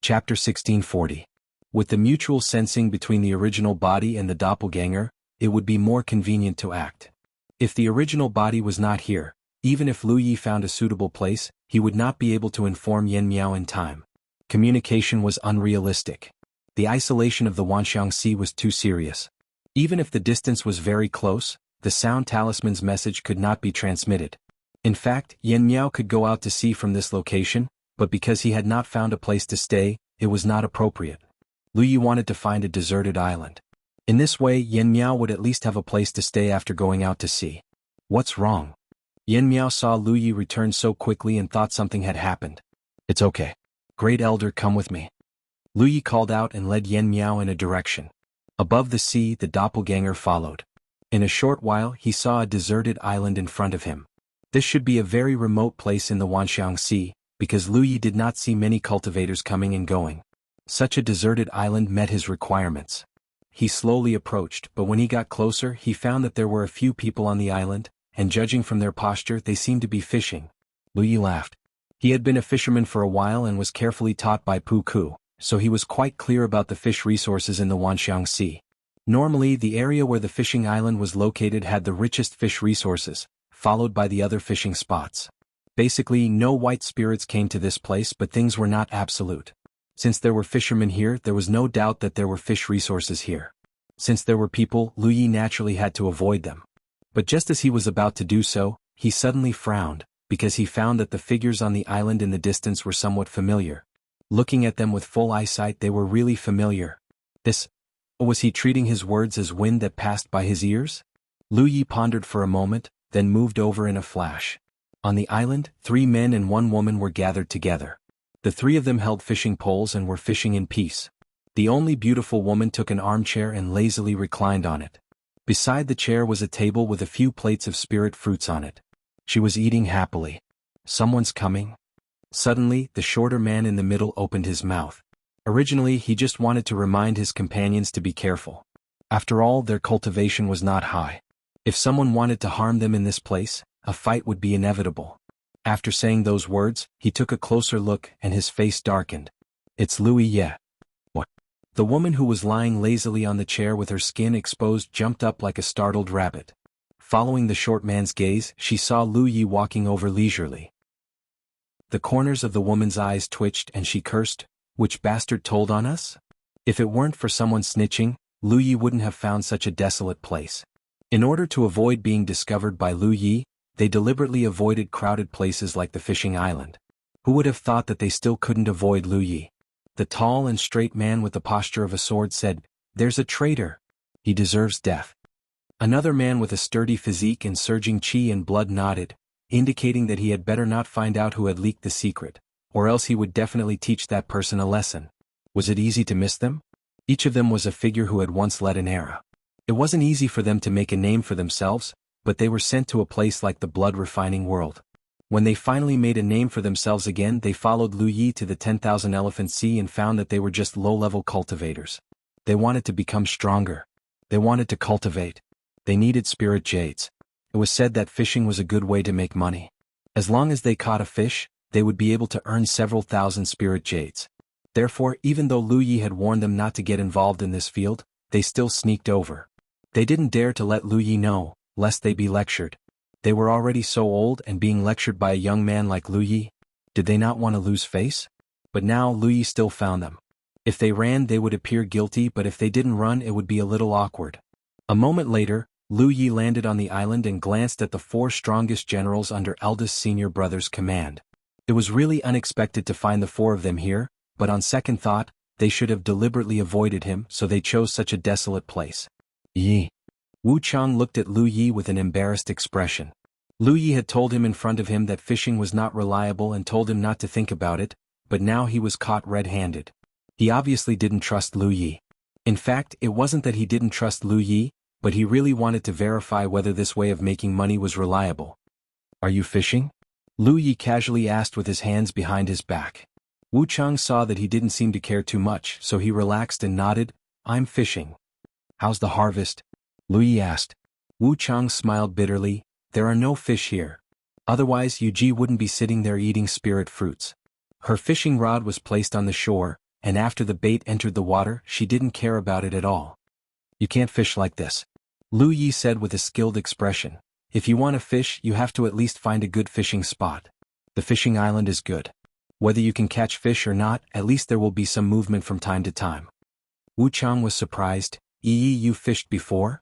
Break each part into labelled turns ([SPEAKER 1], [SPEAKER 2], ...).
[SPEAKER 1] Chapter 1640. With the mutual sensing between the original body and the doppelganger, it would be more convenient to act. If the original body was not here, even if Lu Yi found a suitable place, he would not be able to inform Yan Miao in time. Communication was unrealistic. The isolation of the Wanxiang Sea was too serious. Even if the distance was very close, the sound talisman's message could not be transmitted. In fact, Yan Miao could go out to sea from this location, but because he had not found a place to stay, it was not appropriate. Lu Yi wanted to find a deserted island. In this way, Yan Miao would at least have a place to stay after going out to sea. What's wrong? Yan Miao saw Lu Yi return so quickly and thought something had happened. It's okay. Great Elder, come with me. Lu Yi called out and led Yan Miao in a direction. Above the sea, the doppelganger followed. In a short while, he saw a deserted island in front of him. This should be a very remote place in the Wanxiang Sea, because Lu Yi did not see many cultivators coming and going. Such a deserted island met his requirements. He slowly approached, but when he got closer, he found that there were a few people on the island, and judging from their posture, they seemed to be fishing. Lu Yi laughed. He had been a fisherman for a while and was carefully taught by Pu Ku, so he was quite clear about the fish resources in the Wanxiang Sea. Normally, the area where the fishing island was located had the richest fish resources, followed by the other fishing spots. Basically, no white spirits came to this place, but things were not absolute. Since there were fishermen here, there was no doubt that there were fish resources here. Since there were people, Lu Yi naturally had to avoid them. But just as he was about to do so, he suddenly frowned, because he found that the figures on the island in the distance were somewhat familiar. Looking at them with full eyesight, they were really familiar. Was he treating his words as wind that passed by his ears? Lu Yi pondered for a moment, then moved over in a flash. On the island, 3 men and 1 woman were gathered together. The 3 of them held fishing poles and were fishing in peace. The only beautiful woman took an armchair and lazily reclined on it. Beside the chair was a table with a few plates of spirit fruits on it. She was eating happily. Someone's coming? Suddenly, the shorter man in the middle opened his mouth. Originally, he just wanted to remind his companions to be careful. After all, their cultivation was not high. If someone wanted to harm them in this place, a fight would be inevitable. After saying those words, he took a closer look and his face darkened. It's Lu Yi. What? The woman who was lying lazily on the chair with her skin exposed jumped up like a startled rabbit. Following the short man's gaze, she saw Lu Yi walking over leisurely. The corners of the woman's eyes twitched and she cursed, "Which bastard told on us?" If it weren't for someone snitching, Lu Yi wouldn't have found such a desolate place. In order to avoid being discovered by Lu Yi, they deliberately avoided crowded places like the fishing island. Who would have thought that they still couldn't avoid Lu Yi? The tall and straight man with the posture of a sword said, "There's a traitor. He deserves death." Another man with a sturdy physique and surging chi and blood nodded, indicating that he had better not find out who had leaked the secret, or else he would definitely teach that person a lesson. Was it easy to miss them? Each of them was a figure who had once led an era. It wasn't easy for them to make a name for themselves, but they were sent to a place like the blood-refining world. When they finally made a name for themselves again, they followed Lu Yi to the 10,000 Elephant Sea and found that they were just low-level cultivators. They wanted to become stronger. They wanted to cultivate. They needed spirit jades. It was said that fishing was a good way to make money. As long as they caught a fish, they would be able to earn several thousand spirit jades. Therefore, even though Lu Yi had warned them not to get involved in this field, they still sneaked over. They didn't dare to let Lu Yi know, lest they be lectured. They were already so old, and being lectured by a young man like Lu Yi, did they not want to lose face? But now Lu Yi still found them. If they ran, they would appear guilty, but if they didn't run, it would be a little awkward. A moment later, Lu Yi landed on the island and glanced at the 4 strongest generals under eldest senior brother's command. It was really unexpected to find the 4 of them here, but on second thought, they should have deliberately avoided him, so they chose such a desolate place. Yi. Wu Chang looked at Lu Yi with an embarrassed expression. Lu Yi had told him in front of him that fishing was not reliable and told him not to think about it, but now he was caught red-handed. He obviously didn't trust Lu Yi. In fact, it wasn't that he didn't trust Lu Yi, but he really wanted to verify whether this way of making money was reliable. "Are you fishing?" Lu Yi casually asked with his hands behind his back. Wu Chang saw that he didn't seem to care too much, so he relaxed and nodded. "I'm fishing." "How's the harvest?" Lu Yi asked. Wu Chang smiled bitterly. "There are no fish here. Otherwise Yu Ji wouldn't be sitting there eating spirit fruits." Her fishing rod was placed on the shore, and after the bait entered the water, she didn't care about it at all. "You can't fish like this," Lu Yi said with a skilled expression. "If you want to fish, you have to at least find a good fishing spot. The fishing island is good. Whether you can catch fish or not, at least there will be some movement from time to time." Wu Chang was surprised. You fished before?"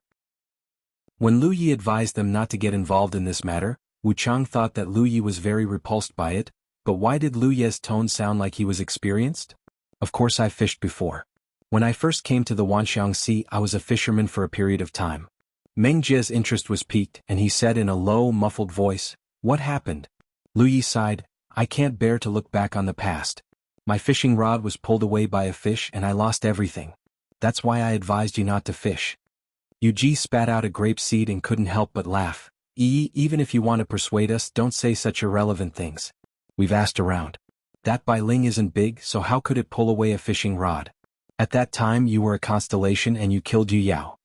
[SPEAKER 1] When Lu Yi advised them not to get involved in this matter, Wu Chang thought that Lu Yi was very repulsed by it, but why did Lu Yi's tone sound like he was experienced? "Of course I fished before. When I first came to the Wanxiang Sea, I was a fisherman for a period of time." Meng Jie's interest was piqued, and he said in a low, muffled voice, "What happened?" Lu Yi sighed, "I can't bear to look back on the past. My fishing rod was pulled away by a fish and I lost everything. That's why I advised you not to fish." Yu Ji spat out a grape seed and couldn't help but laugh. Even if you want to persuade us, don't say such irrelevant things. We've asked around. That Bai Ling isn't big, so how could it pull away a fishing rod? At that time you were a constellation and you killed Yu Yao."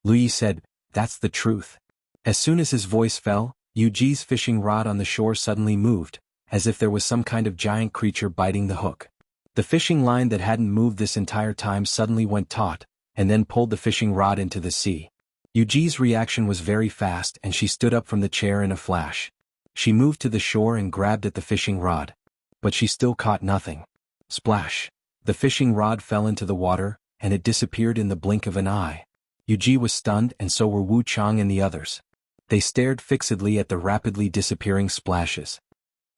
[SPEAKER 1] Lu Yi said, "That's the truth." As soon as his voice fell, Yu Ji's fishing rod on the shore suddenly moved, as if there was some kind of giant creature biting the hook. The fishing line that hadn't moved this entire time suddenly went taut, and then pulled the fishing rod into the sea. Yu Ji's reaction was very fast and she stood up from the chair in a flash. She moved to the shore and grabbed at the fishing rod. But she still caught nothing. Splash! The fishing rod fell into the water, and it disappeared in the blink of an eye. Yu Ji was stunned and so were Wu Chang and the others. They stared fixedly at the rapidly disappearing splashes.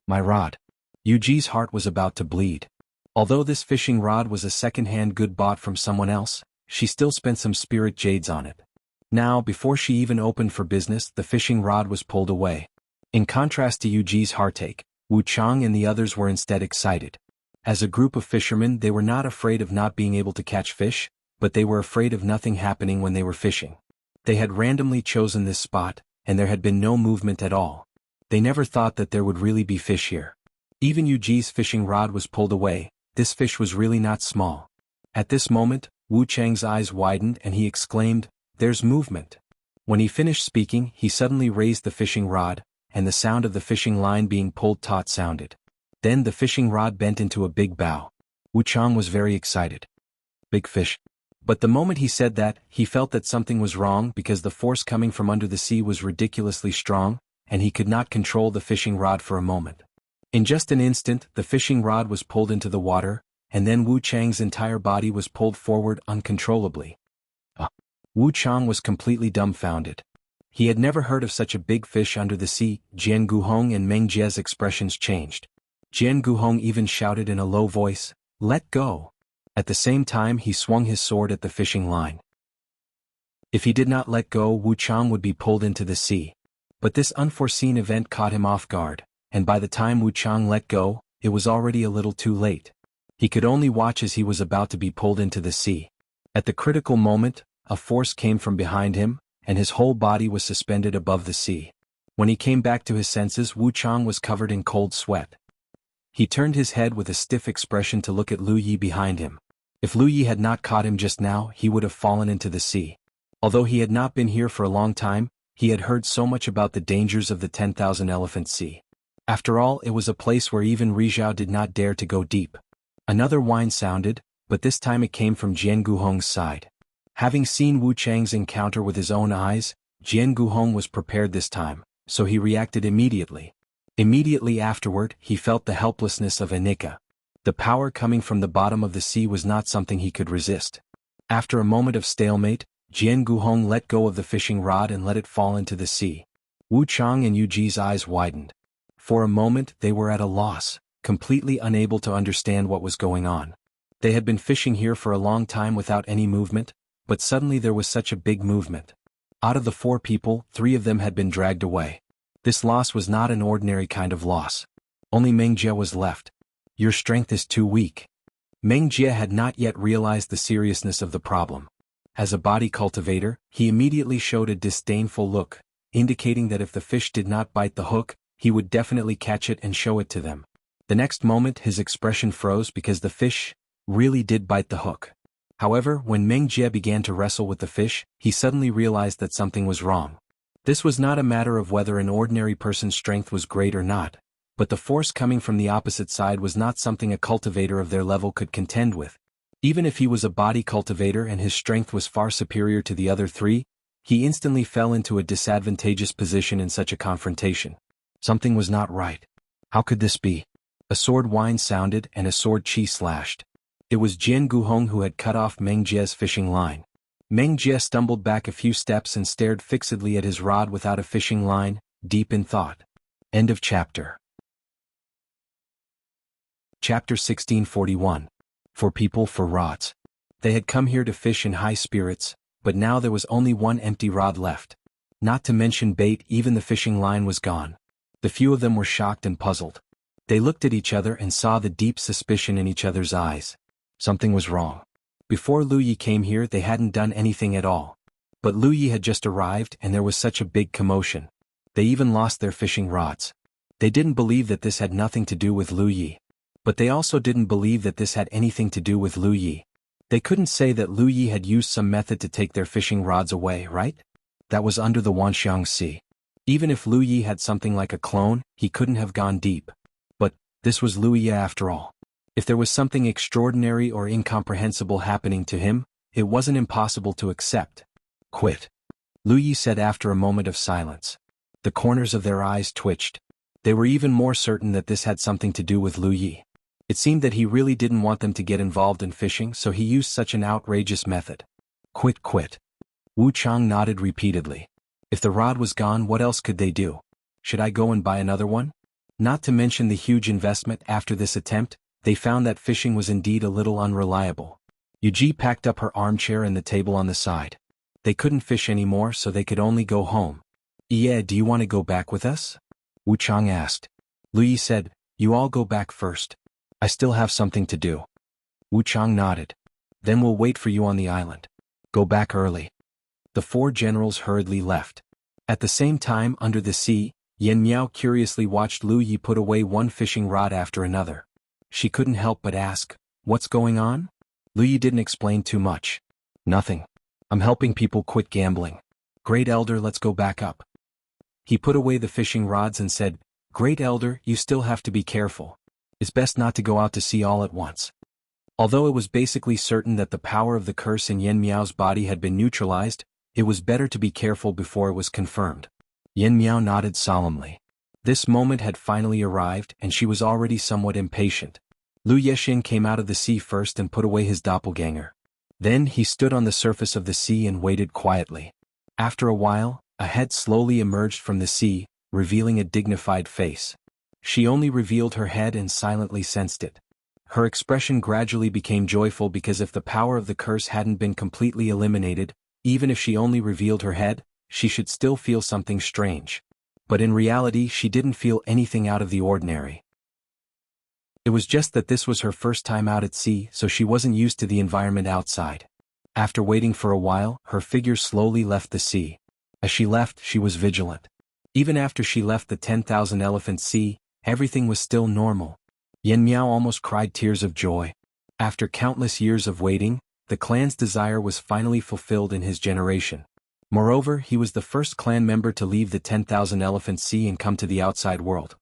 [SPEAKER 1] "My rod." Yu Ji's heart was about to bleed. Although this fishing rod was a second-hand good bought from someone else, she still spent some spirit jades on it. Now, before she even opened for business, the fishing rod was pulled away. In contrast to Yu Ji's heartache, Wu Chang and the others were instead excited. As a group of fishermen, they were not afraid of not being able to catch fish, but they were afraid of nothing happening when they were fishing. They had randomly chosen this spot, and there had been no movement at all. They never thought that there would really be fish here. Even Yu Ji's fishing rod was pulled away. This fish was really not small. At this moment, Wu Chang's eyes widened and he exclaimed, "There's movement." When he finished speaking, he suddenly raised the fishing rod, and the sound of the fishing line being pulled taut sounded. Then the fishing rod bent into a big bow. Wu Chang was very excited. "Big fish." But the moment he said that, he felt that something was wrong because the force coming from under the sea was ridiculously strong, and he could not control the fishing rod for a moment. In just an instant, the fishing rod was pulled into the water, and then Wu Chang's entire body was pulled forward uncontrollably. Wu Chang was completely dumbfounded. He had never heard of such a big fish under the sea. Jianghu Hong and Meng Jie's expressions changed. Jianghu Hong even shouted in a low voice, "Let go!" At the same time he swung his sword at the fishing line. If he did not let go, Wu Chang would be pulled into the sea. But this unforeseen event caught him off guard, and by the time Wu Chang let go, it was already a little too late. He could only watch as he was about to be pulled into the sea. At the critical moment, a force came from behind him, and his whole body was suspended above the sea. When he came back to his senses, Wu Chang was covered in cold sweat. He turned his head with a stiff expression to look at Lu Yi behind him. If Lu Yi had not caught him just now, he would have fallen into the sea. Although he had not been here for a long time, he had heard so much about the dangers of the 10,000 Elephant Sea. After all, it was a place where even Rizhao did not dare to go deep. Another whine sounded, but this time it came from Jianghu Hong's side. Having seen Wu Chang's encounter with his own eyes, Jianghu Hong was prepared this time, so he reacted immediately. Immediately afterward, he felt the helplessness of Anika. The power coming from the bottom of the sea was not something he could resist. After a moment of stalemate, Jianghu Hong let go of the fishing rod and let it fall into the sea. Wu Chang and Yu Ji's eyes widened. For a moment they were at a loss, completely unable to understand what was going on. They had been fishing here for a long time without any movement, but suddenly there was such a big movement. Out of the 4 people, 3 of them had been dragged away. This loss was not an ordinary kind of loss. Only Meng Jie was left. "Your strength is too weak." Meng Jie had not yet realized the seriousness of the problem. As a body cultivator, he immediately showed a disdainful look, indicating that if the fish did not bite the hook, he would definitely catch it and show it to them. The next moment his expression froze because the fish really did bite the hook. However, when Meng Jie began to wrestle with the fish, he suddenly realized that something was wrong. This was not a matter of whether an ordinary person's strength was great or not, But the force coming from the opposite side was not something a cultivator of their level could contend with. Even if he was a body cultivator and his strength was far superior to the other three, he instantly fell into a disadvantageous position in such a confrontation. Something was not right. How could this be? A sword whine sounded and a sword chi slashed. It was Jianghu who had cut off Meng Jie's fishing line. Meng Jie stumbled back a few steps and stared fixedly at his rod without a fishing line, deep in thought. End of chapter. Chapter 1641. For people for rods. They had come here to fish in high spirits, but now there was only one empty rod left. Not to mention bait, even the fishing line was gone. The few of them were shocked and puzzled. They looked at each other and saw the deep suspicion in each other's eyes. Something was wrong. Before Lu Yi came here they hadn't done anything at all. But Lu Yi had just arrived and there was such a big commotion. They even lost their fishing rods. They didn't believe that this had nothing to do with Lu Yi. But they also didn't believe that this had anything to do with Lu Yi. They couldn't say that Lu Yi had used some method to take their fishing rods away, right? That was under the Wanxiang Sea. Even if Lu Yi had something like a clone, he couldn't have gone deep. But this was Lu Yi after all. If there was something extraordinary or incomprehensible happening to him, it wasn't impossible to accept. Quit. Lu Yi said after a moment of silence. The corners of their eyes twitched. They were even more certain that this had something to do with Lu Yi. It seemed that he really didn't want them to get involved in fishing, so he used such an outrageous method. Quit. Wu Chang nodded repeatedly. If the rod was gone, what else could they do? Should I go and buy another one? Not to mention the huge investment after this attempt, they found that fishing was indeed a little unreliable. Yuji packed up her armchair and the table on the side. They couldn't fish anymore, so they could only go home. Yeah, do you want to go back with us? Wu Chang asked. Lu Yi said, you all go back first. I still have something to do. Wu Chang nodded. Then we'll wait for you on the island. Go back early. The four generals hurriedly left. At the same time, under the sea, Yan Miao curiously watched Lu Yi put away one fishing rod after another. She couldn't help but ask, what's going on? Lu Yi didn't explain too much. Nothing. I'm helping people quit gambling. Great Elder, let's go back up. He put away the fishing rods and said, Great Elder, you still have to be careful. It's best not to go out to sea all at once. Although it was basically certain that the power of the curse in Yan Miao's body had been neutralized, it was better to be careful before it was confirmed. Yan Miao nodded solemnly. This moment had finally arrived and she was already somewhat impatient. Lu Yexin came out of the sea first and put away his doppelganger. Then he stood on the surface of the sea and waited quietly. After a while, a head slowly emerged from the sea, revealing a dignified face. She only revealed her head and silently sensed it. Her expression gradually became joyful because if the power of the curse hadn't been completely eliminated, even if she only revealed her head, she should still feel something strange. But in reality she didn't feel anything out of the ordinary. It was just that this was her first time out at sea, so she wasn't used to the environment outside. After waiting for a while, her figure slowly left the sea. As she left, she was vigilant. Even after she left the 10,000 elephant sea, everything was still normal. Yan Miao almost cried tears of joy. After countless years of waiting, the clan's desire was finally fulfilled in his generation. Moreover, he was the first clan member to leave the 10,000 elephant sea and come to the outside world.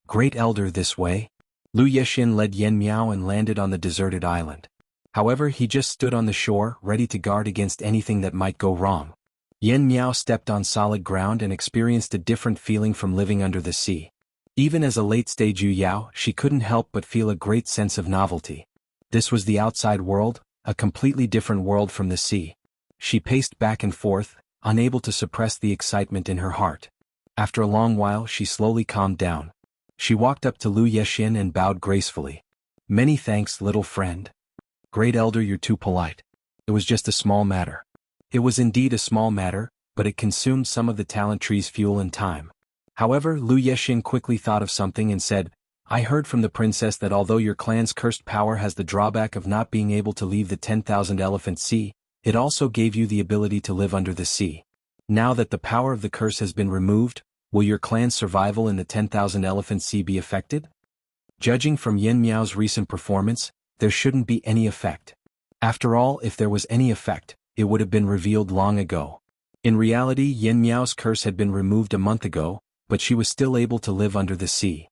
[SPEAKER 1] Great Elder, this way. Lu Yexin led Yan Miao and landed on the deserted island. However, he just stood on the shore, ready to guard against anything that might go wrong. Yan Miao stepped on solid ground and experienced a different feeling from living under the sea. Even as a late-stage Yu Yao, she couldn't help but feel a great sense of novelty. This was the outside world, a completely different world from the sea. She paced back and forth, unable to suppress the excitement in her heart. After a long while she slowly calmed down. She walked up to Lu Yexin and bowed gracefully. Many thanks, little friend. Great Elder, you're too polite. It was just a small matter. It was indeed a small matter, but it consumed some of the talent tree's fuel and time. However, Lu Yexin quickly thought of something and said, I heard from the princess that although your clan's cursed power has the drawback of not being able to leave the 10,000 elephant sea, it also gave you the ability to live under the sea. Now that the power of the curse has been removed, will your clan's survival in the 10,000 elephant sea be affected? Judging from Yan Miao's recent performance, there shouldn't be any effect. After all, if there was any effect, it would have been revealed long ago. In reality, Yan Miao's curse had been removed a month ago, but she was still able to live under the sea.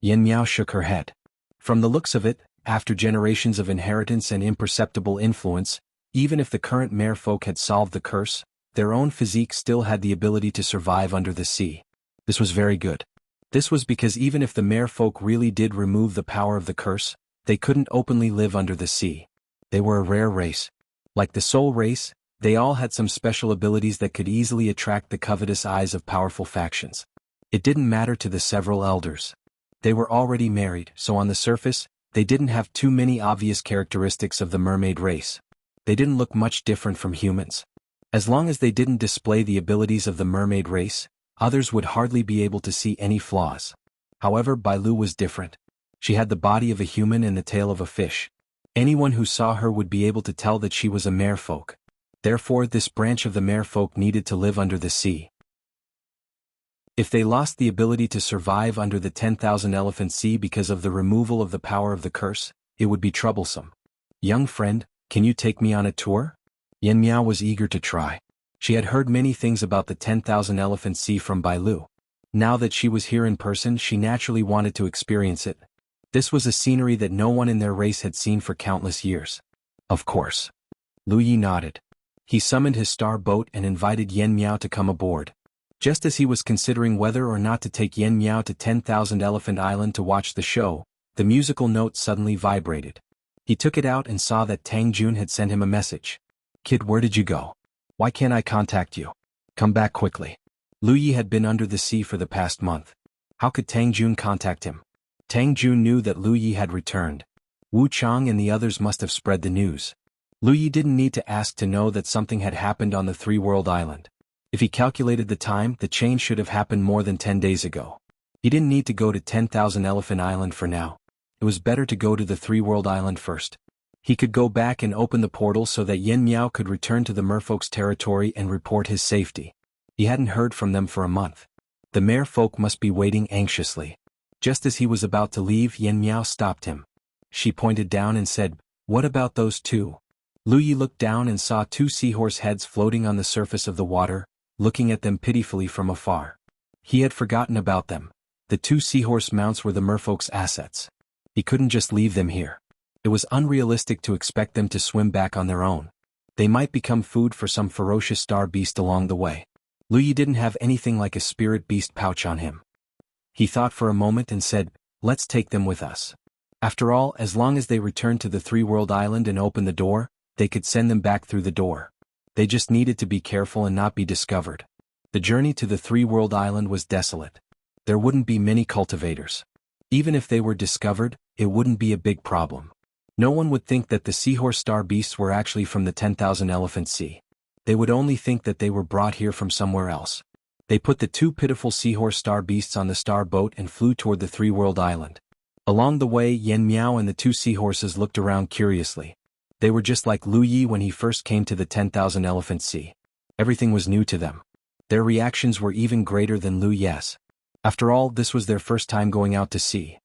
[SPEAKER 1] Yan Miao shook her head. From the looks of it, after generations of inheritance and imperceptible influence, even if the current merfolk had solved the curse, their own physique still had the ability to survive under the sea. This was very good. This was because even if the merfolk really did remove the power of the curse, they couldn't openly live under the sea. They were a rare race. Like the soul race, they all had some special abilities that could easily attract the covetous eyes of powerful factions. It didn't matter to the several elders. They were already married, so on the surface, they didn't have too many obvious characteristics of the mermaid race. They didn't look much different from humans. As long as they didn't display the abilities of the mermaid race, others would hardly be able to see any flaws. However, Bailu was different. She had the body of a human and the tail of a fish. Anyone who saw her would be able to tell that she was a merfolk. Therefore, this branch of the merfolk needed to live under the sea. If they lost the ability to survive under the 10,000 elephant sea because of the removal of the power of the curse, it would be troublesome. Young friend, can you take me on a tour? Yan Miao was eager to try. She had heard many things about the 10,000 elephant sea from Bailu. Now that she was here in person, she naturally wanted to experience it. This was a scenery that no one in their race had seen for countless years. Of course. Lu Yi nodded. He summoned his star boat and invited Yan Miao to come aboard. Just as he was considering whether or not to take Yan Miao to 10,000 Elephant Island to watch the show, the musical note suddenly vibrated. He took it out and saw that Tang Jun had sent him a message. Kid, where did you go? Why can't I contact you? Come back quickly. Lu Yi had been under the sea for the past month. How could Tang Jun contact him? Tang Jun knew that Lu Yi had returned. Wu Chang and the others must have spread the news. Lu Yi didn't need to ask to know that something had happened on the Three-World Island. If he calculated the time, the change should have happened more than 10 days ago. He didn't need to go to 10,000 Elephant Island for now. It was better to go to the Three-World Island first. He could go back and open the portal so that Yan Miao could return to the merfolk's territory and report his safety. He hadn't heard from them for a month. The merfolk must be waiting anxiously. Just as he was about to leave, Yan Miao stopped him. She pointed down and said, "What about those two?" Lu Yi looked down and saw two seahorse heads floating on the surface of the water, looking at them pitifully from afar. He had forgotten about them. The two seahorse mounts were the merfolk's assets. He couldn't just leave them here. It was unrealistic to expect them to swim back on their own. They might become food for some ferocious star beast along the way. Lu Yi didn't have anything like a spirit beast pouch on him. He thought for a moment and said, "Let's take them with us." After all, as long as they returned to the Three-World Island and opened the door, they could send them back through the door. They just needed to be careful and not be discovered. The journey to the Three-World Island was desolate. There wouldn't be many cultivators. Even if they were discovered, it wouldn't be a big problem. No one would think that the seahorse star beasts were actually from the 10,000 Elephant Sea. They would only think that they were brought here from somewhere else. They put the two pitiful seahorse star beasts on the star boat and flew toward the Three-World Island. Along the way, Yan Miao and the two seahorses looked around curiously. They were just like Lu Yi when he first came to the 10,000 Elephant Sea. Everything was new to them. Their reactions were even greater than Lu Yi's. After all, this was their first time going out to sea.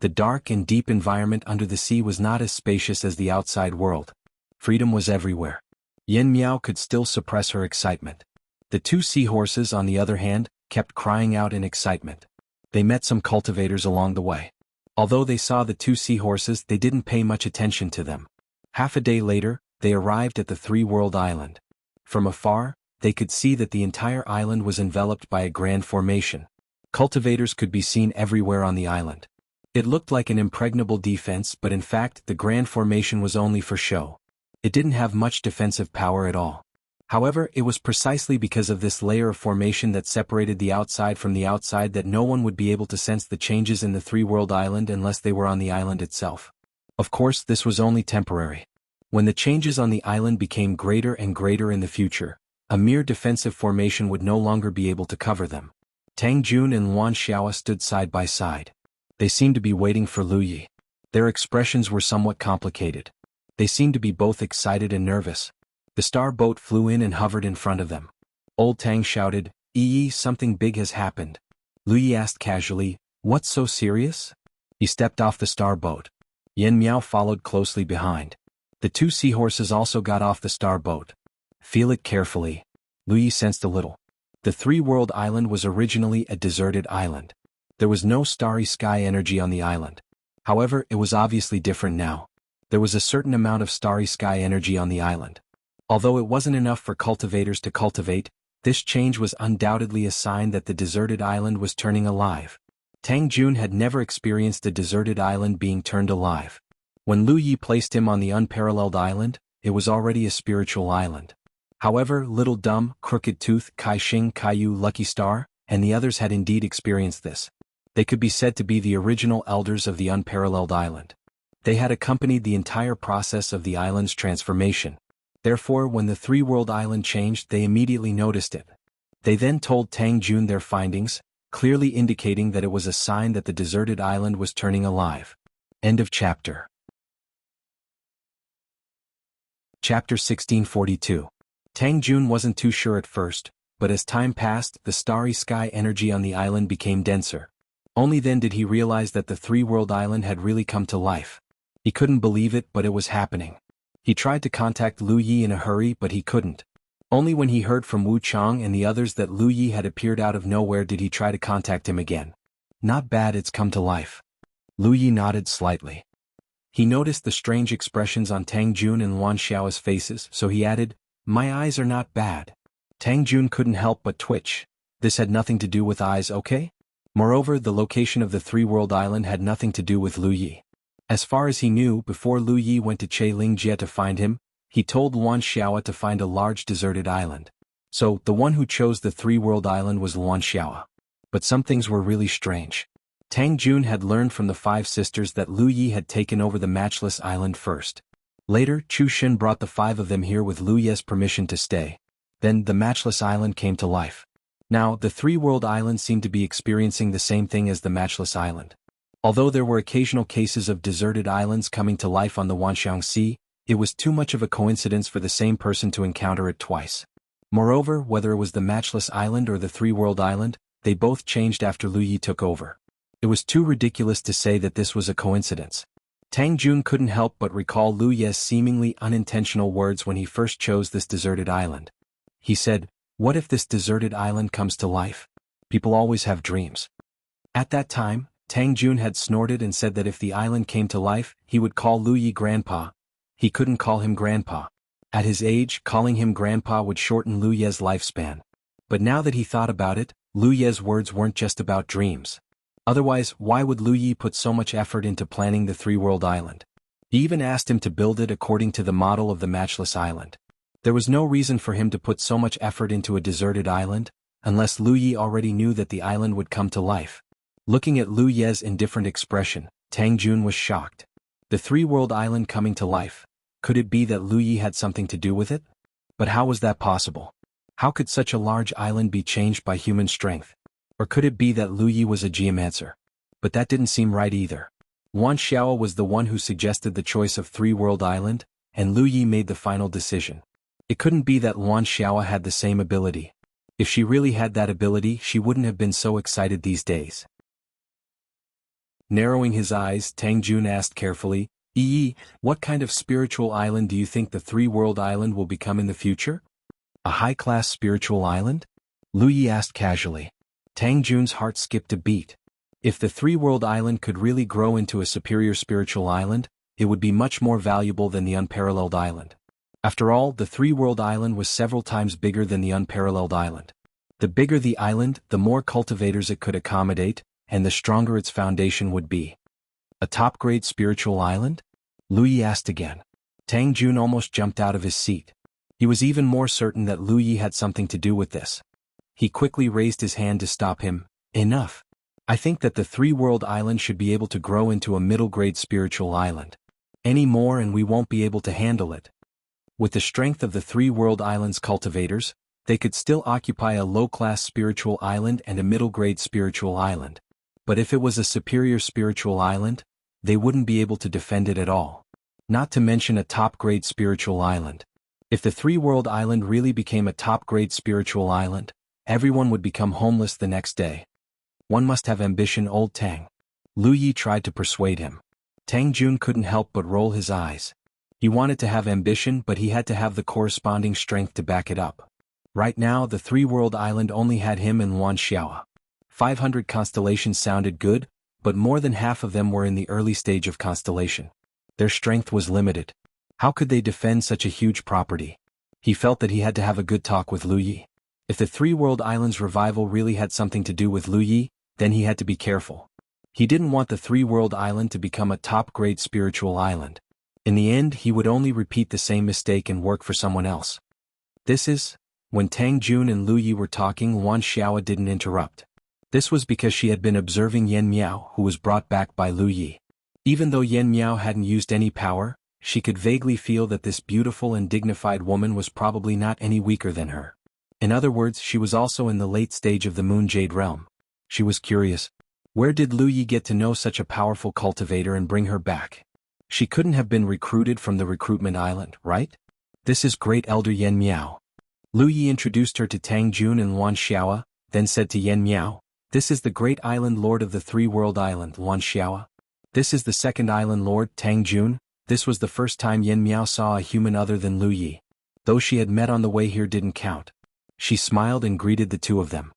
[SPEAKER 1] The dark and deep environment under the sea was not as spacious as the outside world. Freedom was everywhere. Yan Miao could still suppress her excitement. The two seahorses, on the other hand, kept crying out in excitement. They met some cultivators along the way. Although they saw the two seahorses, they didn't pay much attention to them. Half a day later, they arrived at the Three-World Island. From afar, they could see that the entire island was enveloped by a grand formation. Cultivators could be seen everywhere on the island. It looked like an impregnable defense, but in fact, the grand formation was only for show. It didn't have much defensive power at all. However, it was precisely because of this layer of formation that separated the outside from the outside that no one would be able to sense the changes in the Three-World Island unless they were on the island itself. Of course, this was only temporary. When the changes on the island became greater and greater in the future, a mere defensive formation would no longer be able to cover them. Tang Jun and Luan Xiao stood side by side. They seemed to be waiting for Lu Yi. Their expressions were somewhat complicated. They seemed to be both excited and nervous. The star boat flew in and hovered in front of them. Old Tang shouted, "Yi, something big has happened." Lu Yi asked casually, "What's so serious?" He stepped off the star boat. Yan Miao followed closely behind. The two seahorses also got off the star boat. "Feel it carefully." Lu Yi sensed a little. The Three-World Island was originally a deserted island. There was no starry sky energy on the island. However, it was obviously different now. There was a certain amount of starry sky energy on the island. Although it wasn't enough for cultivators to cultivate, this change was undoubtedly a sign that the deserted island was turning alive. Tang Jun had never experienced a deserted island being turned alive. When Lu Yi placed him on the unparalleled island, it was already a spiritual island. However, Little Dumb, Crooked Tooth, Kai Xing, Caillou, Lucky Star, and the others had indeed experienced this. They could be said to be the original elders of the unparalleled island. They had accompanied the entire process of the island's transformation. Therefore, when the three-world island changed, they immediately noticed it. They then told Tang Jun their findings, clearly indicating that it was a sign that the deserted island was turning alive. End of chapter. Chapter 1642. Tang Jun wasn't too sure at first, but as time passed, the starry sky energy on the island became denser. Only then did he realize that the three-world island had really come to life. He couldn't believe it, but it was happening. He tried to contact Lu Yi in a hurry, but he couldn't. Only when he heard from Wu Chang and the others that Lu Yi had appeared out of nowhere did he try to contact him again. Not bad, it's come to life. Lu Yi nodded slightly. He noticed the strange expressions on Tang Jun and Luan Xiao's faces, so he added, "My eyes are not bad." Tang Jun couldn't help but twitch. This had nothing to do with eyes, okay? Moreover, the location of the three-world island had nothing to do with Lu Yi. As far as he knew, before Lu Yi went to Chelingjie to find him, he told Luan Xiao to find a large deserted island. So, the one who chose the three-world island was Luan Xiao. But some things were really strange. Tang Jun had learned from the five sisters that Lu Yi had taken over the Matchless Island first. Later, Chu Xin brought the five of them here with Lu Ye's permission to stay. Then, the Matchless Island came to life. Now, the three-world island seemed to be experiencing the same thing as the Matchless Island. Although there were occasional cases of deserted islands coming to life on the Wanxiang Sea, it was too much of a coincidence for the same person to encounter it twice. Moreover, whether it was the Matchless Island or the three-world island, they both changed after Lu Yi took over. It was too ridiculous to say that this was a coincidence. Tang Jun couldn't help but recall Lu Ye's seemingly unintentional words when he first chose this deserted island. He said, "What if this deserted island comes to life? People always have dreams." At that time, Tang Jun had snorted and said that if the island came to life, he would call Lu Yi Grandpa. He couldn't call him Grandpa. At his age, calling him Grandpa would shorten Lu Ye's lifespan. But now that he thought about it, Lu Ye's words weren't just about dreams. Otherwise, why would Lu Yi put so much effort into planning the three-world island? He even asked him to build it according to the model of the Matchless Island. There was no reason for him to put so much effort into a deserted island, unless Lu Yi already knew that the island would come to life. Looking at Lu Ye's indifferent expression, Tang Jun was shocked. The three-world island coming to life. Could it be that Lu Yi had something to do with it? But how was that possible? How could such a large island be changed by human strength? Or could it be that Lu Yi was a geomancer? But that didn't seem right either. Luan Xiao was the one who suggested the choice of three-world island, and Lu Yi made the final decision. It couldn't be that Luan Xiao had the same ability. If she really had that ability, she wouldn't have been so excited these days. Narrowing his eyes, Tang Jun asked carefully, "Yi, what kind of spiritual island do you think the three-world island will become in the future?" "A high-class spiritual island?" Lu Yi asked casually. Tang Jun's heart skipped a beat. If the three-world island could really grow into a superior spiritual island, it would be much more valuable than the unparalleled island. After all, the three-world island was several times bigger than the unparalleled island. The bigger the island, the more cultivators it could accommodate, and the stronger its foundation would be. "A top-grade spiritual island?" Lu Yi asked again. Tang Jun almost jumped out of his seat. He was even more certain that Lu Yi had something to do with this. He quickly raised his hand to stop him. "Enough. I think that the three-world island should be able to grow into a middle-grade spiritual island. Any more and we won't be able to handle it." With the strength of the three-world island's cultivators, they could still occupy a low-class spiritual island and a middle-grade spiritual island. But if it was a superior spiritual island, they wouldn't be able to defend it at all. Not to mention a top-grade spiritual island. If the three-world island really became a top-grade spiritual island, everyone would become homeless the next day. "One must have ambition, old Tang." Lu Yi tried to persuade him. Tang Jun couldn't help but roll his eyes. He wanted to have ambition, but he had to have the corresponding strength to back it up. Right now, the three-world island only had him and Luan Xiao. 500 constellations sounded good, but more than half of them were in the early stage of constellation. Their strength was limited. How could they defend such a huge property? He felt that he had to have a good talk with Lu Yi. If the Three World Islands revival really had something to do with Lu Yi, then he had to be careful. He didn't want the Three World Island to become a top-grade spiritual island. In the end, he would only repeat the same mistake and work for someone else. When Tang Jun and Lu Yi were talking, Wan Xiao didn't interrupt. This was because she had been observing Yan Miao, who was brought back by Lu Yi. Even though Yan Miao hadn't used any power, she could vaguely feel that this beautiful and dignified woman was probably not any weaker than her. In other words, she was also in the late stage of the Moon Jade realm. She was curious. Where did Lu Yi get to know such a powerful cultivator and bring her back? She couldn't have been recruited from the recruitment island, right? This is Great Elder Yan Miao. Lu Yi introduced her to Tang Jun and Wan Xiao, then said to Yan Miao, "This is the Great Island Lord of the Three World Island, Wan Xiao. This is the Second Island Lord, Tang Jun." This was the first time Yan Miao saw a human other than Lu Yi. Those she had met on the way here didn't count. She smiled and greeted the two of them.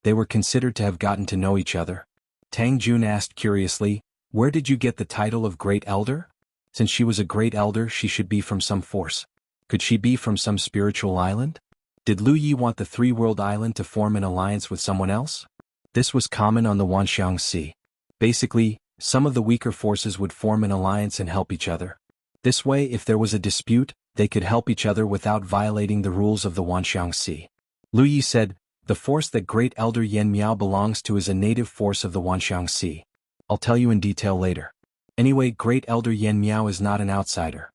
[SPEAKER 1] They were considered to have gotten to know each other. Tang Jun asked curiously, "Where did you get the title of Great Elder? Since she was a Great Elder, she should be from some force. Could she be from some spiritual island? Did Lu Yi want the Three World Island to form an alliance with someone else?" This was common on the Wanxiang Sea. Basically, some of the weaker forces would form an alliance and help each other. This way, if there was a dispute, they could help each other without violating the rules of the Wanxiang Sea. Lu Yi said, "The force that Great Elder Yan Miao belongs to is a native force of the Wanxiang Sea. I'll tell you in detail later. Anyway, Great Elder Yan Miao is not an outsider."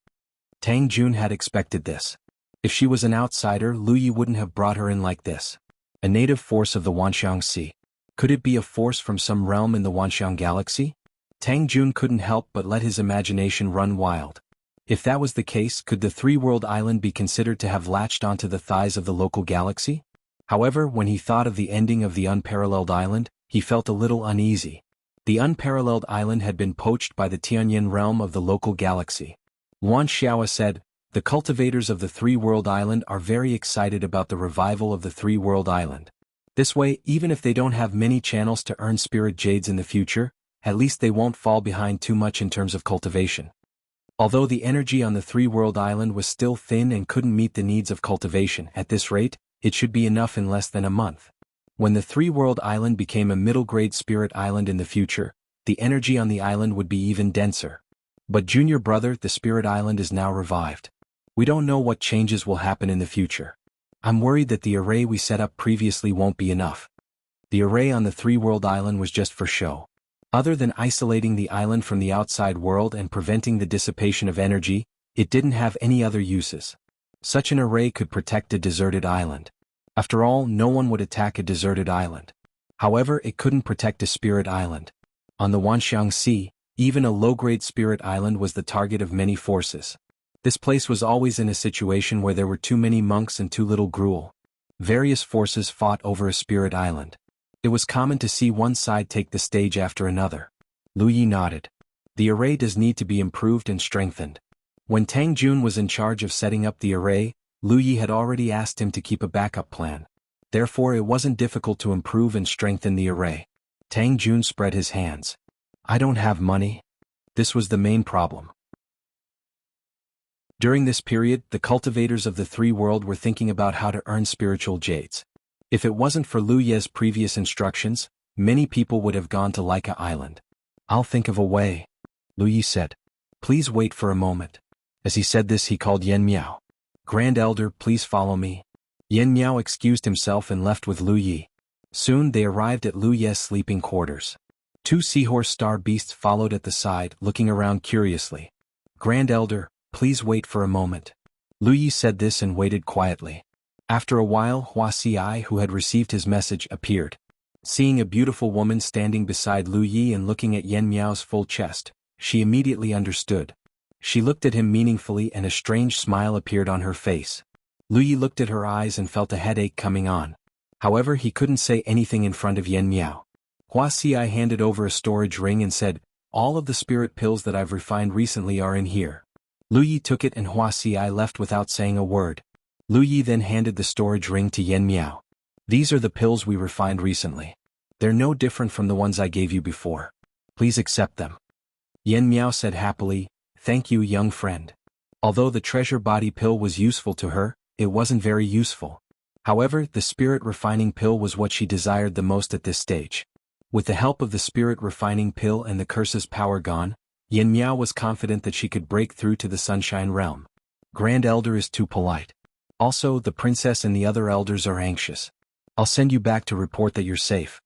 [SPEAKER 1] Tang Jun had expected this. If she was an outsider, Lu Yi wouldn't have brought her in like this. A native force of the Wanxiang Sea. Could it be a force from some realm in the Wanxiang Galaxy? Tang Jun couldn't help but let his imagination run wild. If that was the case, could the Three World Island be considered to have latched onto the thighs of the local galaxy? However, when he thought of the ending of the Unparalleled Island, he felt a little uneasy. The Unparalleled Island had been poached by the Tianyin realm of the local galaxy. Wan Xiao said, "The cultivators of the Three World Island are very excited about the revival of the Three World Island. This way, even if they don't have many channels to earn spirit jades in the future, at least they won't fall behind too much in terms of cultivation." Although the energy on the Three World Island was still thin and couldn't meet the needs of cultivation, at this rate, it should be enough in less than a month. When the Three World Island became a middle-grade spirit island in the future, the energy on the island would be even denser. But junior brother, the spirit island is now revived. We don't know what changes will happen in the future. I'm worried that the array we set up previously won't be enough. The array on the Three World Island was just for show. Other than isolating the island from the outside world and preventing the dissipation of energy, it didn't have any other uses. Such an array could protect a deserted island. After all, no one would attack a deserted island. However, it couldn't protect a spirit island. On the Wanxiang Sea, even a low-grade spirit island was the target of many forces. This place was always in a situation where there were too many monks and too little gruel. Various forces fought over a spirit island. It was common to see one side take the stage after another. Lu Yi nodded. The array does need to be improved and strengthened. When Tang Jun was in charge of setting up the array, Lu Yi had already asked him to keep a backup plan. Therefore, it wasn't difficult to improve and strengthen the array. Tang Jun spread his hands. "I don't have money." This was the main problem. During this period, the cultivators of the Three World were thinking about how to earn spiritual jades. If it wasn't for Lu Ye's previous instructions, many people would have gone to Laika Island. "I'll think of a way," Lu Yi said. "Please wait for a moment." As he said this, he called Yan Miao. "Grand Elder, please follow me." Yan Miao excused himself and left with Lu Yi. Soon they arrived at Lu Ye's sleeping quarters. Two seahorse star beasts followed at the side, looking around curiously. "Grand Elder, please wait for a moment." Lu Yi said this and waited quietly. After a while, Wuxia, who had received his message, appeared. Seeing a beautiful woman standing beside Lu Yi and looking at Yan Miao's full chest, she immediately understood. She looked at him meaningfully and a strange smile appeared on her face. Lu Yi looked at her eyes and felt a headache coming on. However, he couldn't say anything in front of Yan Miao. Wuxia handed over a storage ring and said, "All of the spirit pills that I've refined recently are in here." Lu Yi took it and Wuxia left without saying a word. Lu Yi then handed the storage ring to Yan Miao. These are the pills we refined recently. They're no different from the ones I gave you before. Please accept them. Yen Miao said happily, "Thank you, young friend." Although the treasure body pill was useful to her, it wasn't very useful. However, the spirit refining pill was what she desired the most at this stage. With the help of the spirit refining pill and the curse's power gone, Yen Miao was confident that she could break through to the Sunshine Realm. Grand Elder is too polite. Also, the princess and the other elders are anxious. I'll send you back to report that you're safe.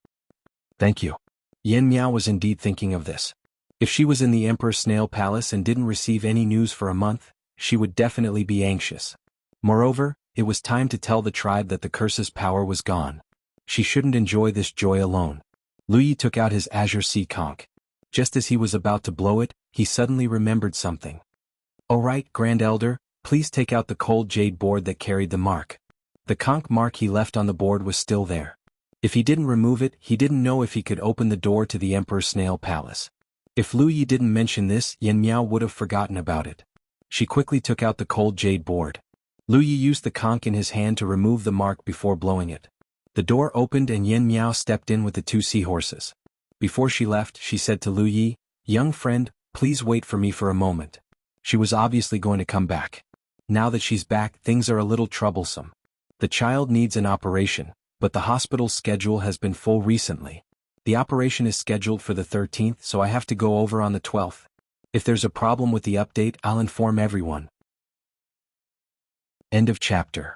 [SPEAKER 1] Thank you. Yen Miao was indeed thinking of this. If she was in the Emperor's Snail Palace and didn't receive any news for a month, she would definitely be anxious. Moreover, it was time to tell the tribe that the curse's power was gone. She shouldn't enjoy this joy alone. Lu Yi took out his azure sea conch. Just as he was about to blow it, he suddenly remembered something. "All right, Grand Elder, please take out the cold jade board that carried the mark." The conch mark he left on the board was still there. If he didn't remove it, he didn't know if he could open the door to the Emperor's Snail Palace. If Lu Yi didn't mention this, Yen Miao would have forgotten about it. She quickly took out the cold jade board. Lu Yi used the conch in his hand to remove the mark before blowing it. The door opened and Yen Miao stepped in with the 2 seahorses. Before she left, she said to Lu Yi, "Young friend, please wait for me for a moment." She was obviously going to come back. Now that she's back, things are a little troublesome. The child needs an operation, but the hospital's schedule has been full recently. The operation is scheduled for the 13th, so I have to go over on the 12th. If there's a problem with the update, I'll inform everyone. End of chapter.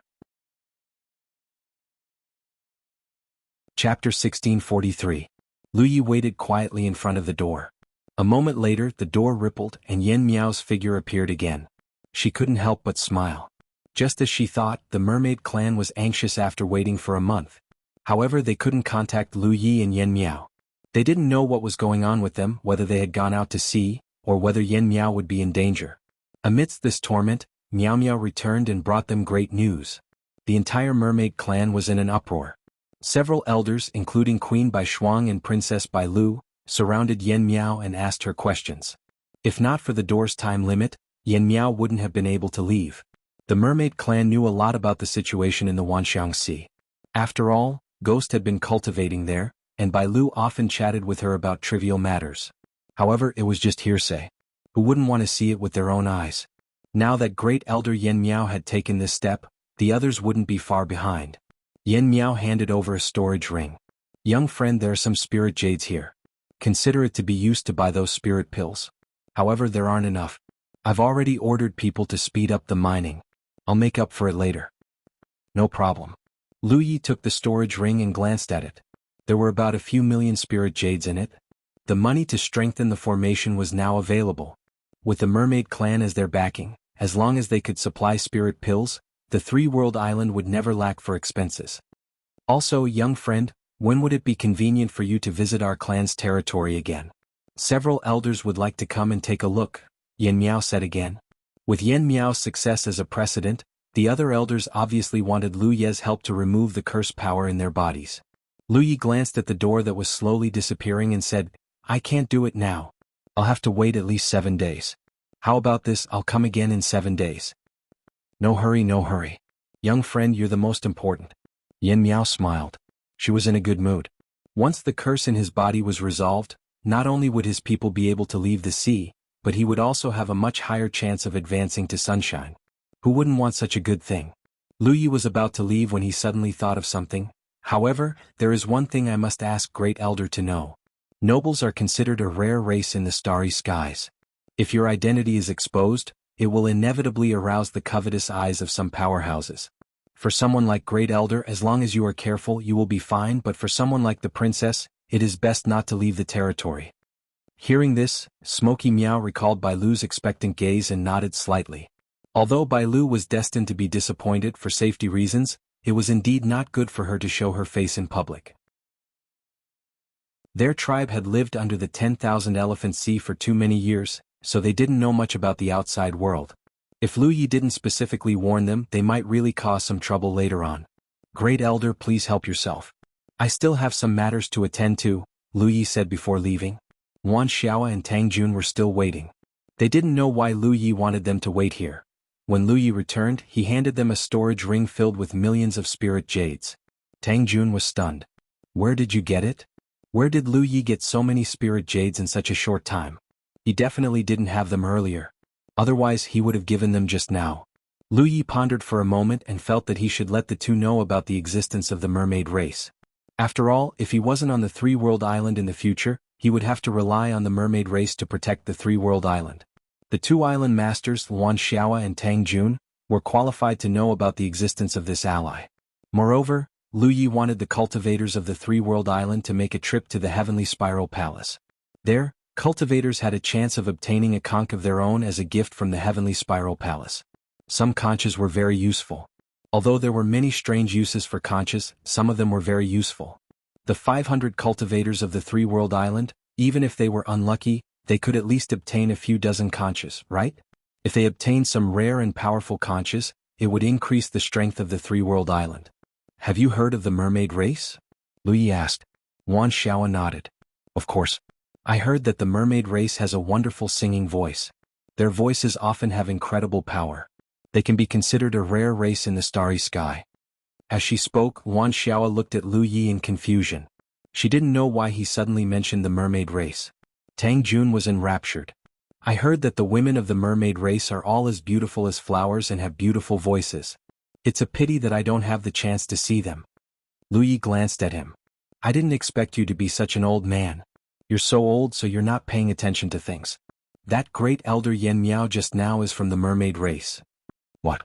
[SPEAKER 1] Chapter 1643. Lu Yi waited quietly in front of the door. A moment later, the door rippled and Yen Miao's figure appeared again. She couldn't help but smile. Just as she thought, the mermaid clan was anxious after waiting for a month. However, they couldn't contact Lu Yi and Yen Miao. They didn't know what was going on with them, whether they had gone out to sea, or whether Yen Miao would be in danger. Amidst this torment, Miao Miao returned and brought them great news. The entire mermaid clan was in an uproar. Several elders, including Queen Bai Shuang and Princess Bai Lu, surrounded Yen Miao and asked her questions. If not for the door's time limit, Yen Miao wouldn't have been able to leave. The mermaid clan knew a lot about the situation in the Wanxiang Sea. After all, Ghost had been cultivating there, and Bai Lu often chatted with her about trivial matters. However, it was just hearsay. Who wouldn't want to see it with their own eyes? Now that great elder Yen Miao had taken this step, the others wouldn't be far behind. Yen Miao handed over a storage ring. "Young friend, there are some spirit jades here. Consider it to be used to buy those spirit pills. However, there aren't enough. I've already ordered people to speed up the mining. I'll make up for it later." "No problem." Lu Yi took the storage ring and glanced at it. There were about a few million spirit jades in it. The money to strengthen the formation was now available. With the mermaid clan as their backing, as long as they could supply spirit pills, the 3-world island would never lack for expenses. "Also, young friend, when would it be convenient for you to visit our clan's territory again? Several elders would like to come and take a look," Yen Miao said again. With Yen Miao's success as a precedent, the other elders obviously wanted Lu Ye's help to remove the curse power in their bodies. Lu Yi glanced at the door that was slowly disappearing and said, "I can't do it now. I'll have to wait at least 7 days. How about this, I'll come again in 7 days." "No hurry, no hurry. Young friend, you're the most important." Yen Miao smiled. She was in a good mood. Once the curse in his body was resolved, not only would his people be able to leave the sea, but he would also have a much higher chance of advancing to sunshine. Who wouldn't want such a good thing? Lu Yi was about to leave when he suddenly thought of something. "However, there is one thing I must ask Great Elder to know. Nobles are considered a rare race in the starry skies. If your identity is exposed, it will inevitably arouse the covetous eyes of some powerhouses. For someone like Great Elder, as long as you are careful, you will be fine, but for someone like the princess, it is best not to leave the territory." Hearing this, Smoky Meow recalled Bai Lu's expectant gaze and nodded slightly. Although Bai Lu was destined to be disappointed for safety reasons, it was indeed not good for her to show her face in public. Their tribe had lived under the 10,000 Elephant Sea for too many years, so they didn't know much about the outside world. If Lu Yi didn't specifically warn them, they might really cause some trouble later on. "Great Elder, please help yourself. I still have some matters to attend to," Lu Yi said before leaving. Wan Xiaoa and Tang Jun were still waiting. They didn't know why Lu Yi wanted them to wait here. When Lu Yi returned, he handed them a storage ring filled with millions of spirit jades. Tang Jun was stunned. Where did you get it? Where did Lu Yi get so many spirit jades in such a short time? He definitely didn't have them earlier. Otherwise he would have given them just now. Lu Yi pondered for a moment and felt that he should let the two know about the existence of the mermaid race. After all, if he wasn't on the three-world island in the future, he would have to rely on the mermaid race to protect the three-world island. The two island masters, Wan Xiao and Tang Jun, were qualified to know about the existence of this ally. Moreover, Lu Yi wanted the cultivators of the three-world island to make a trip to the Heavenly Spiral Palace. There, cultivators had a chance of obtaining a conch of their own as a gift from the Heavenly Spiral Palace. Some conches were very useful. Although there were many strange uses for conches, some of them were very useful. The 500 cultivators of the three-world island, even if they were unlucky, they could at least obtain a few dozen conches, right? If they obtained some rare and powerful conches, it would increase the strength of the three-world island. Have you heard of the mermaid race? Lu Yi asked. Wan Xiao nodded. Of course. I heard that the mermaid race has a wonderful singing voice. Their voices often have incredible power. They can be considered a rare race in the starry sky. As she spoke, Wan Xiao looked at Lu Yi in confusion. She didn't know why he suddenly mentioned the mermaid race. Tang Jun was enraptured. I heard that the women of the mermaid race are all as beautiful as flowers and have beautiful voices. It's a pity that I don't have the chance to see them. Lu Yi glanced at him. I didn't expect you to be such an old man. You're so old so you're not paying attention to things. That great elder Yan Miao just now is from the mermaid race. What?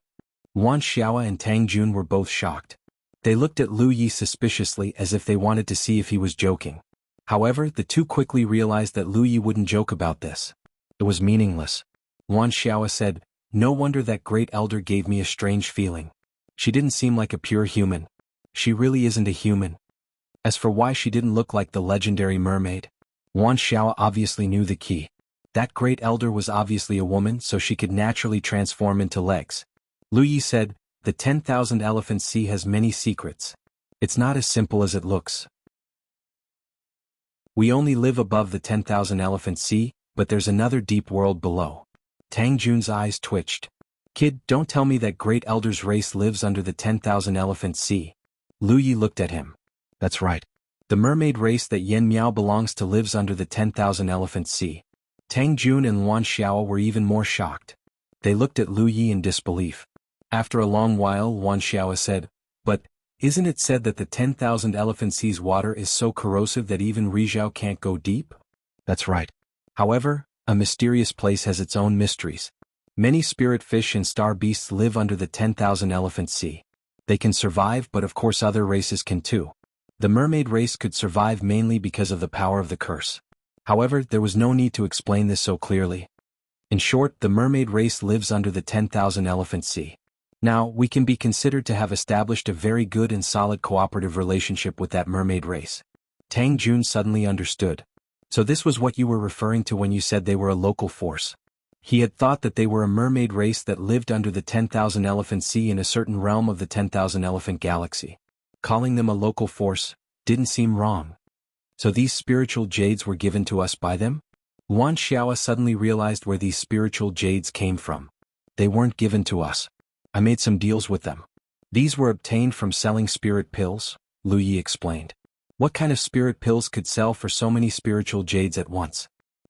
[SPEAKER 1] Wan Xiao and Tang Jun were both shocked. They looked at Lu Yi suspiciously as if they wanted to see if he was joking. However, the two quickly realized that Lu Yi wouldn't joke about this. It was meaningless. Wan Xiao said, no wonder that great elder gave me a strange feeling. She didn't seem like a pure human. She really isn't a human. As for why she didn't look like the legendary mermaid, Wan Xiao obviously knew the key. That great elder was obviously a woman, so she could naturally transform into legs. Lu Yi said, the 10,000 Elephant Sea has many secrets. It's not as simple as it looks. We only live above the 10,000 Elephant Sea, but there's another deep world below. Tang Jun's eyes twitched. Kid, don't tell me that great elder's race lives under the 10,000 Elephant Sea. Lu Yi looked at him. That's right. The mermaid race that Yan Miao belongs to lives under the 10,000 Elephant Sea. Tang Jun and Wan Xiao were even more shocked. They looked at Lu Yi in disbelief. After a long while, Wan Xiao said, but, isn't it said that the 10,000 Elephant Sea's water is so corrosive that even Rizhao can't go deep? That's right. However, a mysterious place has its own mysteries. Many spirit fish and star beasts live under the 10,000 Elephant Sea. They can survive, but of course other races can too. The mermaid race could survive mainly because of the power of the curse. However, there was no need to explain this so clearly. In short, the mermaid race lives under the 10,000 Elephant Sea. Now, we can be considered to have established a very good and solid cooperative relationship with that mermaid race. Tang Jun suddenly understood. So this was what you were referring to when you said they were a local force. He had thought that they were a mermaid race that lived under the 10,000 Elephant Sea in a certain realm of the 10,000 Elephant Galaxy. Calling them a local force didn't seem wrong. So these spiritual jades were given to us by them? Wan Xiao suddenly realized where these spiritual jades came from. They weren't given to us. I made some deals with them. These were obtained from selling spirit pills, Lu Yi explained. What kind of spirit pills could sell for so many spiritual jades at once?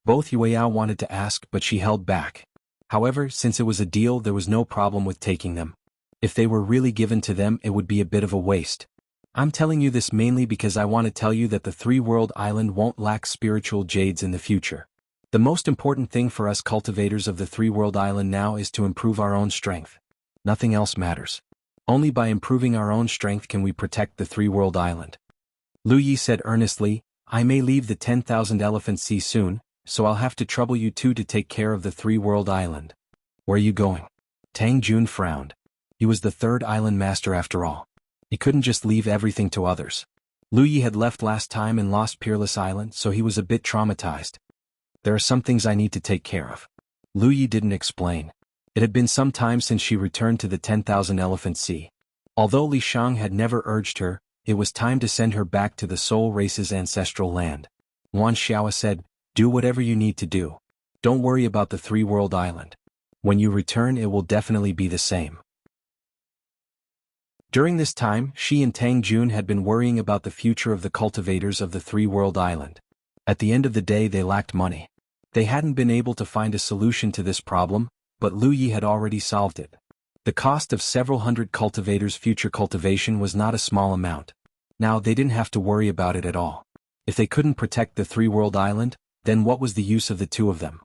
[SPEAKER 1] Both Yueyao wanted to ask, but she held back. However, since it was a deal, there was no problem with taking them. If they were really given to them, it would be a bit of a waste. I'm telling you this mainly because I want to tell you that the three-world island won't lack spiritual jades in the future. The most important thing for us cultivators of the three-world island now is to improve our own strength. Nothing else matters. Only by improving our own strength can we protect the three-world island. Lu Yi said earnestly, I may leave the 10,000 Elephant Sea soon, so I'll have to trouble you two to take care of the three-world island. Where are you going? Tang Jun frowned. He was the third island master after all. He couldn't just leave everything to others. Lu Yi had left last time and lost Peerless Island, so he was a bit traumatized. There are some things I need to take care of. Lu Yi didn't explain. It had been some time since she returned to the 10,000 Elephant Sea. Although Li Shang had never urged her, it was time to send her back to the Soul Race's ancestral land. Wan Xiao said, do whatever you need to do. Don't worry about the three-world island. When you return, it will definitely be the same. During this time, she and Tang Jun had been worrying about the future of the cultivators of the three-world island. At the end of the day they lacked money. They hadn't been able to find a solution to this problem, but Lu Yi had already solved it. The cost of several hundred cultivators' future cultivation was not a small amount. Now they didn't have to worry about it at all. If they couldn't protect the three-world island, then what was the use of the two of them?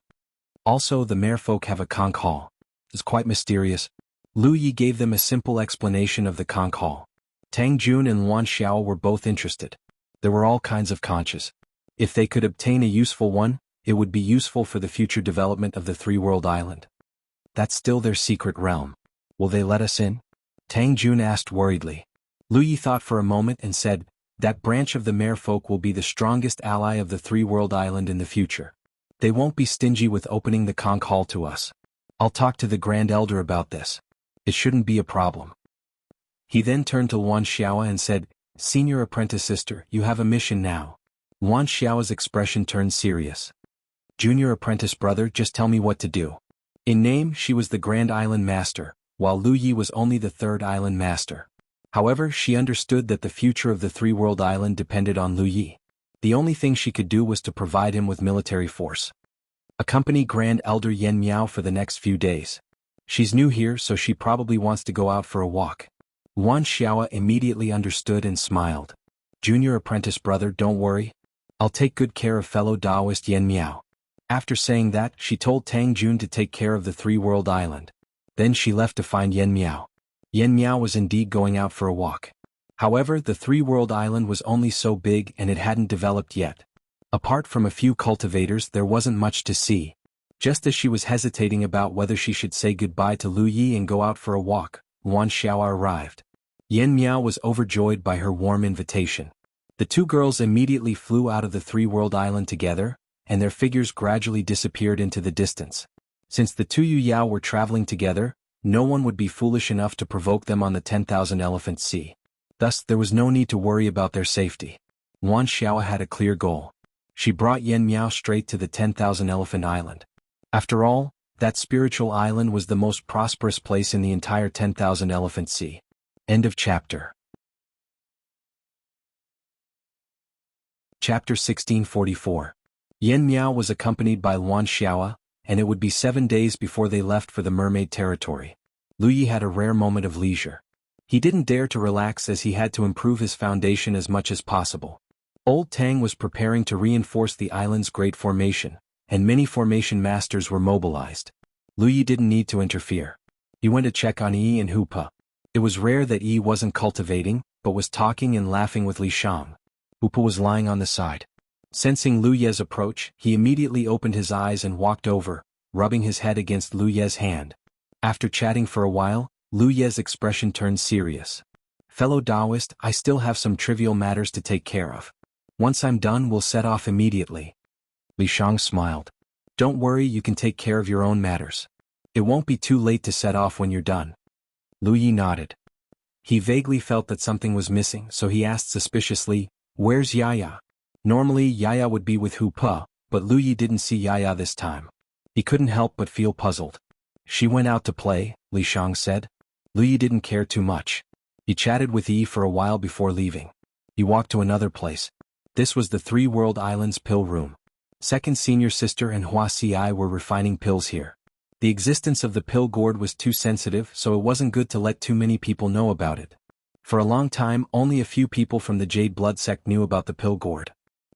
[SPEAKER 1] Also, the merfolk have a conch hall. It's quite mysterious. Lu Yi gave them a simple explanation of the conch hall. Tang Jun and Wan Xiao were both interested. There were all kinds of conches. If they could obtain a useful one, it would be useful for the future development of the three-world island. That's still their secret realm. Will they let us in? Tang Jun asked worriedly. Lu Yi thought for a moment and said, that branch of the merfolk will be the strongest ally of the three-world island in the future. They won't be stingy with opening the conch hall to us. I'll talk to the Grand Elder about this. It shouldn't be a problem. He then turned to Wan Xiao and said, Senior apprentice sister, you have a mission now. Wan Xiao's expression turned serious. Junior apprentice brother, just tell me what to do. In name, she was the Grand Island Master, while Lu Yi was only the Third Island Master. However, she understood that the future of the three-world island depended on Lu Yi. The only thing she could do was to provide him with military force. Accompany Grand Elder Yen Miao for the next few days. She's new here, so she probably wants to go out for a walk. Wan Xiao immediately understood and smiled. Junior apprentice brother, don't worry. I'll take good care of fellow Taoist Yen Miao. After saying that, she told Tang Jun to take care of the three-world island. Then she left to find Yen Miao. Yen Miao was indeed going out for a walk. However, the three-world island was only so big and it hadn't developed yet. Apart from a few cultivators, there wasn't much to see. Just as she was hesitating about whether she should say goodbye to Lu Yi and go out for a walk, Wan Xiao arrived. Yen Miao was overjoyed by her warm invitation. The two girls immediately flew out of the three-world island together, and their figures gradually disappeared into the distance. Since the two Yu Yao were traveling together, no one would be foolish enough to provoke them on the 10,000 Elephant Sea. Thus, there was no need to worry about their safety. Wan Xiao had a clear goal. She brought Yen Miao straight to the 10,000 Elephant Island. After all, that spiritual island was the most prosperous place in the entire 10,000 Elephant Sea. End of chapter. Chapter 1644. Yen Miao was accompanied by Wan Xiao, and it would be 7 days before they left for the mermaid territory. Lu Yi had a rare moment of leisure. He didn't dare to relax as he had to improve his foundation as much as possible. Old Tang was preparing to reinforce the island's great formation, and many formation masters were mobilized. Lu Yi didn't need to interfere. He went to check on Yi and Hupa. It was rare that Yi wasn't cultivating, but was talking and laughing with Li Shang. Hupa was lying on the side. Sensing Lu Ye's approach, he immediately opened his eyes and walked over, rubbing his head against Lu Ye's hand. After chatting for a while, Lu Ye's expression turned serious. Fellow Taoist, I still have some trivial matters to take care of. Once I'm done, we'll set off immediately. Li Shang smiled. Don't worry, you can take care of your own matters. It won't be too late to set off when you're done. Lu Yi nodded. He vaguely felt that something was missing, so he asked suspiciously, where's Yaya? Normally Yaya would be with Hupa, but Lu Yi didn't see Yaya this time. He couldn't help but feel puzzled. She went out to play, Li Shang said. Lu Yi didn't care too much. He chatted with Yi for a while before leaving. He walked to another place. This was the Three World Islands pill room. Second senior sister and Hua Si were refining pills here. The existence of the pill gourd was too sensitive, so it wasn't good to let too many people know about it. For a long time, only a few people from the Jade Blood sect knew about the pill gourd.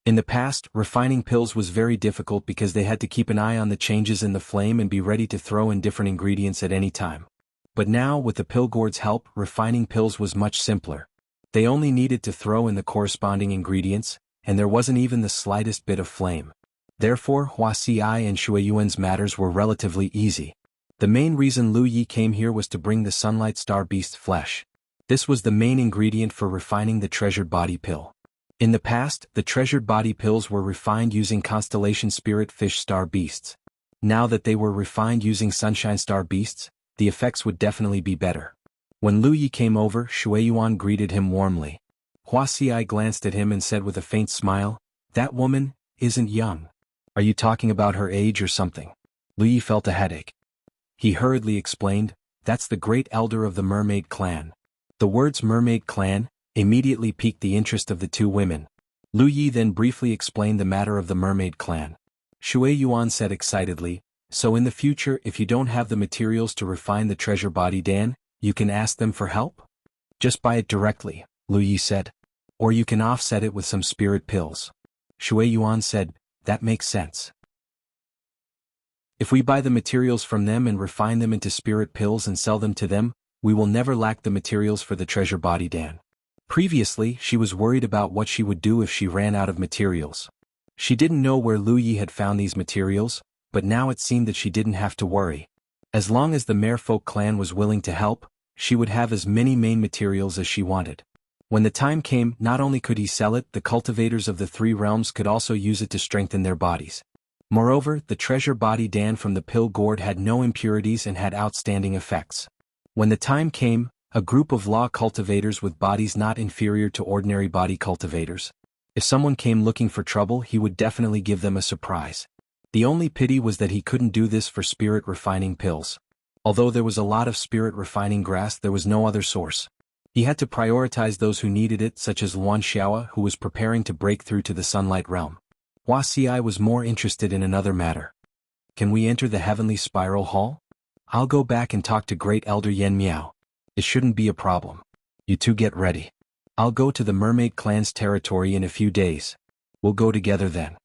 [SPEAKER 1] In the past, refining pills was very difficult because they had to keep an eye on the changes in the flame and be ready to throw in different ingredients at any time. But now, with the pill gourd's help, refining pills was much simpler. They only needed to throw in the corresponding ingredients, and there wasn't even the slightest bit of flame. Therefore, Hua Si and Shui Yuan's matters were relatively easy. The main reason Lu Yi came here was to bring the Sunlight Star Beast's flesh. This was the main ingredient for refining the treasured body pill. In the past, the treasured body pills were refined using Constellation Spirit Fish Star Beasts. Now that they were refined using Sunshine Star Beasts, the effects would definitely be better. When Lu Yi came over, Shui Yuan greeted him warmly. Hua Si glanced at him and said with a faint smile, that woman isn't young. Are you talking about her age or something? Lu Yi felt a headache. He hurriedly explained, that's the great elder of the mermaid clan. The words mermaid clan immediately piqued the interest of the two women. Lu Yi then briefly explained the matter of the mermaid clan. Shui Yuan said excitedly, "So in the future, if you don't have the materials to refine the treasure body Dan, you can ask them for help? Just buy it directly," Lu Yi said. "Or you can offset it with some spirit pills." Shui Yuan said, "That makes sense. If we buy the materials from them and refine them into spirit pills and sell them to them, we will never lack the materials for the treasure body Dan." Previously, she was worried about what she would do if she ran out of materials. She didn't know where Lu Yi had found these materials, but now it seemed that she didn't have to worry. As long as the Merfolk clan was willing to help, she would have as many main materials as she wanted. When the time came, not only could he sell it, the cultivators of the three realms could also use it to strengthen their bodies. Moreover, the treasure body Dan from the pill gourd had no impurities and had outstanding effects. When the time came, a group of law cultivators with bodies not inferior to ordinary body cultivators. If someone came looking for trouble, he would definitely give them a surprise. The only pity was that he couldn't do this for spirit refining pills. Although there was a lot of spirit refining grass, there was no other source. He had to prioritize those who needed it, such as Wuxia, who was preparing to break through to the sunlight realm. Wuxia was more interested in another matter. "Can we enter the heavenly spiral hall? I'll go back and talk to Great Elder Yan Miao. It shouldn't be a problem. You two get ready. I'll go to the mermaid clan's territory in a few days. We'll go together then."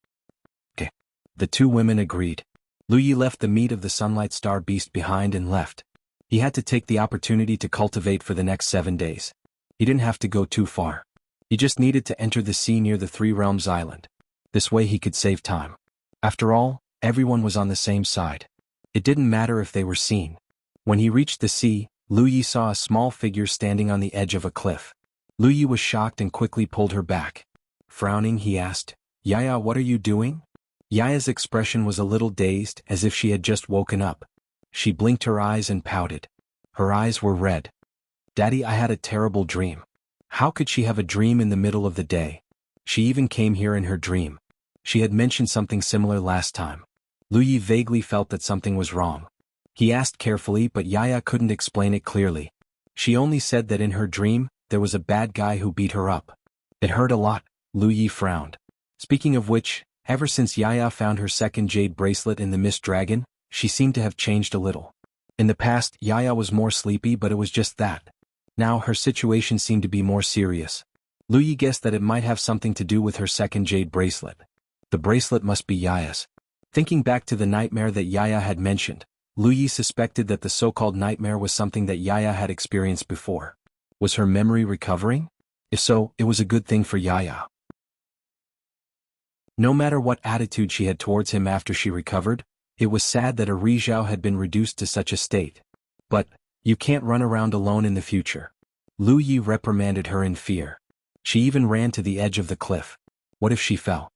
[SPEAKER 1] Okay. The two women agreed. Lu Yi left the meat of the sunlight star beast behind and left. He had to take the opportunity to cultivate for the next 7 days. He didn't have to go too far. He just needed to enter the sea near the Three Realms Island. This way he could save time. After all, everyone was on the same side. It didn't matter if they were seen. When he reached the sea, Lu Yi saw a small figure standing on the edge of a cliff. Lu Yi was shocked and quickly pulled her back. Frowning, he asked, "Yaya, what are you doing?" Yaya's expression was a little dazed, as if she had just woken up. She blinked her eyes and pouted. Her eyes were red. "Daddy, I had a terrible dream." How could she have a dream in the middle of the day? She even came here in her dream. She had mentioned something similar last time. Lu Yi vaguely felt that something was wrong. He asked carefully, but Yaya couldn't explain it clearly. She only said that in her dream, there was a bad guy who beat her up. It hurt a lot. Lu Yi frowned. Speaking of which, ever since Yaya found her second jade bracelet in the Mist Dragon, she seemed to have changed a little. In the past, Yaya was more sleepy, but it was just that. Now her situation seemed to be more serious. Lu Yi guessed that it might have something to do with her second jade bracelet. The bracelet must be Yaya's. Thinking back to the nightmare that Yaya had mentioned, Lu Yi suspected that the so-called nightmare was something that Yaya had experienced before. Was her memory recovering? If so, it was a good thing for Yaya. No matter what attitude she had towards him after she recovered, it was sad that Zhao had been reduced to such a state. But, you can't run around alone in the future. Lu Yi reprimanded her in fear. She even ran to the edge of the cliff. What if she fell?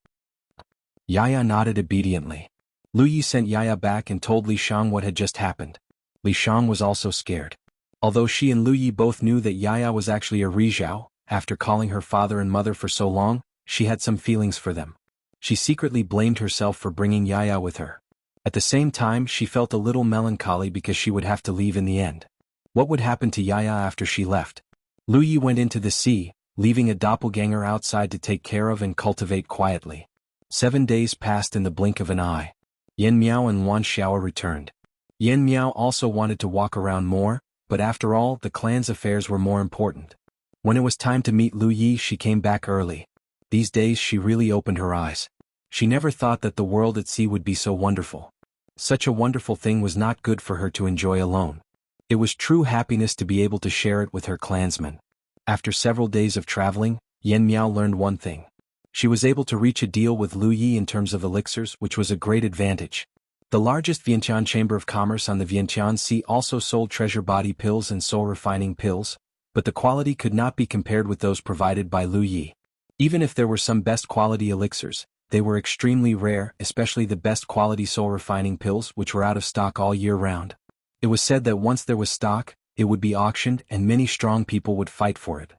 [SPEAKER 1] Yaya nodded obediently. Lu Yi sent Yaya back and told Li Shang what had just happened. Li Shang was also scared. Although she and Lu Yi both knew that Yaya was actually Zhao, after calling her father and mother for so long, she had some feelings for them. She secretly blamed herself for bringing Yaya with her. At the same time, she felt a little melancholy because she would have to leave in the end. What would happen to Yaya after she left? Lu Yi went into the sea, leaving a doppelganger outside to take care of and cultivate quietly. 7 days passed in the blink of an eye. Yan Miao and Wan Xiao returned. Yan Miao also wanted to walk around more, but after all, the clan's affairs were more important. When it was time to meet Lu Yi, she came back early. These days she really opened her eyes. She never thought that the world at sea would be so wonderful. Such a wonderful thing was not good for her to enjoy alone. It was true happiness to be able to share it with her clansmen. After several days of traveling, Yan Miao learned one thing. She was able to reach a deal with Lu Yi in terms of elixirs, which was a great advantage. The largest Vientiane Chamber of Commerce on the Vientiane Sea also sold treasure body pills and soul refining pills, but the quality could not be compared with those provided by Lu Yi. Even if there were some best quality elixirs, they were extremely rare, especially the best quality soul refining pills, which were out of stock all year round. It was said that once there was stock, it would be auctioned and many strong people would fight for it.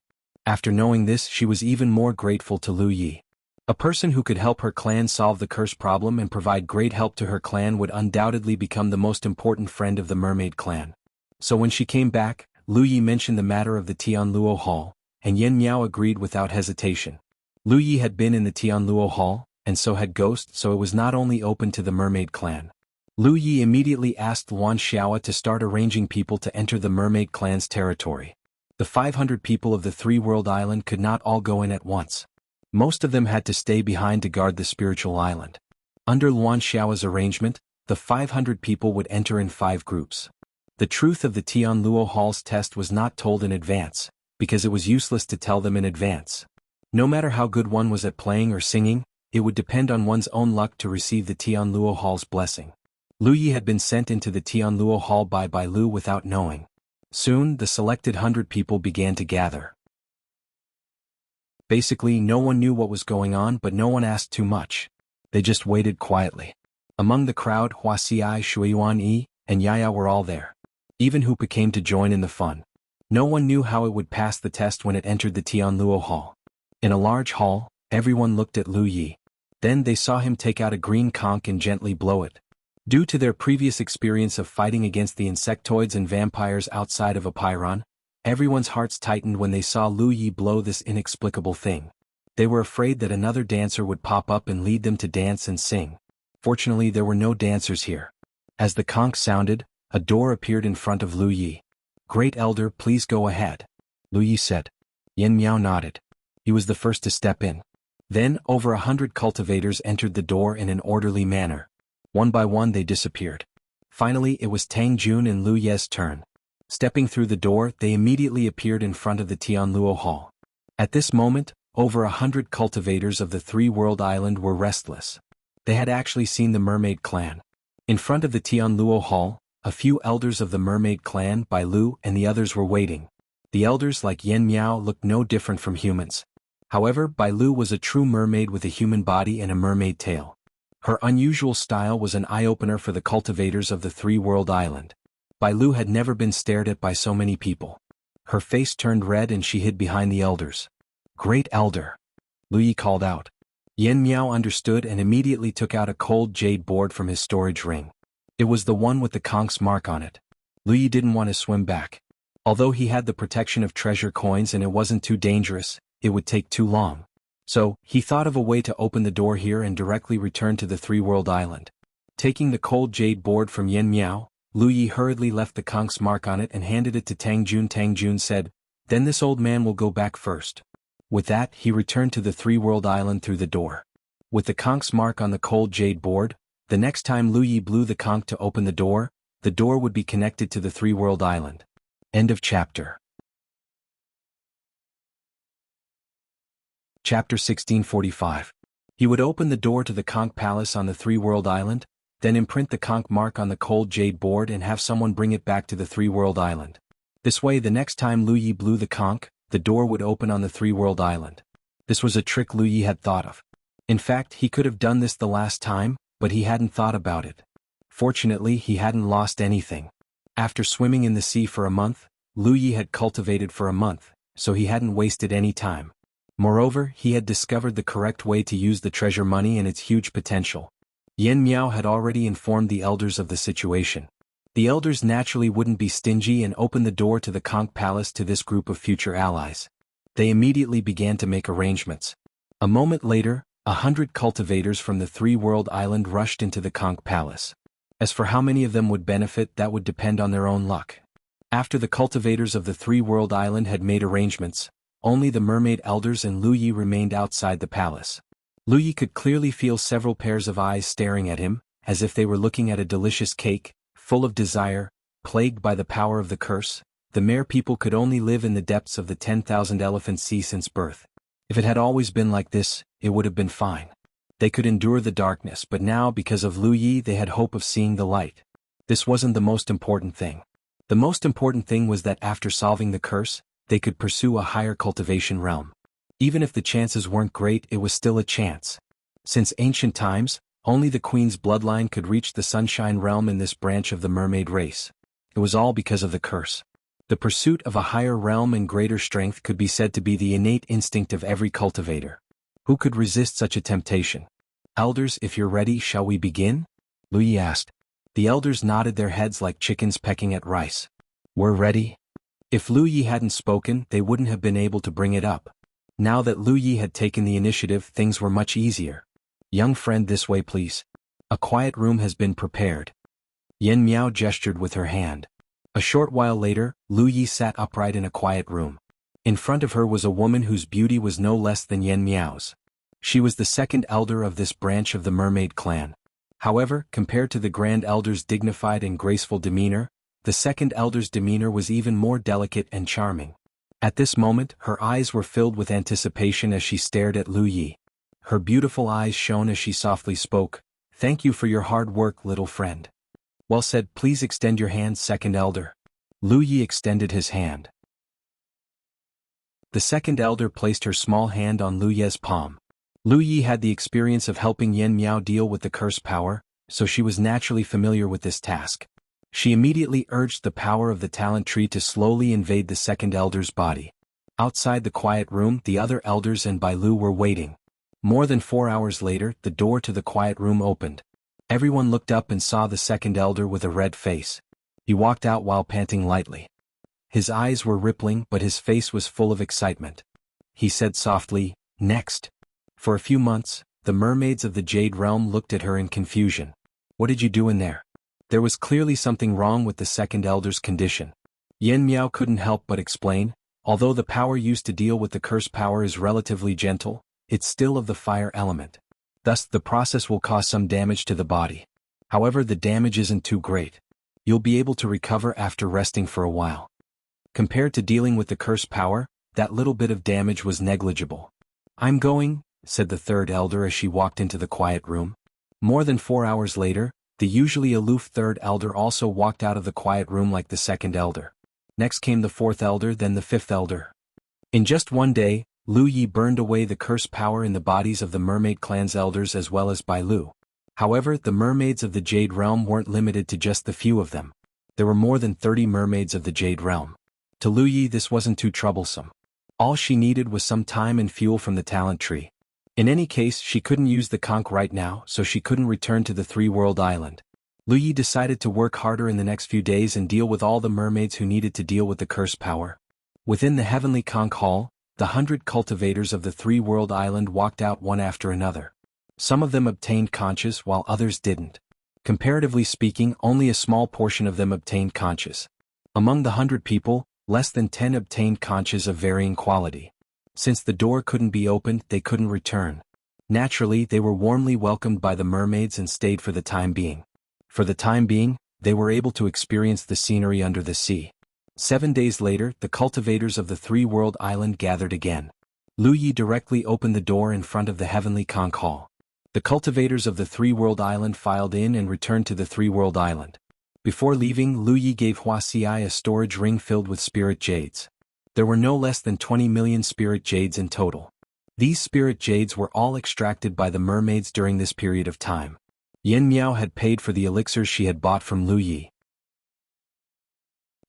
[SPEAKER 1] After knowing this, she was even more grateful to Lu Yi. A person who could help her clan solve the curse problem and provide great help to her clan would undoubtedly become the most important friend of the mermaid clan. So when she came back, Lu Yi mentioned the matter of the Tianluo Hall, and Yen Miao agreed without hesitation. Lu Yi had been in the Tianluo Hall, and so had Ghost, so it was not only open to the mermaid clan. Lu Yi immediately asked Luan Xiaoa to start arranging people to enter the mermaid clan's territory. The 500 people of the three-world island could not all go in at once. Most of them had to stay behind to guard the spiritual island. Under Luan Xiaoa's arrangement, the 500 people would enter in 5 groups. The truth of the Tianluo Hall's test was not told in advance, because it was useless to tell them in advance. No matter how good one was at playing or singing, it would depend on one's own luck to receive the Tianluo Hall's blessing. Lu Yi had been sent into the Tianluo Hall by Bai Lu without knowing. Soon, the selected 100 people began to gather. Basically, no one knew what was going on, but no one asked too much. They just waited quietly. Among the crowd, Hua Xiai, Shuiyuan Yi, and Yaya were all there. Even Hupa came to join in the fun. No one knew how it would pass the test when it entered the Tianluo Hall. In a large hall, everyone looked at Lu Yi. Then they saw him take out a green conch and gently blow it. Due to their previous experience of fighting against the insectoids and vampires outside of a pylon, everyone's hearts tightened when they saw Lu Yi blow this inexplicable thing. They were afraid that another dancer would pop up and lead them to dance and sing. Fortunately, there were no dancers here. As the conch sounded, a door appeared in front of Lu Yi. "Great Elder, please go ahead," Lu Yi said. Yen Miao nodded. He was the first to step in. Then, over 100 cultivators entered the door in an orderly manner. One by one they disappeared. Finally, it was Tang Jun and Lu Ye's turn. Stepping through the door, they immediately appeared in front of the Tianluo Hall. At this moment, over 100 cultivators of the three-world island were restless. They had actually seen the mermaid clan. In front of the Tianluo Hall, a few elders of the mermaid clan, Bai Lu and the others were waiting. The elders like Yen Miao looked no different from humans. However, Bai Lu was a true mermaid with a human body and a mermaid tail. Her unusual style was an eye-opener for the cultivators of the three-world island. Bai Lu had never been stared at by so many people. Her face turned red and she hid behind the elders. "Great Elder," Lu Yi called out. Yen Miao understood and immediately took out a cold jade board from his storage ring. It was the one with the conch's mark on it. Lu Yi didn't want to swim back. Although he had the protection of treasure coins and it wasn't too dangerous, it would take too long. So, he thought of a way to open the door here and directly return to the three-world island. Taking the cold jade board from Yen Miao, Lu Yi hurriedly left the conch's mark on it and handed it to Tang Jun. Tang Jun said, "Then this old man will go back first." With that, he returned to the three-world island through the door. With the conch's mark on the cold jade board, the next time Lu Yi blew the conch to open the door would be connected to the three-world island. End of chapter. Chapter 1645. He would open the door to the conch palace on the three-world island, then imprint the conch mark on the cold jade board and have someone bring it back to the three-world island. This way, the next time Lu Yi blew the conch, the door would open on the three-world island. This was a trick Lu Yi had thought of. In fact, he could have done this the last time, but he hadn't thought about it. Fortunately, he hadn't lost anything. After swimming in the sea for a month, Lu Yi had cultivated for a month, so he hadn't wasted any time. Moreover, he had discovered the correct way to use the treasure money and its huge potential. Yen Miao had already informed the elders of the situation. The elders naturally wouldn't be stingy and opened the door to the conch palace to this group of future allies. They immediately began to make arrangements. A moment later, 100 cultivators from the three-world island rushed into the conch palace. As for how many of them would benefit, that would depend on their own luck. After the cultivators of the three-world island had made arrangements, only the mermaid elders and Lu Yi remained outside the palace. Lu Yi could clearly feel several pairs of eyes staring at him, as if they were looking at a delicious cake, full of desire, plagued by the power of the curse. The mere people could only live in the depths of the 10,000 elephant sea since birth. If it had always been like this, it would have been fine. They could endure the darkness, but now because of Lu Yi they had hope of seeing the light. This wasn't the most important thing. The most important thing was that after solving the curse, they could pursue a higher cultivation realm. Even if the chances weren't great, it was still a chance. Since ancient times, only the queen's bloodline could reach the sunshine realm in this branch of the mermaid race. It was all because of the curse. The pursuit of a higher realm and greater strength could be said to be the innate instinct of every cultivator. Who could resist such a temptation? "Elders, if you're ready, shall we begin?" Lu Yi asked. The elders nodded their heads like chickens pecking at rice. "We're ready," If Lu Yi hadn't spoken, they wouldn't have been able to bring it up. Now that Lu Yi had taken the initiative, things were much easier. Young friend, this way please. A quiet room has been prepared. Yan Miao gestured with her hand. A short while later, Lu Yi sat upright in a quiet room. In front of her was a woman whose beauty was no less than Yan Miao's. She was the second elder of this branch of the mermaid clan. However, compared to the grand elder's dignified and graceful demeanor, the second elder's demeanor was even more delicate and charming. At this moment, her eyes were filled with anticipation as she stared at Lu Yi. Her beautiful eyes shone as she softly spoke, "Thank you for your hard work, little friend." "Well said, please extend your hand, second elder." Lu Yi extended his hand. The second elder placed her small hand on Lu Ye's palm. Lu Yi had the experience of helping Yan Miao deal with the curse power, so she was naturally familiar with this task. She immediately urged the power of the talent tree to slowly invade the second elder's body. Outside the quiet room, the other elders and Bai Lu were waiting. More than 4 hours later, the door to the quiet room opened. Everyone looked up and saw the second elder with a red face. He walked out while panting lightly. His eyes were rippling, but his face was full of excitement. He said softly, "Next." For a few months, the mermaids of the Jade Realm looked at her in confusion. "What did you do in there?" There was clearly something wrong with the second elder's condition. Yan Miao couldn't help but explain, although the power used to deal with the curse power is relatively gentle, it's still of the fire element. Thus, the process will cause some damage to the body. However, the damage isn't too great. You'll be able to recover after resting for a while. Compared to dealing with the curse power, that little bit of damage was negligible. "I'm going," said the third elder as she walked into the quiet room. More than 4 hours later, the usually aloof third elder also walked out of the quiet room like the second elder. Next came the fourth elder, then the fifth elder. In just one day, Lu Yi burned away the curse power in the bodies of the mermaid clan's elders as well as Bai Lu. However, the mermaids of the Jade Realm weren't limited to just the few of them. There were more than 30 mermaids of the Jade Realm. To Lu Yi, this wasn't too troublesome. All she needed was some time and fuel from the talent tree. In any case, she couldn't use the conch right now, so she couldn't return to the three-world island. Lu Yi decided to work harder in the next few days and deal with all the mermaids who needed to deal with the curse power. Within the heavenly conch hall, the 100 cultivators of the three-world island walked out one after another. Some of them obtained conches while others didn't. Comparatively speaking, only a small portion of them obtained conches. Among the 100 people, less than 10 obtained conches of varying quality. Since the door couldn't be opened, they couldn't return. Naturally, they were warmly welcomed by the mermaids and stayed for the time being. For the time being, they were able to experience the scenery under the sea. 7 days later, the cultivators of the three-world island gathered again. Lu Yi directly opened the door in front of the heavenly conch hall. The cultivators of the three-world island filed in and returned to the three-world island. Before leaving, Lu Yi gave Wuxia a storage ring filled with spirit jades. There were no less than 20 million spirit jades in total. These spirit jades were all extracted by the mermaids during this period of time. Yan Miao had paid for the elixirs she had bought from Lu Yi.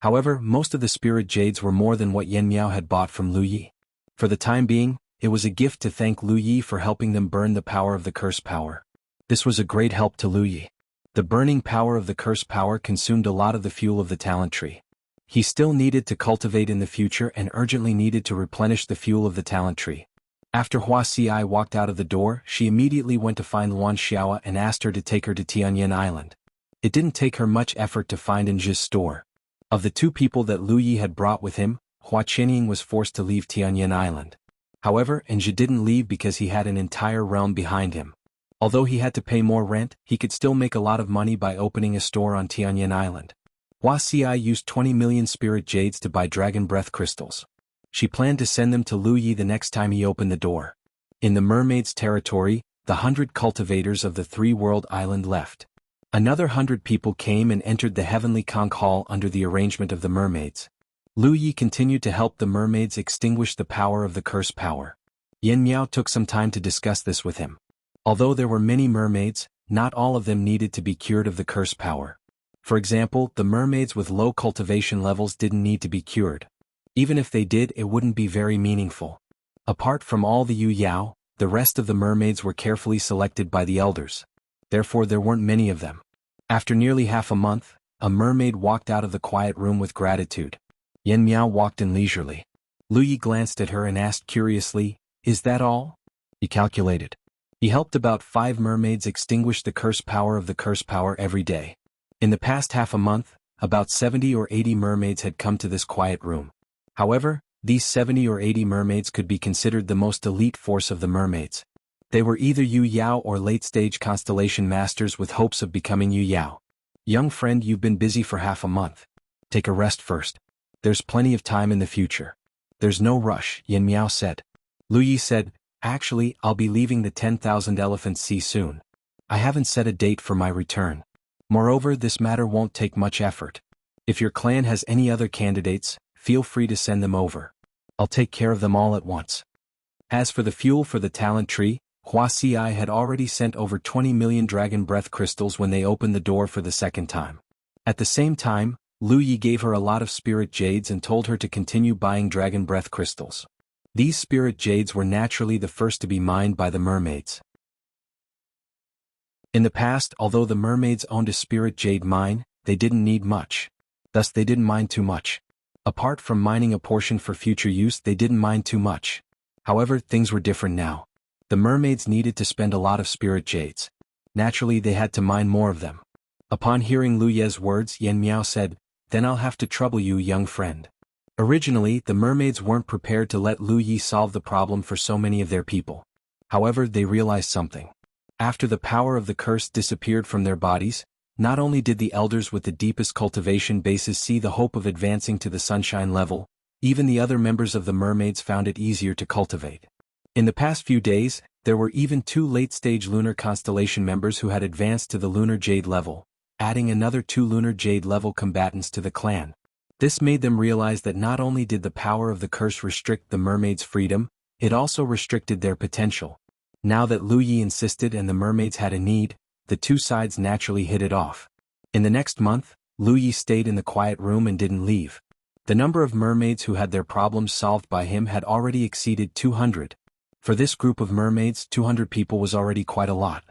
[SPEAKER 1] However, most of the spirit jades were more than what Yan Miao had bought from Lu Yi. For the time being, it was a gift to thank Lu Yi for helping them burn the power of the curse power. This was a great help to Lu Yi. The burning power of the curse power consumed a lot of the fuel of the talent tree. He still needed to cultivate in the future and urgently needed to replenish the fuel of the talent tree. After Hua Xi walked out of the door, she immediately went to find Luan Xiaoa and asked her to take her to Tianyan Island. It didn't take her much effort to find Enji's store. Of the 2 people that Lu Yi had brought with him, Hua Qianying was forced to leave Tianyan Island. However, Enji didn't leave because he had an entire realm behind him. Although he had to pay more rent, he could still make a lot of money by opening a store on Tianyan Island. Hua Xi used 20 million spirit jades to buy dragon breath crystals. She planned to send them to Lu Yi the next time he opened the door. In the mermaids' territory, the 100 cultivators of the three-world island left. Another 100 people came and entered the heavenly conch hall under the arrangement of the mermaids. Lu Yi continued to help the mermaids extinguish the power of the curse power. Yan Miao took some time to discuss this with him. Although there were many mermaids, not all of them needed to be cured of the curse power. For example, the mermaids with low cultivation levels didn't need to be cured. Even if they did, it wouldn't be very meaningful. Apart from all the Yu Yao, the rest of the mermaids were carefully selected by the elders. Therefore there weren't many of them. After nearly half a month, a mermaid walked out of the quiet room with gratitude. Yan Miao walked in leisurely. Lu Yi glanced at her and asked curiously, "Is that all?" He calculated. He helped about 5 mermaids extinguish the curse power every day. In the past half a month, about 70 or 80 mermaids had come to this quiet room. However, these 70 or 80 mermaids could be considered the most elite force of the mermaids. They were either Yu Yao or late-stage constellation masters with hopes of becoming Yu Yao. "Young friend, you've been busy for half a month. Take a rest first. There's plenty of time in the future." "There's no rush," Yan Miao said. Lu Yi said, "Actually, I'll be leaving the 10,000 Elephant Sea soon. I haven't set a date for my return. Moreover, this matter won't take much effort. If your clan has any other candidates, feel free to send them over. I'll take care of them all at once." As for the fuel for the talent tree, Wuxia had already sent over 20 million dragon breath crystals when they opened the door for the second time. At the same time, Lu Yi gave her a lot of spirit jades and told her to continue buying dragon breath crystals. These spirit jades were naturally the first to be mined by the mermaids. In the past, although the mermaids owned a spirit jade mine, they didn't need much. Thus they didn't mine too much. Apart from mining a portion for future use, they didn't mine too much. However, things were different now. The mermaids needed to spend a lot of spirit jades. Naturally, they had to mine more of them. Upon hearing Lu Ye's words, Yan Miao said, "Then I'll have to trouble you, young friend." Originally, the mermaids weren't prepared to let Lu Yi solve the problem for so many of their people. However, they realized something. After the power of the curse disappeared from their bodies, not only did the elders with the deepest cultivation bases see the hope of advancing to the sunshine level, even the other members of the mermaids found it easier to cultivate. In the past few days, there were even 2 late-stage lunar constellation members who had advanced to the lunar jade level, adding another 2 lunar jade level combatants to the clan. This made them realize that not only did the power of the curse restrict the mermaids' freedom, it also restricted their potential. Now that Lu Yi insisted and the mermaids had a need, the two sides naturally hit it off. In the next month, Lu Yi stayed in the quiet room and didn't leave. The number of mermaids who had their problems solved by him had already exceeded 200. For this group of mermaids, 200 people was already quite a lot.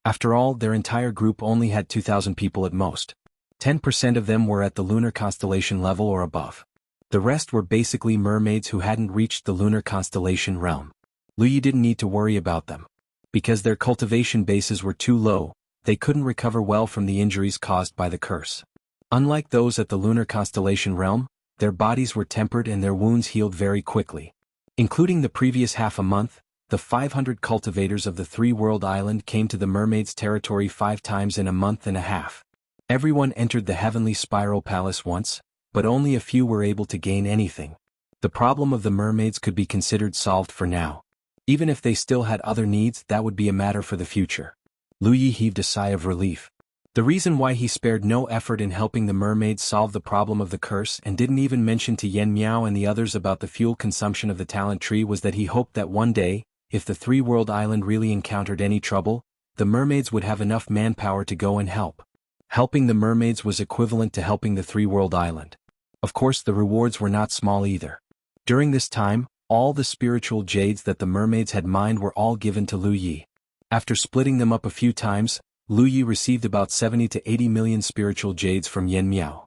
[SPEAKER 1] After all, their entire group only had 2,000 people at most. 10% of them were at the lunar constellation level or above. The rest were basically mermaids who hadn't reached the lunar constellation realm. Lu Yi didn't need to worry about them. Because their cultivation bases were too low, they couldn't recover well from the injuries caused by the curse. Unlike those at the lunar constellation realm, their bodies were tempered and their wounds healed very quickly. Including the previous half a month, the 500 cultivators of the 3-world island came to the mermaids' territory 5 times in a month and a half. Everyone entered the heavenly spiral palace once, but only a few were able to gain anything. The problem of the mermaids could be considered solved for now. Even if they still had other needs, that would be a matter for the future. Lu Yi heaved a sigh of relief. The reason why he spared no effort in helping the mermaids solve the problem of the curse and didn't even mention to Yan Miao and the others about the fuel consumption of the talent tree was that he hoped that one day, if the 3-world island really encountered any trouble, the mermaids would have enough manpower to go and help. Helping the mermaids was equivalent to helping the 3-world island. Of course, the rewards were not small either. During this time, all the spiritual jades that the mermaids had mined were all given to Lu Yi. After splitting them up a few times, Lu Yi received about 70 to 80 million spiritual jades from Yan Miao.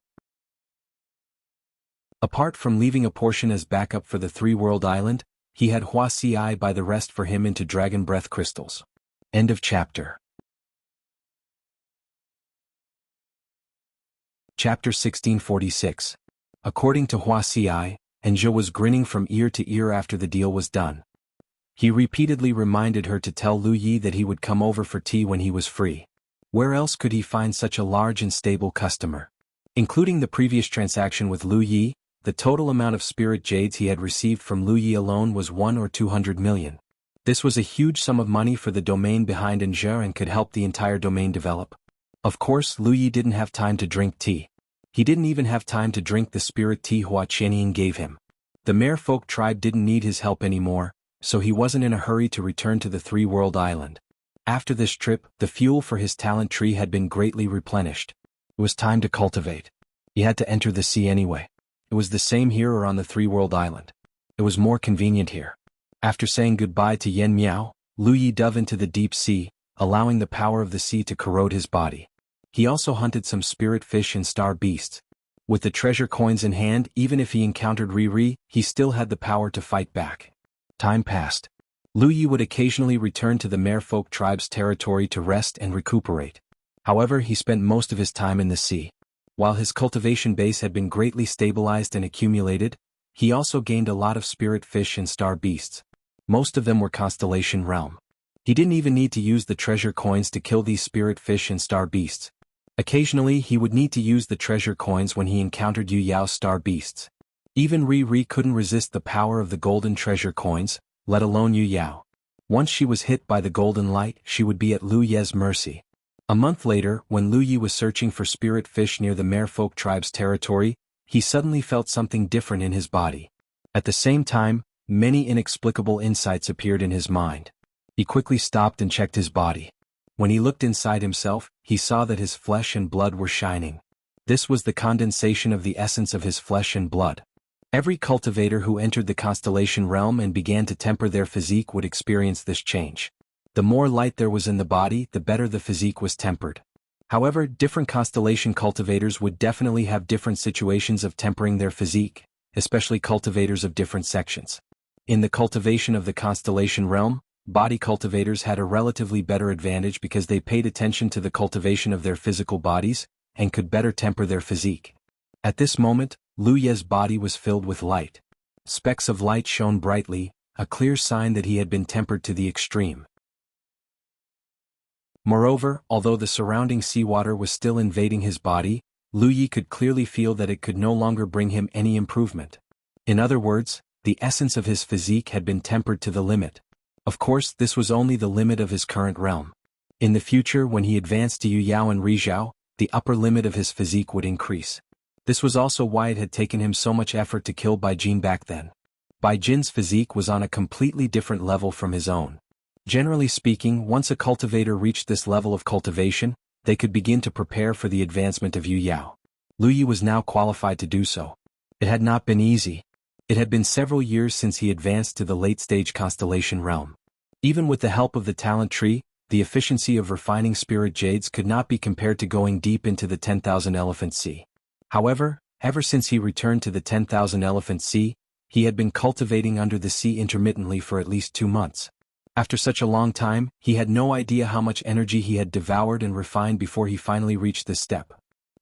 [SPEAKER 1] Apart from leaving a portion as backup for the 3-world island, he had Wuxia buy the rest for him into dragon breath crystals. End of chapter. Chapter 1646. According to Wuxia, Zhou was grinning from ear to ear after the deal was done. He repeatedly reminded her to tell Lu Yi that he would come over for tea when he was free. Where else could he find such a large and stable customer? Including the previous transaction with Lu Yi, the total amount of spirit jades he had received from Lu Yi alone was 1 or 200 million. This was a huge sum of money for the domain behind Zhou and could help the entire domain develop. Of course, Lu Yi didn't have time to drink tea. He didn't even have time to drink the spirit tea Hua Qianyin gave him. The merfolk tribe didn't need his help anymore, so he wasn't in a hurry to return to the 3-world island. After this trip, the fuel for his talent tree had been greatly replenished. It was time to cultivate. He had to enter the sea anyway. It was the same here or on the 3-world island. It was more convenient here. After saying goodbye to Yan Miao, Lu Yi dove into the deep sea, allowing the power of the sea to corrode his body. He also hunted some spirit fish and star beasts. With the treasure coins in hand, even if he encountered Riri, he still had the power to fight back. Time passed. Lu Yi would occasionally return to the merfolk tribe's territory to rest and recuperate. However, he spent most of his time in the sea. While his cultivation base had been greatly stabilized and accumulated, he also gained a lot of spirit fish and star beasts. Most of them were constellation realm. He didn't even need to use the treasure coins to kill these spirit fish and star beasts. Occasionally he would need to use the treasure coins when he encountered Yu Yao's star beasts. Even Ri couldn't resist the power of the golden treasure coins, let alone Yu Yao. Once she was hit by the golden light, she would be at Lu Ye's mercy. A month later, when Lu Yi was searching for spirit fish near the merfolk tribe's territory, he suddenly felt something different in his body. At the same time, many inexplicable insights appeared in his mind. He quickly stopped and checked his body. When he looked inside himself, he saw that his flesh and blood were shining. This was the condensation of the essence of his flesh and blood. Every cultivator who entered the constellation realm and began to temper their physique would experience this change. The more light there was in the body, the better the physique was tempered. However, different constellation cultivators would definitely have different situations of tempering their physique, especially cultivators of different sections. In the cultivation of the constellation realm, body cultivators had a relatively better advantage because they paid attention to the cultivation of their physical bodies, and could better temper their physique. At this moment, Lu Ye's body was filled with light. Specks of light shone brightly, a clear sign that he had been tempered to the extreme. Moreover, although the surrounding seawater was still invading his body, Lu Yi could clearly feel that it could no longer bring him any improvement. In other words, the essence of his physique had been tempered to the limit. Of course, this was only the limit of his current realm. In the future, when he advanced to Yu Yao and Rizhao, the upper limit of his physique would increase. This was also why it had taken him so much effort to kill Bai Jin back then. Bai Jin's physique was on a completely different level from his own. Generally speaking, once a cultivator reached this level of cultivation, they could begin to prepare for the advancement of Yu Yao. Lu Yi was now qualified to do so. It had not been easy. It had been several years since he advanced to the late-stage constellation realm. Even with the help of the talent tree, the efficiency of refining spirit jades could not be compared to going deep into the 10,000 Elephant Sea. However, ever since he returned to the 10,000 Elephant Sea, he had been cultivating under the sea intermittently for at least 2 months. After such a long time, he had no idea how much energy he had devoured and refined before he finally reached this step.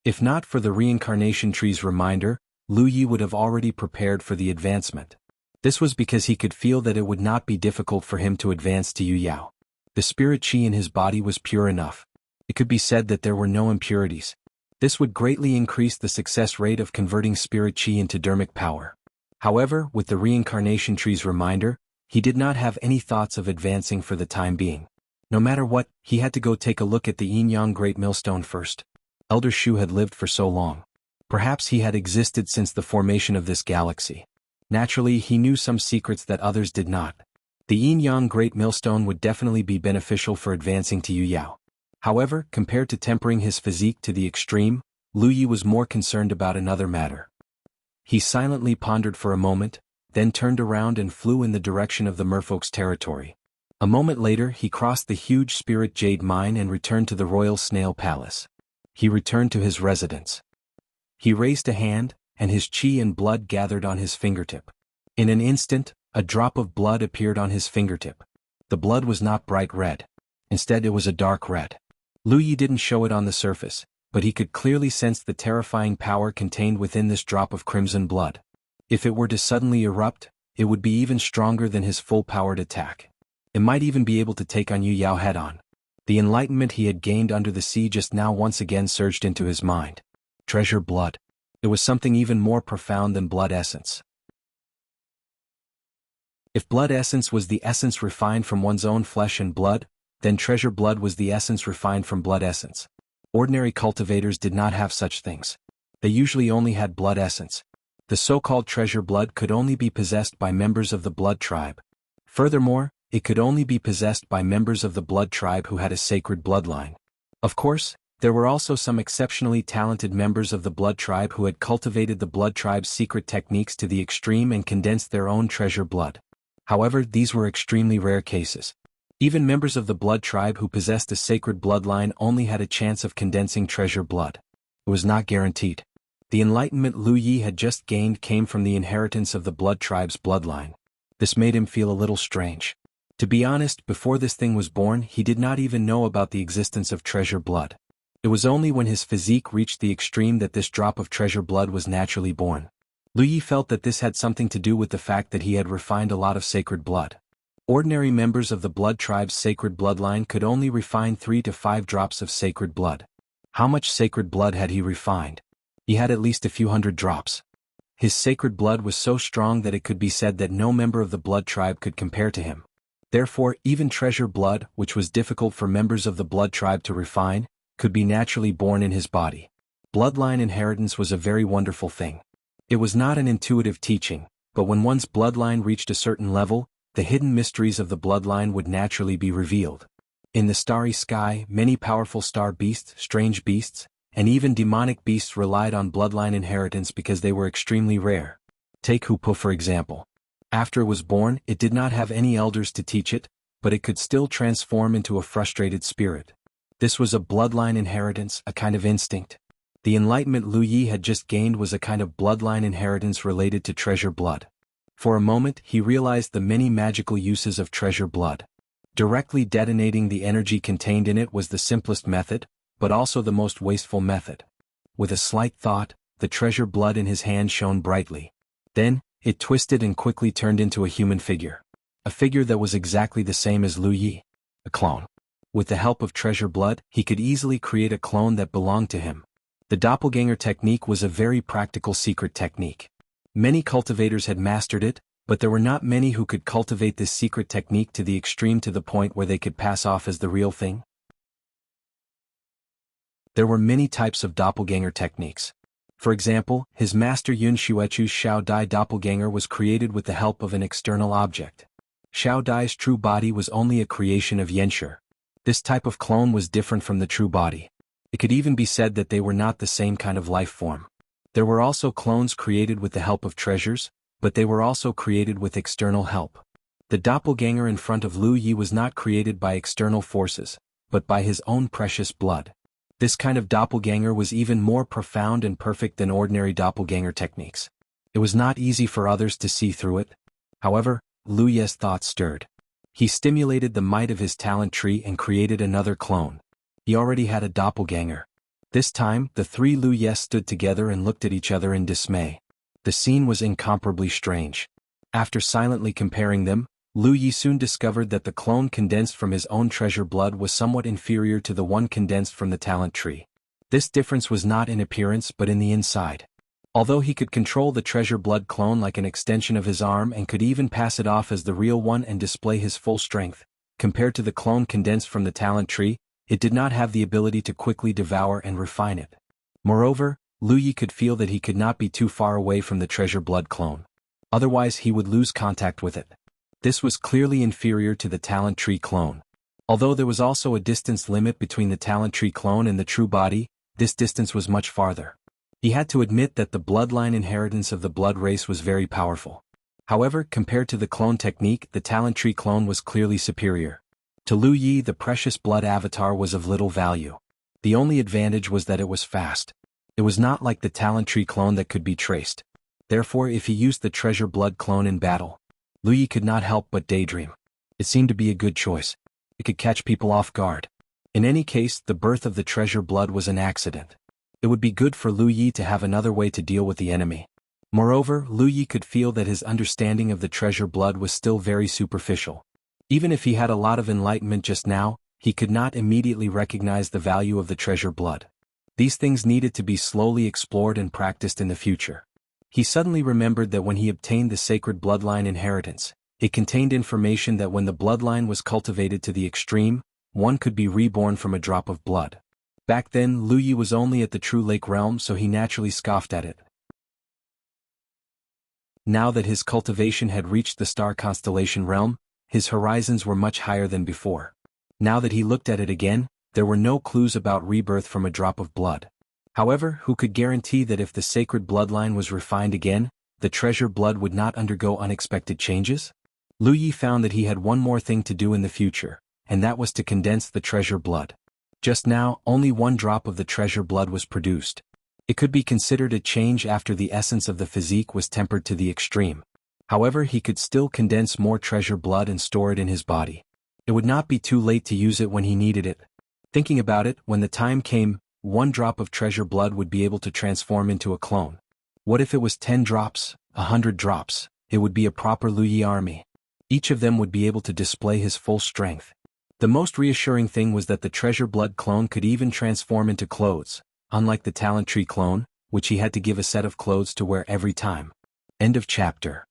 [SPEAKER 1] If not for the reincarnation tree's reminder, Lu Yi would have already prepared for the advancement. This was because he could feel that it would not be difficult for him to advance to Yu Yao. The spirit qi in his body was pure enough. It could be said that there were no impurities. This would greatly increase the success rate of converting spirit qi into dermic power. However, with the reincarnation tree's reminder, he did not have any thoughts of advancing for the time being. No matter what, he had to go take a look at the Yin-Yang Great Millstone first. Elder Shu had lived for so long. Perhaps he had existed since the formation of this galaxy. Naturally, he knew some secrets that others did not. The Yin-Yang Great Millstone would definitely be beneficial for advancing to Yu Yao. However, compared to tempering his physique to the extreme, Lu Yi was more concerned about another matter. He silently pondered for a moment, then turned around and flew in the direction of the merfolk's territory. A moment later, he crossed the huge spirit jade mine and returned to the royal snail palace. He returned to his residence. He raised a hand, and his qi and blood gathered on his fingertip. In an instant, a drop of blood appeared on his fingertip. The blood was not bright red. Instead, it was a dark red. Lu Yi didn't show it on the surface, but he could clearly sense the terrifying power contained within this drop of crimson blood. If it were to suddenly erupt, it would be even stronger than his full-powered attack. It might even be able to take on Yu Yao head-on. The enlightenment he had gained under the sea just now once again surged into his mind. Treasure blood. It was something even more profound than blood essence. If blood essence was the essence refined from one's own flesh and blood, then treasure blood was the essence refined from blood essence. Ordinary cultivators did not have such things. They usually only had blood essence. The so-called treasure blood could only be possessed by members of the blood tribe. Furthermore, it could only be possessed by members of the blood tribe who had a sacred bloodline. Of course, there were also some exceptionally talented members of the blood tribe who had cultivated the blood tribe's secret techniques to the extreme and condensed their own treasure blood. However, these were extremely rare cases. Even members of the blood tribe who possessed a sacred bloodline only had a chance of condensing treasure blood. It was not guaranteed. The enlightenment Lu Yi had just gained came from the inheritance of the blood tribe's bloodline. This made him feel a little strange. To be honest, before this thing was born, he did not even know about the existence of treasure blood. It was only when his physique reached the extreme that this drop of treasure blood was naturally born. Lu Yi felt that this had something to do with the fact that he had refined a lot of sacred blood. Ordinary members of the blood tribe's sacred bloodline could only refine 3 to 5 drops of sacred blood. How much sacred blood had he refined? He had at least a few hundred drops. His sacred blood was so strong that it could be said that no member of the blood tribe could compare to him. Therefore, even treasure blood, which was difficult for members of the blood tribe to refine, could be naturally born in his body. Bloodline inheritance was a very wonderful thing. It was not an intuitive teaching, but when one's bloodline reached a certain level, the hidden mysteries of the bloodline would naturally be revealed. In the starry sky, many powerful star beasts, strange beasts, and even demonic beasts relied on bloodline inheritance because they were extremely rare. Take Hupo for example. After it was born, it did not have any elders to teach it, but it could still transform into a frustrated spirit. This was a bloodline inheritance, a kind of instinct. The enlightenment Lu Yi had just gained was a kind of bloodline inheritance related to treasure blood. For a moment, he realized the many magical uses of treasure blood. Directly detonating the energy contained in it was the simplest method, but also the most wasteful method. With a slight thought, the treasure blood in his hand shone brightly. Then, it twisted and quickly turned into a human figure. A figure that was exactly the same as Lu Yi. A clone. With the help of treasure blood, he could easily create a clone that belonged to him. The doppelganger technique was a very practical secret technique. Many cultivators had mastered it, but there were not many who could cultivate this secret technique to the extreme, to the point where they could pass off as the real thing. There were many types of doppelganger techniques. For example, his master Yun Xuechu's Xiao Dai doppelganger was created with the help of an external object. Xiao Dai's true body was only a creation of Yanshi. This type of clone was different from the true body. It could even be said that they were not the same kind of life form. There were also clones created with the help of treasures, but they were also created with external help. The doppelganger in front of Lu Yi was not created by external forces, but by his own precious blood. This kind of doppelganger was even more profound and perfect than ordinary doppelganger techniques. It was not easy for others to see through it. However, Lu Yi's thoughts stirred. He stimulated the might of his talent tree and created another clone. He already had a doppelganger. This time, the three Lu Yis stood together and looked at each other in dismay. The scene was incomparably strange. After silently comparing them, Lu Yi soon discovered that the clone condensed from his own treasure blood was somewhat inferior to the one condensed from the talent tree. This difference was not in appearance but in the inside. Although he could control the treasure blood clone like an extension of his arm and could even pass it off as the real one and display his full strength, compared to the clone condensed from the talent tree, it did not have the ability to quickly devour and refine it. Moreover, Lu Yi could feel that he could not be too far away from the treasure blood clone. Otherwise he would lose contact with it. This was clearly inferior to the talent tree clone. Although there was also a distance limit between the talent tree clone and the true body, this distance was much farther. He had to admit that the bloodline inheritance of the blood race was very powerful. However, compared to the clone technique, the talent tree clone was clearly superior. To Lu Yi, the precious blood avatar was of little value. The only advantage was that it was fast. It was not like the talent tree clone that could be traced. Therefore, if he used the treasure blood clone in battle, Lu Yi could not help but daydream. It seemed to be a good choice. It could catch people off guard. In any case, the birth of the treasure blood was an accident. It would be good for Lu Yi to have another way to deal with the enemy. Moreover, Lu Yi could feel that his understanding of the treasure blood was still very superficial. Even if he had a lot of enlightenment just now, he could not immediately recognize the value of the treasure blood. These things needed to be slowly explored and practiced in the future. He suddenly remembered that when he obtained the sacred bloodline inheritance, it contained information that when the bloodline was cultivated to the extreme, one could be reborn from a drop of blood. Back then, Lu Yi was only at the true lake realm, so he naturally scoffed at it. Now that his cultivation had reached the star constellation realm, his horizons were much higher than before. Now that he looked at it again, there were no clues about rebirth from a drop of blood. However, who could guarantee that if the sacred bloodline was refined again, the treasure blood would not undergo unexpected changes? Lu Yi found that he had one more thing to do in the future, and that was to condense the treasure blood. Just now, only one drop of the treasure blood was produced. It could be considered a change after the essence of the physique was tempered to the extreme. However, he could still condense more treasure blood and store it in his body. It would not be too late to use it when he needed it. Thinking about it, when the time came, 1 drop of treasure blood would be able to transform into a clone. What if it was 10 drops, 100 drops? It would be a proper Lu Yi army. Each of them would be able to display his full strength. The most reassuring thing was that the treasure blood clone could even transform into clothes, unlike the talent tree clone, which he had to give a set of clothes to wear every time. End of chapter.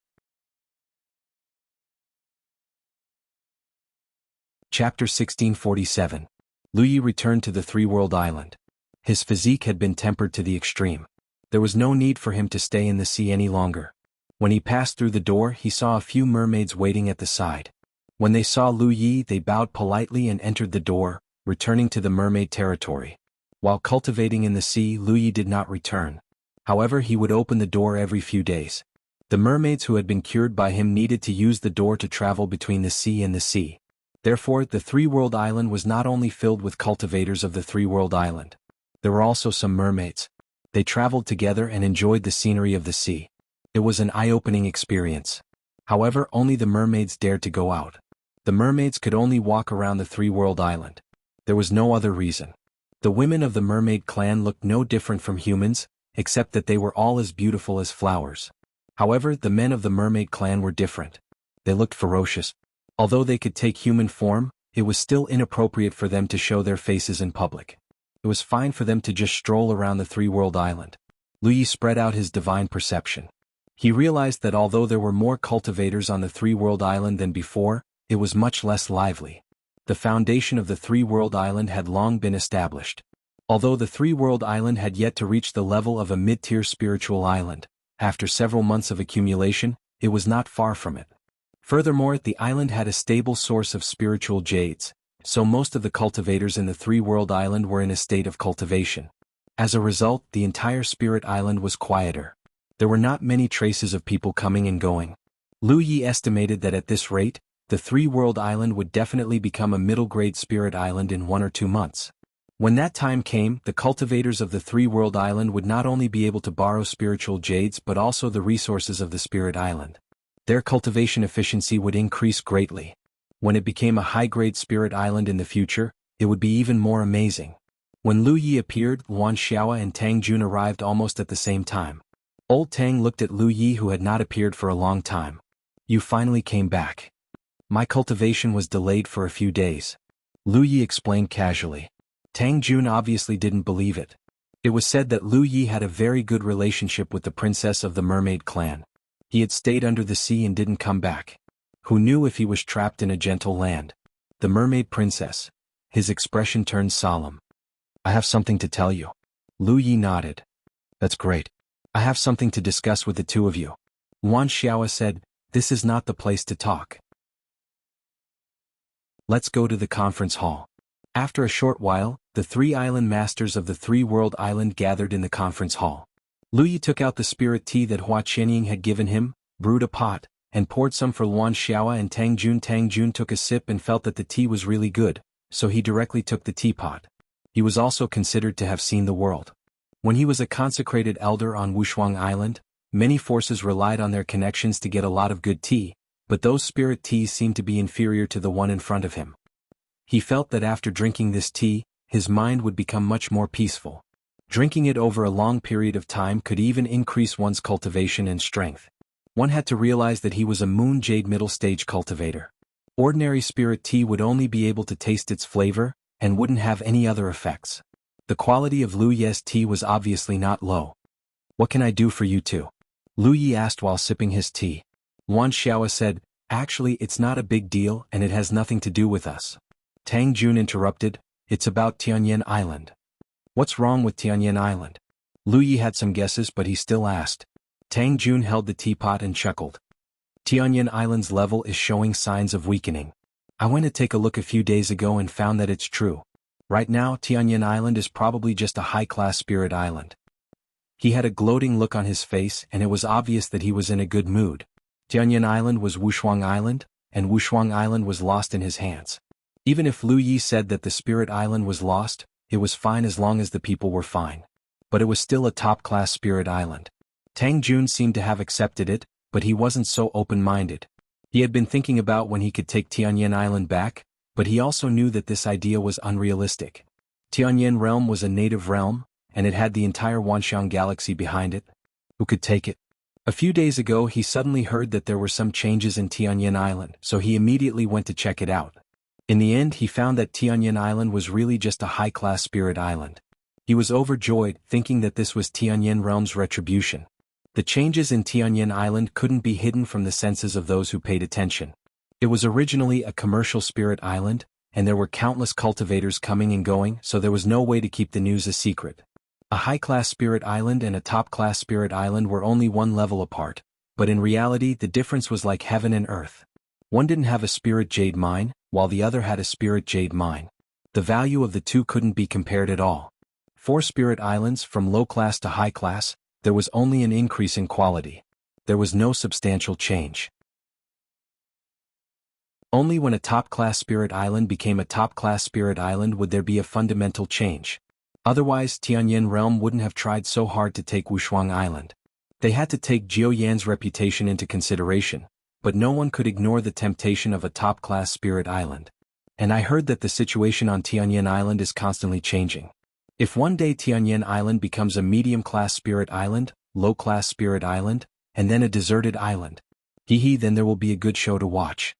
[SPEAKER 1] Chapter 1647. Lu Yi returned to the Three-World Island. His physique had been tempered to the extreme. There was no need for him to stay in the sea any longer. When he passed through the door, he saw a few mermaids waiting at the side. When they saw Lu Yi, they bowed politely and entered the door, returning to the mermaid territory. While cultivating in the sea, Lu Yi did not return. However, he would open the door every few days. The mermaids who had been cured by him needed to use the door to travel between the sea and the sea. Therefore, the Three-World Island was not only filled with cultivators of the Three-World Island. There were also some mermaids. They traveled together and enjoyed the scenery of the sea. It was an eye-opening experience. However, only the mermaids dared to go out. The mermaids could only walk around the Three-World Island. There was no other reason. The women of the mermaid clan looked no different from humans, except that they were all as beautiful as flowers. However, the men of the mermaid clan were different. They looked ferocious. Although they could take human form, it was still inappropriate for them to show their faces in public. It was fine for them to just stroll around the Three-World Island. Lu Yi spread out his divine perception. He realized that although there were more cultivators on the Three-World Island than before, it was much less lively. The foundation of the Three-World Island had long been established. Although the Three-World Island had yet to reach the level of a mid-tier spiritual island, after several months of accumulation, it was not far from it. Furthermore, the island had a stable source of spiritual jades, so most of the cultivators in the Three-World Island were in a state of cultivation. As a result, the entire spirit island was quieter. There were not many traces of people coming and going. Lu Yi estimated that at this rate, the Three-World Island would definitely become a middle-grade spirit island in 1 or 2 months. When that time came, the cultivators of the Three-World Island would not only be able to borrow spiritual jades but also the resources of the spirit island. Their cultivation efficiency would increase greatly. When it became a high-grade spirit island in the future, it would be even more amazing. When Lu Yi appeared, Yuan Xiaoa and Tang Jun arrived almost at the same time. Old Tang looked at Lu Yi, who had not appeared for a long time. "You finally came back. My cultivation was delayed for a few days," Lu Yi explained casually. Tang Jun obviously didn't believe it. It was said that Lu Yi had a very good relationship with the princess of the mermaid clan. He had stayed under the sea and didn't come back. Who knew if he was trapped in a gentle land? The mermaid princess. His expression turned solemn. "I have something to tell you." Lu Yi nodded. "That's great. I have something to discuss with the two of you." Yuan Xiaoa said, "This is not the place to talk. Let's go to the conference hall." After a short while, the 3 island masters of the Three-World Island gathered in the conference hall. Lu Yi took out the spirit tea that Hua Qianying had given him, brewed a pot, and poured some for Yuan Xiaoa and Tang Jun. Tang Jun took a sip and felt that the tea was really good, so he directly took the teapot. He was also considered to have seen the world. When he was a consecrated elder on Wushuang Island, many forces relied on their connections to get a lot of good tea, but those spirit teas seemed to be inferior to the one in front of him. He felt that after drinking this tea, his mind would become much more peaceful. Drinking it over a long period of time could even increase one's cultivation and strength. One had to realize that he was a moon jade middle-stage cultivator. Ordinary spirit tea would only be able to taste its flavor, and wouldn't have any other effects. The quality of Lu Yi's tea was obviously not low. "What can I do for you two?" Lu Yi asked while sipping his tea. Yuan Xiaoa said, "Actually, it's not a big deal and it has nothing to do with us." Tang Jun interrupted, "It's about Tianyan Island." "What's wrong with Tianyan Island?" Lu Yi had some guesses, but he still asked. Tang Jun held the teapot and chuckled. "Tianyan Island's level is showing signs of weakening. I went to take a look a few days ago and found that it's true. Right now, Tianyan Island is probably just a high-class spirit island." He had a gloating look on his face, and it was obvious that he was in a good mood. Tianyan Island was Wushuang Island, and Wushuang Island was lost in his hands. Even if Lu Yi said that the spirit island was lost, it was fine as long as the people were fine. but it was still a top-class spirit island. Tang Jun seemed to have accepted it, but he wasn't so open-minded. He had been thinking about when he could take Tianyan Island back, but he also knew that this idea was unrealistic. Tianyan realm was a native realm, and it had the entire Wanxiang galaxy behind it. Who could take it? A few days ago he suddenly heard that there were some changes in Tianyan Island, so he immediately went to check it out. In the end he found that Tianyan Island was really just a high-class spirit island. He was overjoyed, thinking that this was Tianyan realm's retribution. The changes in Tianyan Island couldn't be hidden from the senses of those who paid attention. It was originally a commercial spirit island, and there were countless cultivators coming and going, so there was no way to keep the news a secret. A high-class spirit island and a top-class spirit island were only one level apart, but in reality the difference was like heaven and earth. One didn't have a spirit jade mine, while the other had a spirit jade mine. The value of the two couldn't be compared at all. 4 spirit islands, from low class to high class, there was only an increase in quality. There was no substantial change. Only when a top-class spirit island became a top-class spirit island would there be a fundamental change. Otherwise Tianyan realm wouldn't have tried so hard to take Wuxia Island. They had to take Jiao Yan's reputation into consideration, but no one could ignore the temptation of a top-class spirit island. And I heard that the situation on Tianyan Island is constantly changing. If one day Tianyan Island becomes a medium-class spirit island, low-class spirit island, and then a deserted island, then there will be a good show to watch.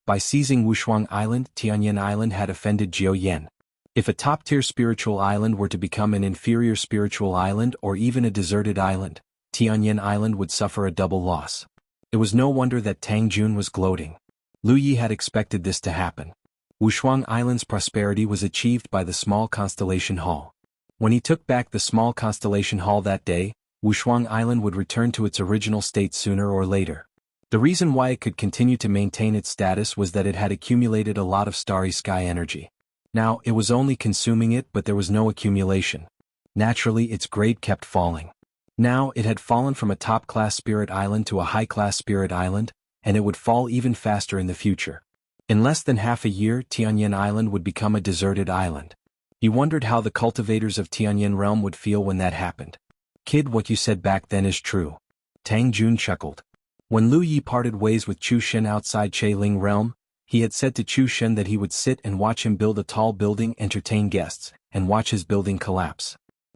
[SPEAKER 1] By seizing Wuxia Island, Tianyan Island had offended Jiao Yan. If a top-tier spiritual island were to become an inferior spiritual island or even a deserted island, Tianyan Island would suffer a double loss. It was no wonder that Tang Jun was gloating. Lu Yi had expected this to happen. Wuxia Island's prosperity was achieved by the small constellation hall. When he took back the small constellation hall that day, Wuxia Island would return to its original state sooner or later. The reason why it could continue to maintain its status was that it had accumulated a lot of starry sky energy. Now, it was only consuming it, but there was no accumulation. Naturally, its grade kept falling. Now, it had fallen from a top-class spirit island to a high-class spirit island, and it would fall even faster in the future. In less than half a year, Tianyan Island would become a deserted island. He wondered how the cultivators of Tianyan realm would feel when that happened. Kid, what you said back then is true. Tang Jun chuckled. When Lu Yi parted ways with Chu Shen outside Ling realm, he had said to Chu Shen that he would sit and watch him build a tall building, entertain guests, and watch his building collapse.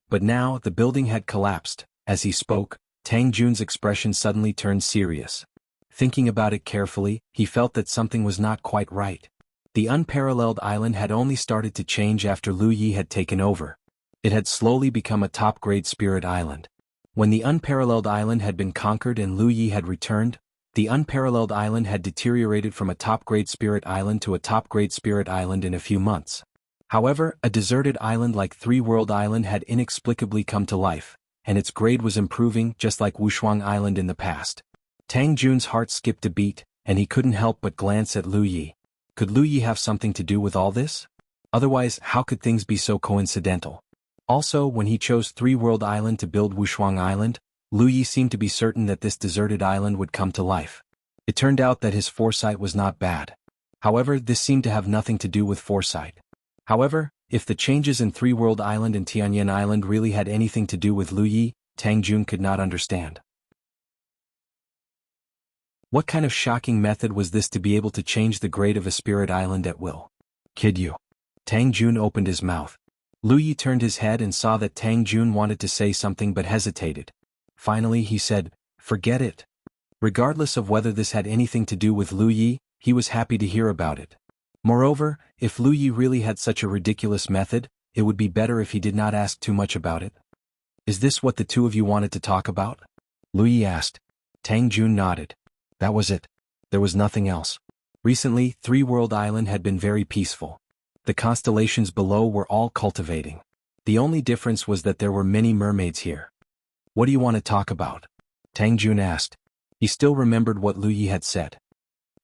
[SPEAKER 1] But now, the building had collapsed. As he spoke, Tang Jun's expression suddenly turned serious. Thinking about it carefully, he felt that something was not quite right. The unparalleled island had only started to change after Lu Yi had taken over. It had slowly become a top-grade spirit island. When the unparalleled island had been conquered and Lu Yi had returned, the unparalleled island had deteriorated from a top-grade spirit island to a top-grade spirit island in a few months. However, a deserted island like Three World Island had inexplicably come to life, and its grade was improving just like Wuxia Island in the past. Tang Jun's heart skipped a beat, and he couldn't help but glance at Lu Yi. Could Lu Yi have something to do with all this? Otherwise, how could things be so coincidental? Also, when he chose Three World Island to build Wuxia Island, Lu Yi seemed to be certain that this deserted island would come to life. It turned out that his foresight was not bad. However, this seemed to have nothing to do with foresight. However, if the changes in Three World Island and Tianyan Island really had anything to do with Lu Yi, Tang Jun could not understand. What kind of shocking method was this to be able to change the grade of a spirit island at will? Kid you. Tang Jun opened his mouth. Lu Yi turned his head and saw that Tang Jun wanted to say something but hesitated. Finally he said, "Forget it." Regardless of whether this had anything to do with Lu Yi, he was happy to hear about it. Moreover, if Lu Yi really had such a ridiculous method, it would be better if he did not ask too much about it. "Is this what the two of you wanted to talk about?" Lu Yi asked. Tang Jun nodded. That was it. There was nothing else. Recently, Three World Island had been very peaceful. The constellations below were all cultivating. The only difference was that there were many mermaids here. "What do you want to talk about?" Tang Jun asked. He still remembered what Lu Yi had said.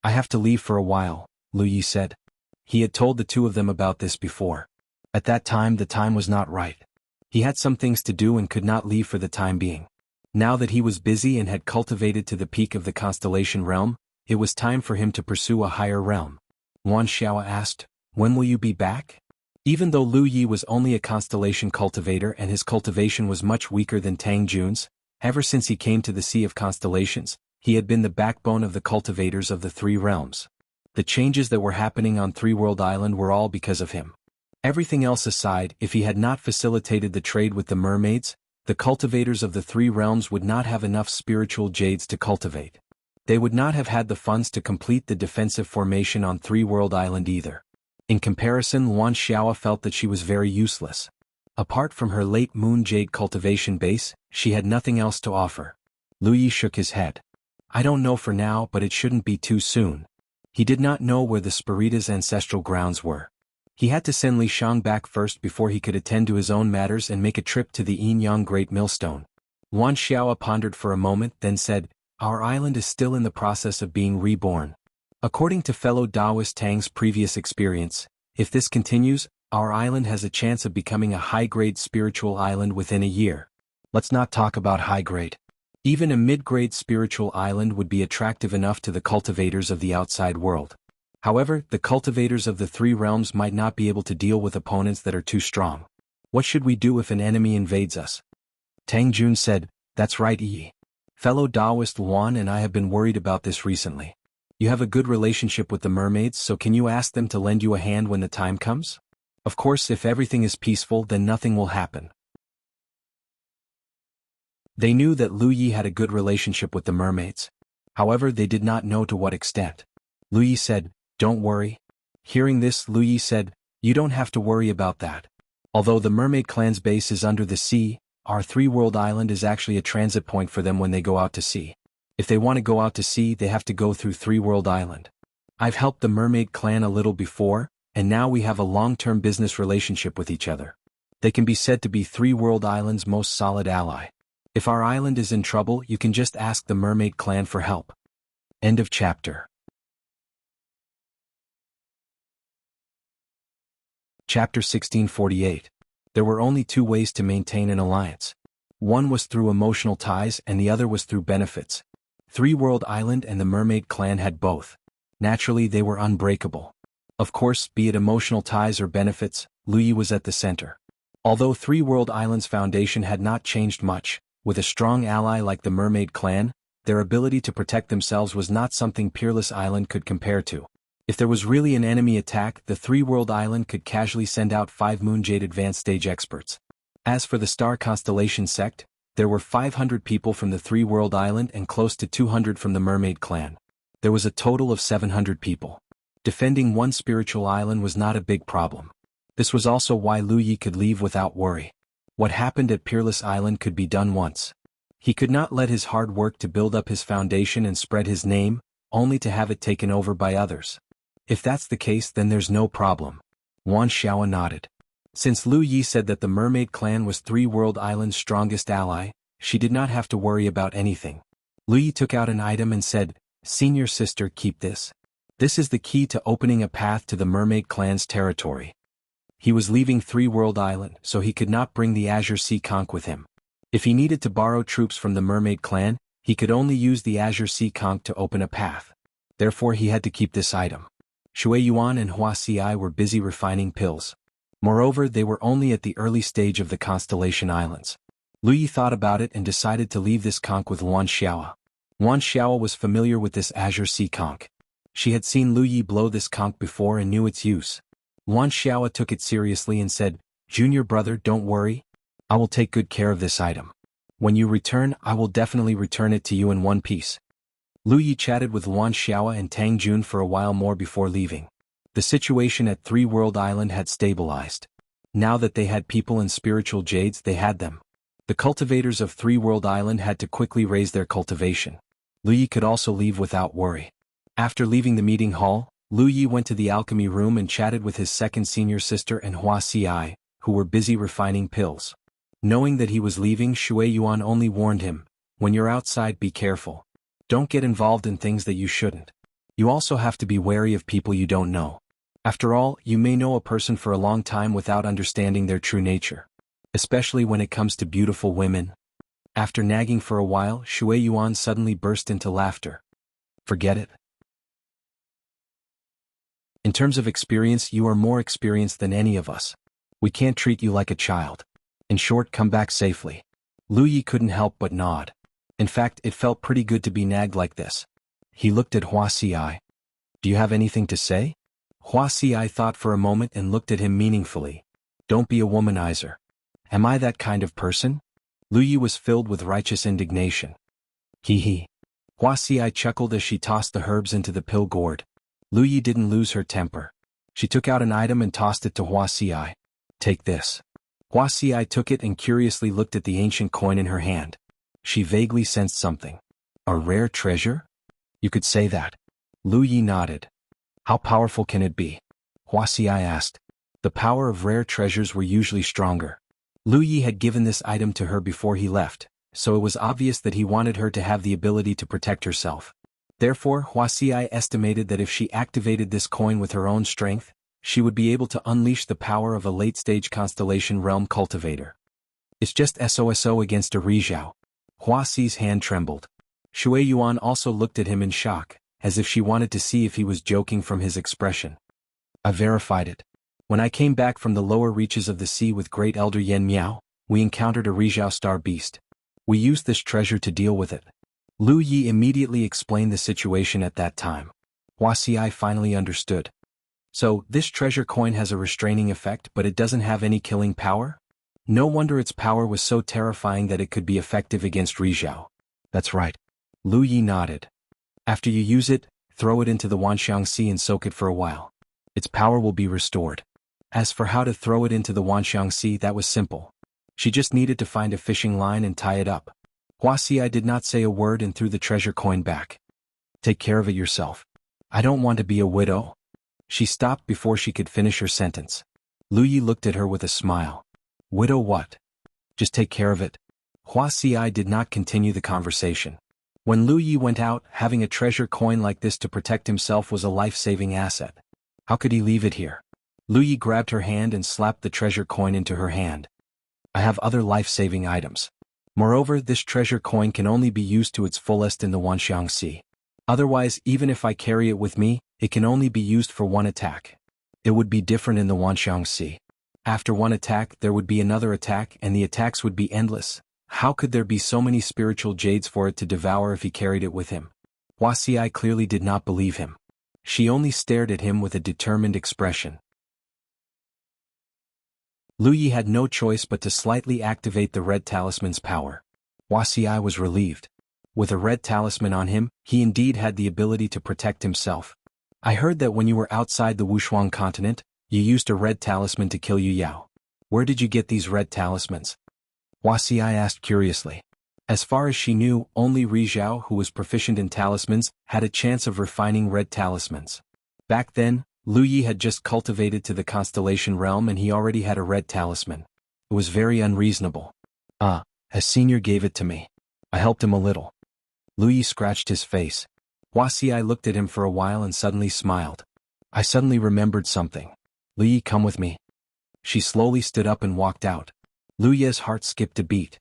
[SPEAKER 1] "I have to leave for a while," Lu Yi said. He had told the two of them about this before. At that time the time was not right. He had some things to do and could not leave for the time being. Now that he was busy and had cultivated to the peak of the constellation realm, it was time for him to pursue a higher realm. Wan Xiao asked, "When will you be back?" Even though Lu Yi was only a constellation cultivator and his cultivation was much weaker than Tang Jun's, ever since he came to the Sea of Constellations, he had been the backbone of the cultivators of the three realms. The changes that were happening on Three World Island were all because of him. Everything else aside, if he had not facilitated the trade with the mermaids, the cultivators of the three realms would not have enough spiritual jades to cultivate. They would not have had the funds to complete the defensive formation on Three World Island either. In comparison, Yuan Xiao felt that she was very useless. Apart from her late moon jade cultivation base, she had nothing else to offer. Lu Yi shook his head. I don't know for now, but it shouldn't be too soon. He did not know where the Spirita's ancestral grounds were. He had to send Li Shang back first before he could attend to his own matters and make a trip to the Yin Yang Great Millstone. Yuan Xiao pondered for a moment, then said, Our island is still in the process of being reborn. According to fellow Taoist Tang's previous experience, if this continues, our island has a chance of becoming a high-grade spiritual island within a year. Let's not talk about high-grade. Even a mid-grade spiritual island would be attractive enough to the cultivators of the outside world. However, the cultivators of the three realms might not be able to deal with opponents that are too strong. What should we do if an enemy invades us? Tang Jun said, That's right, Yi. Fellow Taoist Yuan and I have been worried about this recently. You have a good relationship with the mermaids, so can you ask them to lend you a hand when the time comes? Of course, if everything is peaceful, then nothing will happen. They knew that Lu Yi had a good relationship with the mermaids. However, they did not know to what extent. Lu Yi said, Don't worry. Hearing this, Lu Yi said, You don't have to worry about that. Although the mermaid clan's base is under the sea, our three-world island is actually a transit point for them when they go out to sea. If they want to go out to sea, they have to go through Three World Island. I've helped the mermaid clan a little before, and now we have a long-term business relationship with each other. They can be said to be Three World Island's most solid ally. If our island is in trouble, you can just ask the mermaid clan for help. End of chapter. Chapter 1648. There were only two ways to maintain an alliance. One was through emotional ties and the other was through benefits. Three World Island and the mermaid clan had both. Naturally, they were unbreakable. Of course, be it emotional ties or benefits, Lu Yi was at the center. Although Three World Island's foundation had not changed much, with a strong ally like the mermaid clan, their ability to protect themselves was not something Peerless Island could compare to. If there was really an enemy attack, the Three World Island could casually send out 5 Moonjade advanced stage experts. As for the Star Constellation sect, there were 500 people from the Three World Island and close to 200 from the mermaid clan. There was a total of 700 people. Defending one spiritual island was not a big problem. This was also why Lu Yi could leave without worry. What happened at Peerless Island could be done once. He could not let his hard work to build up his foundation and spread his name, only to have it taken over by others. If that's the case, then there's no problem. Yuan Xiao nodded. Since Lu Yi said that the mermaid clan was Three World Island's strongest ally, she did not have to worry about anything. Lu Yi took out an item and said, Senior sister, keep this. This is the key to opening a path to the mermaid clan's territory. He was leaving Three World Island, so he could not bring the Azure Sea Conch with him. If he needed to borrow troops from the mermaid clan, he could only use the Azure Sea Conch to open a path. Therefore he had to keep this item. Shui Yuan and Hua Ci were busy refining pills. Moreover, they were only at the early stage of the Constellation Islands. Lu Yi thought about it and decided to leave this conch with Yuan Xiao. Yuan Xiao was familiar with this Azure Sea Conch. She had seen Lu Yi blow this conch before and knew its use. Yuan Xiao took it seriously and said, Junior brother, don't worry. I will take good care of this item. When you return, I will definitely return it to you in one piece. Lu Yi chatted with Yuan Xiao and Tang Jun for a while more before leaving. The situation at Three World Island had stabilized. Now that they had people and spiritual jades, they had them. The cultivators of Three World Island had to quickly raise their cultivation. Lu Yi could also leave without worry. After leaving the meeting hall, Lu Yi went to the alchemy room and chatted with his second senior sister and Hua Ci, who were busy refining pills. Knowing that he was leaving, Shui Yuan only warned him, When you're outside, be careful. Don't get involved in things that you shouldn't. You also have to be wary of people you don't know. After all, you may know a person for a long time without understanding their true nature. Especially when it comes to beautiful women. After nagging for a while, Shui Yuan suddenly burst into laughter. Forget it. In terms of experience, you are more experienced than any of us. We can't treat you like a child. In short, come back safely. Lu Yi couldn't help but nod. In fact, it felt pretty good to be nagged like this. He looked at Hua Xi. Do you have anything to say? Hua Xi thought for a moment and looked at him meaningfully. Don't be a womanizer. Am I that kind of person? Lu Yi was filled with righteous indignation. Hee hee. Hua Xi chuckled as she tossed the herbs into the pill gourd. Lu Yi didn't lose her temper. She took out an item and tossed it to Hua Xi. Take this. Hua Xi took it and curiously looked at the ancient coin in her hand. She vaguely sensed something. A rare treasure? You could say that. Lu Yi nodded. How powerful can it be? Hua Xi asked. The power of rare treasures were usually stronger. Lu Yi had given this item to her before he left, so it was obvious that he wanted her to have the ability to protect herself. Therefore, Hua Xi estimated that if she activated this coin with her own strength, she would be able to unleash the power of a late-stage constellation realm cultivator. It's just SOSO against a Rizhao. Hua Xi's hand trembled. Shui Yuan also looked at him in shock, as if she wanted to see if he was joking from his expression. I verified it. When I came back from the lower reaches of the sea with Great Elder Yen Miao, we encountered a Rizhao star beast. We used this treasure to deal with it. Lu Yi immediately explained the situation at that time. Hua Xi finally understood. So, this treasure coin has a restraining effect, but it doesn't have any killing power? No wonder its power was so terrifying that it could be effective against Rizhao. That's right. Lu Yi nodded. After you use it, throw it into the Wanxiang Sea and soak it for a while. Its power will be restored. As for how to throw it into the Wanxiang Sea, that was simple. She just needed to find a fishing line and tie it up. Hua Xi did not say a word and threw the treasure coin back. Take care of it yourself. I don't want to be a widow. She stopped before she could finish her sentence. Lu Yi looked at her with a smile. Widow what? Just take care of it. Hua Xi did not continue the conversation. When Lu Yi went out, having a treasure coin like this to protect himself was a life-saving asset. How could he leave it here? Lu Yi grabbed her hand and slapped the treasure coin into her hand. I have other life-saving items. Moreover, this treasure coin can only be used to its fullest in the Wanxiang Sea. Otherwise, even if I carry it with me, it can only be used for one attack. It would be different in the Wanxiang Sea. After one attack, there would be another attack, and the attacks would be endless. How could there be so many spiritual jades for it to devour if he carried it with him? Hua Xi clearly did not believe him. She only stared at him with a determined expression. Lu Yi had no choice but to slightly activate the red talisman's power. Hua Xi was relieved. With a red talisman on him, he indeed had the ability to protect himself. I heard that when you were outside the Wushuang continent, you used a red talisman to kill Yu Yao. Where did you get these red talismans? Hua Xi asked curiously. As far as she knew, only Rizhao, who was proficient in talismans, had a chance of refining red talismans. Back then, Lu Yi had just cultivated to the constellation realm and he already had a red talisman. It was very unreasonable. A senior gave it to me. I helped him a little. Lu Yi scratched his face. Hua Xi looked at him for a while and suddenly smiled. I suddenly remembered something. Lu Yi, come with me. She slowly stood up and walked out. Lu Yi's heart skipped a beat.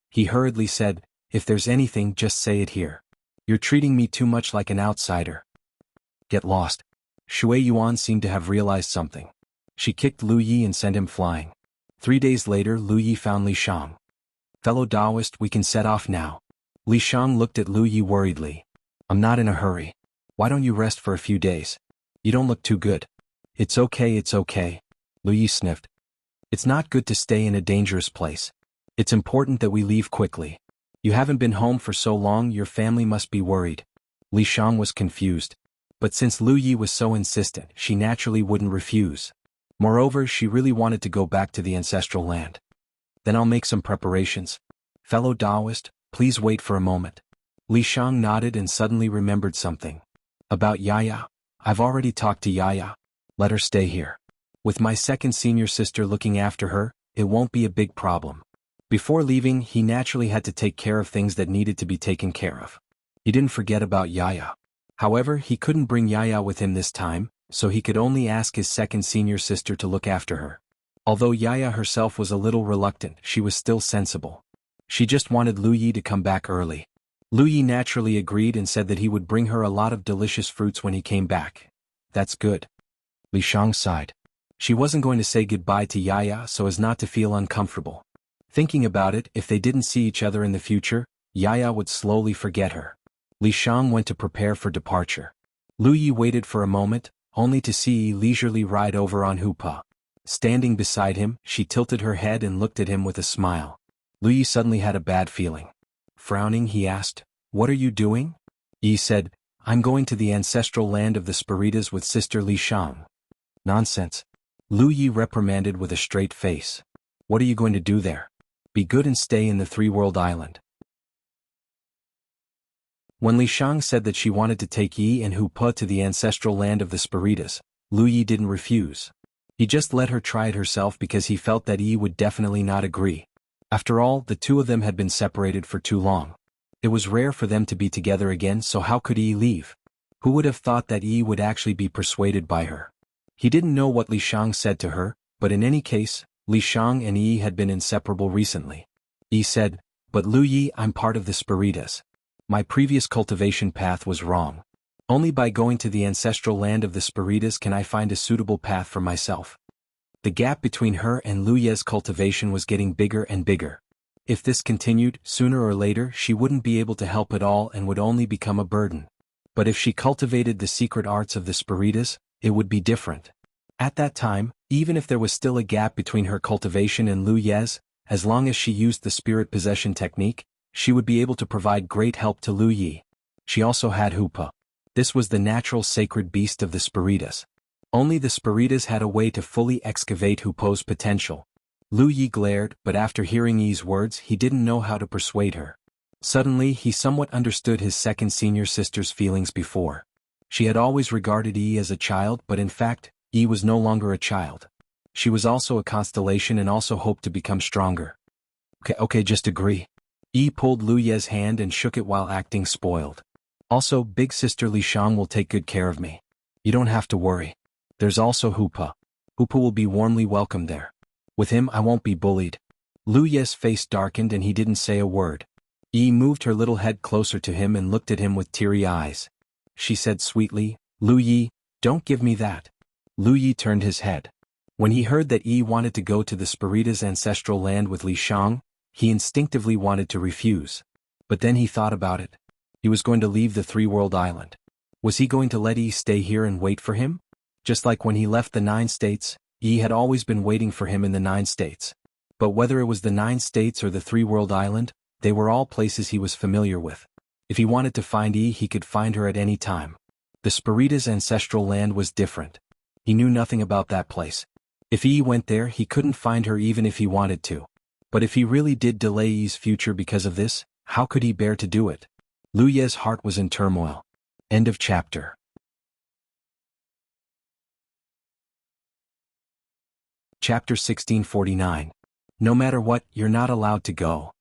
[SPEAKER 1] He hurriedly said, if there's anything, just say it here. You're treating me too much like an outsider. Get lost. Shui Yuan seemed to have realized something. She kicked Lu Yi and sent him flying. 3 days later, Lu Yi found Li Shang. Fellow Taoist, we can set off now. Li Shang looked at Lu Yi worriedly. I'm not in a hurry. Why don't you rest for a few days? You don't look too good. It's okay. Lu Yi sniffed. It's not good to stay in a dangerous place. It's important that we leave quickly. You haven't been home for so long, your family must be worried. Li Shang was confused. But since Lu Yi was so insistent, she naturally wouldn't refuse. Moreover, she really wanted to go back to the ancestral land. Then I'll make some preparations. Fellow Taoist, please wait for a moment. Li Shang nodded and suddenly remembered something. About Yaya. I've already talked to Yaya. Let her stay here. With my second senior sister looking after her, it won't be a big problem. Before leaving, he naturally had to take care of things that needed to be taken care of. He didn't forget about Yaya. However, he couldn't bring Yaya with him this time, so he could only ask his second senior sister to look after her. Although Yaya herself was a little reluctant, she was still sensible. She just wanted Lu Yi to come back early. Lu Yi naturally agreed and said that he would bring her a lot of delicious fruits when he came back. That's good. Li Shang sighed. She wasn't going to say goodbye to Yaya so as not to feel uncomfortable. Thinking about it, if they didn't see each other in the future, Yaya would slowly forget her. Li Shang went to prepare for departure. Lu Yi waited for a moment, only to see Yi leisurely ride over on Hupa. Standing beside him, she tilted her head and looked at him with a smile. Lu Yi suddenly had a bad feeling. Frowning, he asked, "What are you doing?" Yi said, "I'm going to the ancestral land of the Spiritas with Sister Li Shang." "Nonsense." Lu Yi reprimanded with a straight face. "What are you going to do there? Be good and stay in the Three-World Island." When Li Shang said that she wanted to take Yi and Hupa to the ancestral land of the Spiritas, Lu Yi didn't refuse. He just let her try it herself because he felt that Yi would definitely not agree. After all, the two of them had been separated for too long. It was rare for them to be together again, so how could Yi leave? Who would have thought that Yi would actually be persuaded by her? He didn't know what Li Shang said to her, but in any case, Li Shang and Yi had been inseparable recently. Yi said, "But Lu Yi, I'm part of the Spiritas. My previous cultivation path was wrong. Only by going to the ancestral land of the Spiritas can I find a suitable path for myself." The gap between her and Lu Ye's cultivation was getting bigger and bigger. If this continued, sooner or later she wouldn't be able to help at all and would only become a burden. But if she cultivated the secret arts of the Spiritas, it would be different. At that time, even if there was still a gap between her cultivation and Lu Ye's, as long as she used the spirit possession technique, she would be able to provide great help to Lu Yi. She also had Hupa. This was the natural sacred beast of the Spiritas. Only the Spiritas had a way to fully excavate Hupo's potential. Lu Yi glared, but after hearing Yi's words he didn't know how to persuade her. Suddenly he somewhat understood his second senior sister's feelings before. She had always regarded Yi as a child, but in fact, Yi was no longer a child. She was also a constellation and also hoped to become stronger. Okay, just agree." Yi pulled Lu Ye's hand and shook it while acting spoiled. "Also, big sister Li Shang will take good care of me. You don't have to worry. There's also Hupa. Hupa will be warmly welcomed there. With him I won't be bullied." Lu Ye's face darkened and he didn't say a word. Yi moved her little head closer to him and looked at him with teary eyes. She said sweetly, "Lu Yi, don't give me that." Lu Yi turned his head. When he heard that Yi wanted to go to the Spiritas' ancestral land with Li Shang, he instinctively wanted to refuse. But then he thought about it. He was going to leave the Three-World Island. Was he going to let Yi stay here and wait for him? Just like when he left the 9 states, Yi had always been waiting for him in the 9 states. But whether it was the 9 states or the Three-World Island, they were all places he was familiar with. If he wanted to find Yi, he could find her at any time. The Spiritas' ancestral land was different. He knew nothing about that place. If Yi went there, he couldn't find her even if he wanted to. But if he really did delay Yi's future because of this, how could he bear to do it? Lu Ye's heart was in turmoil. End of chapter. Chapter 1649. No matter what, you're not allowed to go.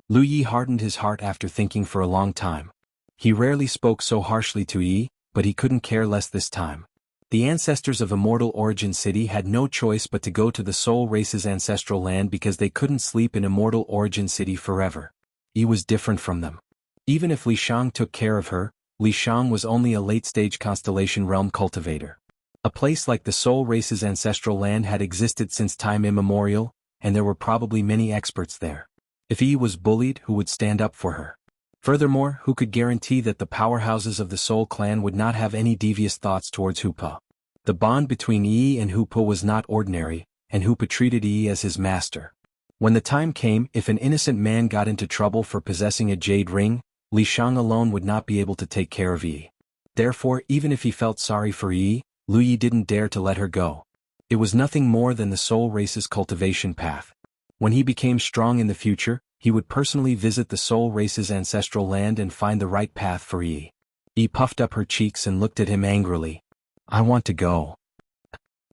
[SPEAKER 1] Lu Yi hardened his heart after thinking for a long time. He rarely spoke so harshly to Yi, but he couldn't care less this time. The ancestors of Immortal Origin City had no choice but to go to the soul race's ancestral land because they couldn't sleep in Immortal Origin City forever. Yi was different from them. Even if Li Shang took care of her, Li Shang was only a late-stage constellation realm cultivator. A place like the soul race's ancestral land had existed since time immemorial, and there were probably many experts there. If Yi was bullied, who would stand up for her? Furthermore, who could guarantee that the powerhouses of the Soul Clan would not have any devious thoughts towards Hupa? The bond between Yi and Hupa was not ordinary, and Hupa treated Yi as his master. When the time came, if an innocent man got into trouble for possessing a jade ring, Li Shang alone would not be able to take care of Yi. Therefore, even if he felt sorry for Yi, Lu Yi didn't dare to let her go. It was nothing more than the soul race's cultivation path. When he became strong in the future, he would personally visit the soul race's ancestral land and find the right path for Yi. Yi puffed up her cheeks and looked at him angrily. "I want to go."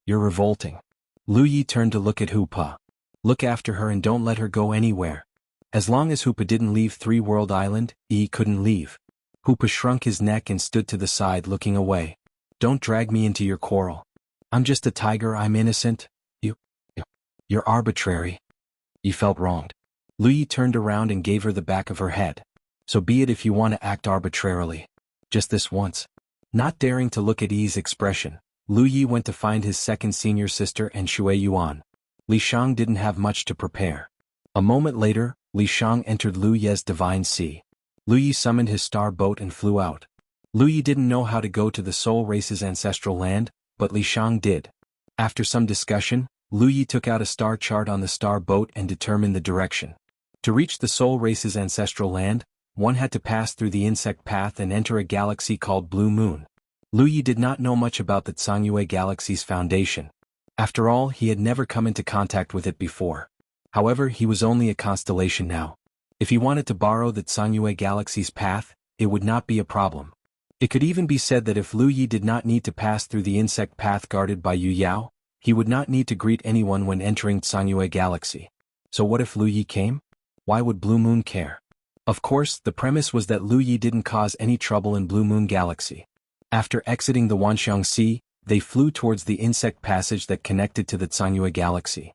[SPEAKER 1] "You're revolting." Lu Yi turned to look at Hupa. "Look after her and don't let her go anywhere." As long as Hupa didn't leave Three-World Island, Yi couldn't leave. Hupa shrunk his neck and stood to the side looking away. "Don't drag me into your quarrel. I'm just a tiger, I'm innocent. You're arbitrary." Yi felt wronged. Lu Yi turned around and gave her the back of her head. "So be it if you want to act arbitrarily. Just this once." Not daring to look at Yi's expression, Lu Yi went to find his second senior sister and Shui Yuan. Li Shang didn't have much to prepare. A moment later, Li Shang entered Lu Ye's divine sea. Lu Yi summoned his star boat and flew out. Lu Yi didn't know how to go to the soul race's ancestral land, but Li Shang did. After some discussion, Lu Yi took out a star chart on the star boat and determined the direction. To reach the soul race's ancestral land, one had to pass through the insect path and enter a galaxy called Blue Moon. Lu Yi did not know much about the Zhangyue galaxy's foundation. After all, he had never come into contact with it before. However, he was only a constellation now. If he wanted to borrow the Zhangyue galaxy's path, it would not be a problem. It could even be said that if Lu Yi did not need to pass through the insect path guarded by Yu Yao, he would not need to greet anyone when entering Zhangyue galaxy. So what if Lu Yi came? Why would Blue Moon care? Of course, the premise was that Lu Yi didn't cause any trouble in Blue Moon galaxy. After exiting the Wanxiang Sea, they flew towards the insect passage that connected to the Zhangyue galaxy.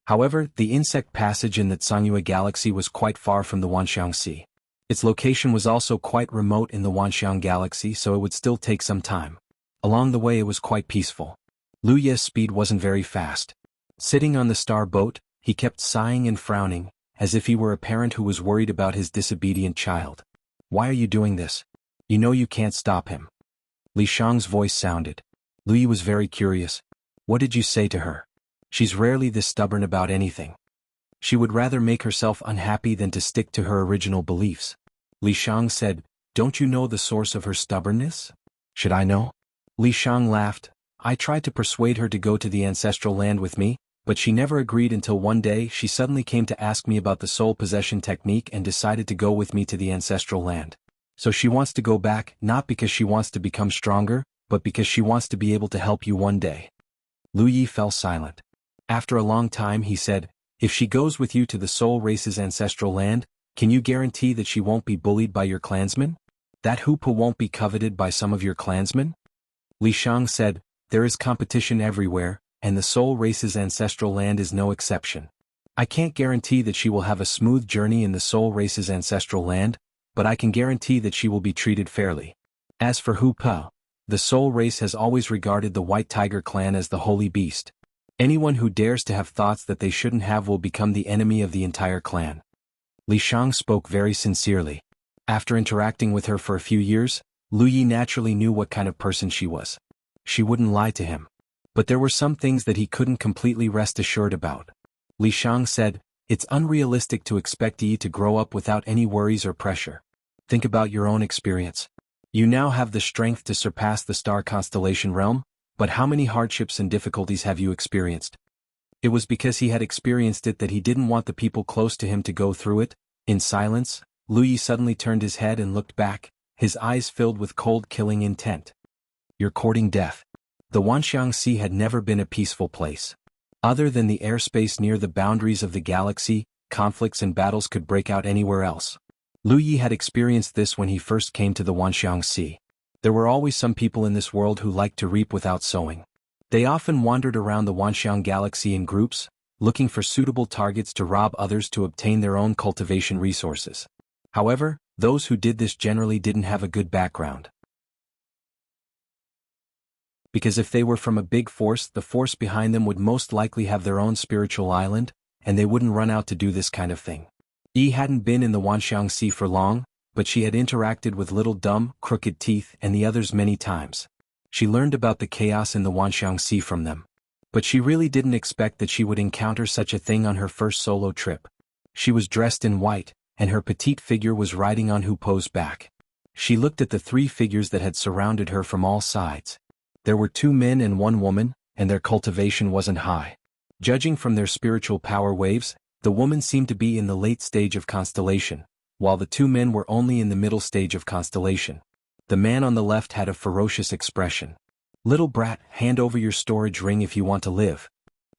[SPEAKER 1] However, the insect passage in the Zhangyue galaxy was quite far from the Wanxiang Sea. Its location was also quite remote in the Wanxiang galaxy, so it would still take some time. Along the way it was quite peaceful. Lu Ye's speed wasn't very fast. Sitting on the star boat, he kept sighing and frowning, as if he were a parent who was worried about his disobedient child. Why are you doing this? You know you can't stop him. Li Shang's voice sounded. Lu Yi was very curious. What did you say to her? She's rarely this stubborn about anything. She would rather make herself unhappy than to stick to her original beliefs. Li Shang said, Don't you know the source of her stubbornness? Should I know? Li Shang laughed. I tried to persuade her to go to the ancestral land with me, but she never agreed until one day she suddenly came to ask me about the soul possession technique and decided to go with me to the ancestral land. So she wants to go back, not because she wants to become stronger, but because she wants to be able to help you one day. Lu Yi fell silent. After a long time he said, If she goes with you to the soul race's ancestral land, can you guarantee that she won't be bullied by your clansmen? That Hoopa won't be coveted by some of your clansmen? Li Shang said, There is competition everywhere, and the soul race's ancestral land is no exception. I can't guarantee that she will have a smooth journey in the soul race's ancestral land, but I can guarantee that she will be treated fairly. As for Hoopa, the soul race has always regarded the White Tiger clan as the holy beast. Anyone who dares to have thoughts that they shouldn't have will become the enemy of the entire clan. Li Shang spoke very sincerely. After interacting with her for a few years, Lu Yi naturally knew what kind of person she was. She wouldn't lie to him. But there were some things that he couldn't completely rest assured about. Li Shang said, It's unrealistic to expect Yi to grow up without any worries or pressure. Think about your own experience. You now have the strength to surpass the star constellation realm, but how many hardships and difficulties have you experienced? It was because he had experienced it that he didn't want the people close to him to go through it. In silence, Lu Yi suddenly turned his head and looked back, his eyes filled with cold killing intent. You're courting death. The Wanxiang Sea had never been a peaceful place. Other than the airspace near the boundaries of the galaxy, conflicts and battles could break out anywhere else. Lu Yi had experienced this when he first came to the Wanxiang Sea. There were always some people in this world who liked to reap without sowing. They often wandered around the Wanxiang galaxy in groups, looking for suitable targets to rob others to obtain their own cultivation resources. However, those who did this generally didn't have a good background. Because if they were from a big force, the force behind them would most likely have their own spiritual island, and they wouldn't run out to do this kind of thing. Yi hadn't been in the Wanxiang Sea for long, but she had interacted with Little Dumb, Crooked Teeth and the others many times. She learned about the chaos in the Wanxiang Sea from them. But she really didn't expect that she would encounter such a thing on her first solo trip. She was dressed in white, and her petite figure was riding on Hoopo's back. She looked at the three figures that had surrounded her from all sides. There were 2 men and 1 woman, and their cultivation wasn't high. Judging from their spiritual power waves, the woman seemed to be in the late stage of constellation, while the 2 men were only in the middle stage of constellation. The man on the left had a ferocious expression. Little brat, hand over your storage ring if you want to live.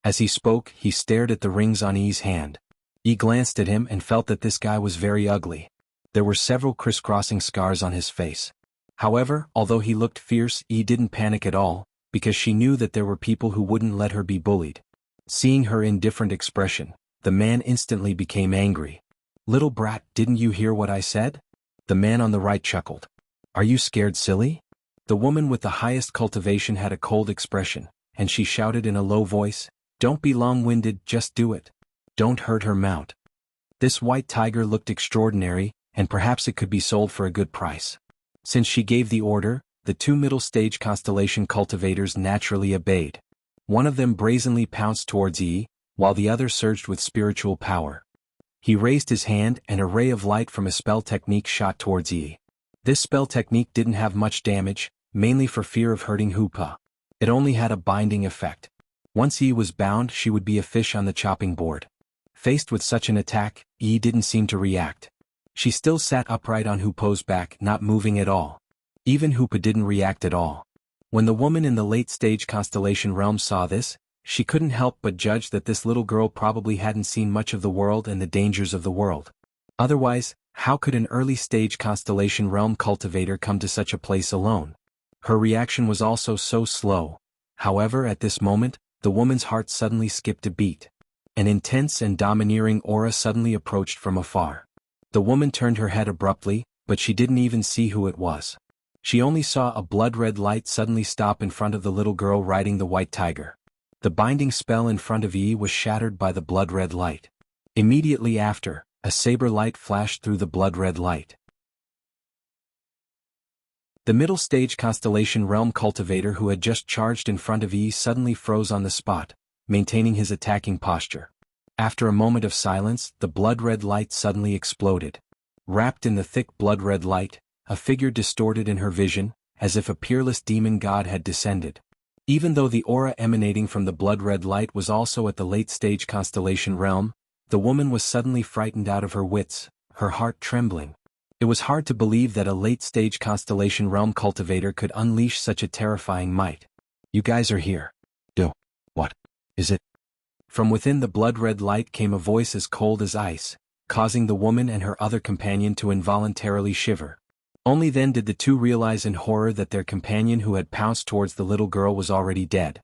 [SPEAKER 1] As he spoke, he stared at the rings on Yi's hand. Yi glanced at him and felt that this guy was very ugly. There were several crisscrossing scars on his face. However, although he looked fierce, Yi didn't panic at all, because she knew that there were people who wouldn't let her be bullied. Seeing her indifferent expression, the man instantly became angry. Little brat, didn't you hear what I said? The man on the right chuckled. Are you scared, silly? The woman with the highest cultivation had a cold expression, and she shouted in a low voice, "Don't be long-winded, just do it. Don't hurt her mount." This white tiger looked extraordinary, and perhaps it could be sold for a good price. Since she gave the order, the two middle-stage constellation cultivators naturally obeyed. One of them brazenly pounced towards Yi, while the other surged with spiritual power. He raised his hand and a ray of light from a spell technique shot towards Yi. This spell technique didn't have much damage, mainly for fear of hurting Hupa. It only had a binding effect. Once Yi was bound, she would be a fish on the chopping board. Faced with such an attack, Yi didn't seem to react. She still sat upright on Hupo's back, not moving at all. Even Hupa didn't react at all. When the woman in the late-stage constellation realm saw this, she couldn't help but judge that this little girl probably hadn't seen much of the world and the dangers of the world. Otherwise, how could an early-stage constellation realm cultivator come to such a place alone? Her reaction was also so slow. However, at this moment, the woman's heart suddenly skipped a beat. An intense and domineering aura suddenly approached from afar. The woman turned her head abruptly, but she didn't even see who it was. She only saw a blood-red light suddenly stop in front of the little girl riding the white tiger. The binding spell in front of Yi was shattered by the blood-red light. Immediately after, a saber light flashed through the blood-red light. The middle-stage constellation realm cultivator who had just charged in front of Yi suddenly froze on the spot, maintaining his attacking posture. After a moment of silence, the blood-red light suddenly exploded. Wrapped in the thick blood-red light, a figure distorted in her vision, as if a peerless demon god had descended. Even though the aura emanating from the blood-red light was also at the late-stage constellation realm, the woman was suddenly frightened out of her wits, her heart trembling. It was hard to believe that a late-stage constellation realm cultivator could unleash such a terrifying might. "You guys are here. What is it?" From within the blood-red light came a voice as cold as ice, causing the woman and her other companion to involuntarily shiver. Only then did the two realize in horror that their companion who had pounced towards the little girl was already dead.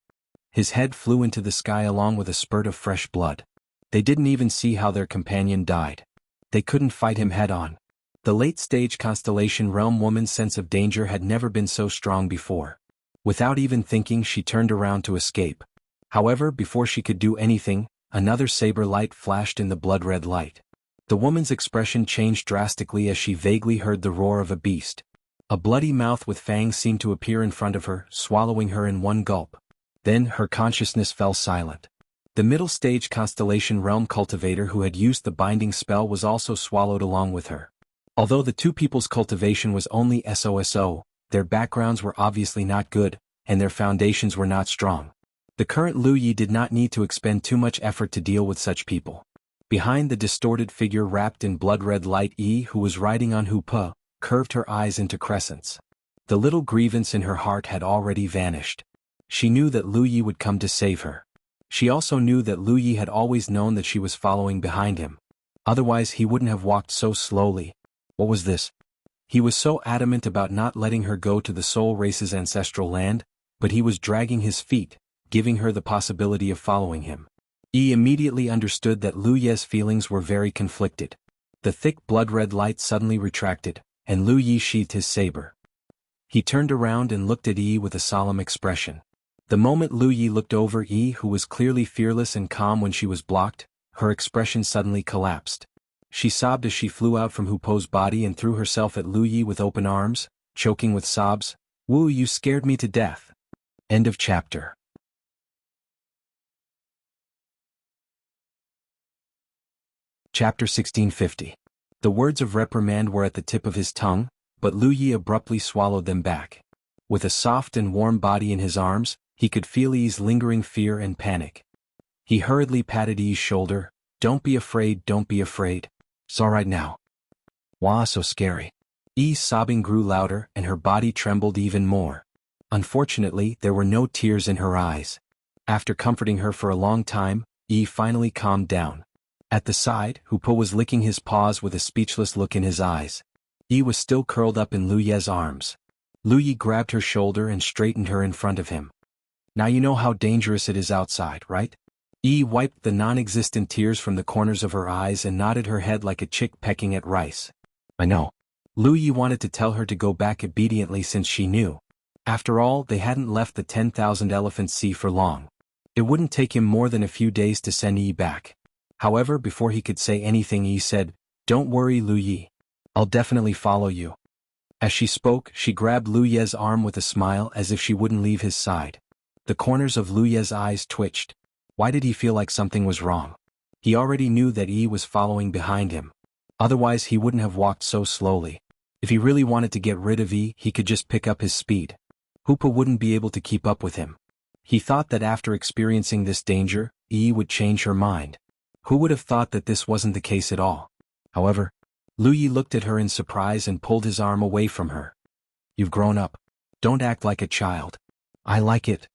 [SPEAKER 1] His head flew into the sky along with a spurt of fresh blood. They didn't even see how their companion died. They couldn't fight him head-on. The late-stage constellation realm woman's sense of danger had never been so strong before. Without even thinking, she turned around to escape. However, before she could do anything, another saber light flashed in the blood-red light. The woman's expression changed drastically as she vaguely heard the roar of a beast. A bloody mouth with fangs seemed to appear in front of her, swallowing her in one gulp. Then her consciousness fell silent. The middle-stage constellation realm cultivator who had used the binding spell was also swallowed along with her. Although the two people's cultivation was only SOSO, their backgrounds were obviously not good, and their foundations were not strong. The current Lu Yi did not need to expend too much effort to deal with such people. Behind the distorted figure wrapped in blood-red light, Yi, who was riding on Hupa, curved her eyes into crescents. The little grievance in her heart had already vanished. She knew that Lu Yi would come to save her. She also knew that Lu Yi had always known that she was following behind him. Otherwise he wouldn't have walked so slowly. What was this? He was so adamant about not letting her go to the soul race's ancestral land, but he was dragging his feet, giving her the possibility of following him. Yi immediately understood that Lu Ye's feelings were very conflicted. The thick blood-red light suddenly retracted, and Lu Yi sheathed his saber. He turned around and looked at Yi with a solemn expression. The moment Lu Yi looked over Yi, who was clearly fearless and calm when she was blocked, her expression suddenly collapsed. She sobbed as she flew out from Hupo's body and threw herself at Lu Yi with open arms, choking with sobs. "Wu, you scared me to death." End of chapter. Chapter 1650. The words of reprimand were at the tip of his tongue, but Lu Yi abruptly swallowed them back. With a soft and warm body in his arms, he could feel Yi's lingering fear and panic. He hurriedly patted Yi's shoulder. "Don't be afraid, don't be afraid. It's all right now." "Wah, so scary." Yi's sobbing grew louder and her body trembled even more. Unfortunately, there were no tears in her eyes. After comforting her for a long time, Yi finally calmed down. At the side, Hupo was licking his paws with a speechless look in his eyes. Yi was still curled up in Lu Ye's arms. Lu Yi grabbed her shoulder and straightened her in front of him. "Now you know how dangerous it is outside, right?" Yi wiped the non-existent tears from the corners of her eyes and nodded her head like a chick pecking at rice. "I know." Lu Yi wanted to tell her to go back obediently since she knew. After all, they hadn't left the 10,000 Elephant Sea for long. It wouldn't take him more than a few days to send Yi back. However, before he could say anything, Yi said, "Don't worry, Lu Yi. I'll definitely follow you." As she spoke, she grabbed Lu Ye's arm with a smile as if she wouldn't leave his side. The corners of Lu Ye's eyes twitched. Why did he feel like something was wrong? He already knew that Yi was following behind him. Otherwise he wouldn't have walked so slowly. If he really wanted to get rid of Yi, he could just pick up his speed. Hoopa wouldn't be able to keep up with him. He thought that after experiencing this danger, Yi would change her mind. Who would have thought that this wasn't the case at all? However, Lu Yi looked at her in surprise and pulled his arm away from her. "You've grown up. Don't act like a child." "I like it."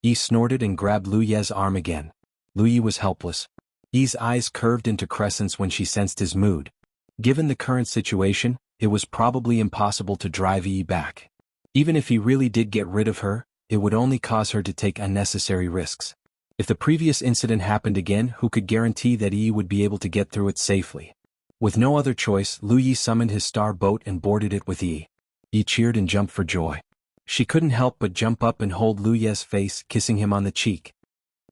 [SPEAKER 1] Yi snorted and grabbed Lu Ye's arm again. Lu Yi was helpless. Yi's eyes curved into crescents when she sensed his mood. Given the current situation, it was probably impossible to drive Yi back. Even if he really did get rid of her, it would only cause her to take unnecessary risks. If the previous incident happened again, who could guarantee that Yi would be able to get through it safely? With no other choice, Lu Yi summoned his star boat and boarded it with Yi. Yi cheered and jumped for joy. She couldn't help but jump up and hold Lu Ye's face, kissing him on the cheek.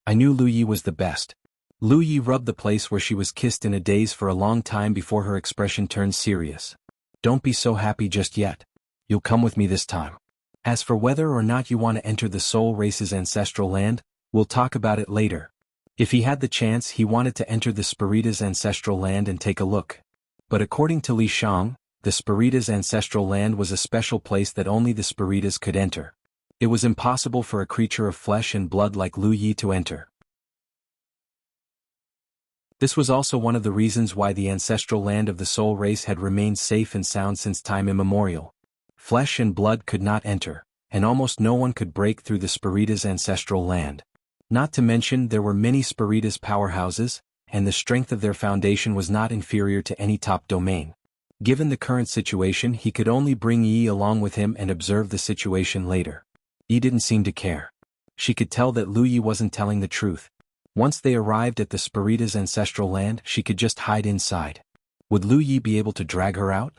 [SPEAKER 1] I knew Lu Yi was the best. Lu Yi rubbed the place where she was kissed in a daze for a long time before her expression turned serious. "Don't be so happy just yet. You'll come with me this time. As for whether or not you want to enter the soul race's ancestral land, we'll talk about it later." If he had the chance, he wanted to enter the Spirita's ancestral land and take a look. But according to Li Shang, the Spirita's ancestral land was a special place that only the Spiritas could enter. It was impossible for a creature of flesh and blood like Lu Yi to enter. This was also one of the reasons why the ancestral land of the soul race had remained safe and sound since time immemorial. Flesh and blood could not enter, and almost no one could break through the Spirita's ancestral land. Not to mention there were many Spiritas powerhouses, and the strength of their foundation was not inferior to any top domain. Given the current situation, he could only bring Yi along with him and observe the situation later. Yi didn't seem to care. She could tell that Lu Yi wasn't telling the truth. Once they arrived at the Spirita's ancestral land, she could just hide inside. Would Lu Yi be able to drag her out?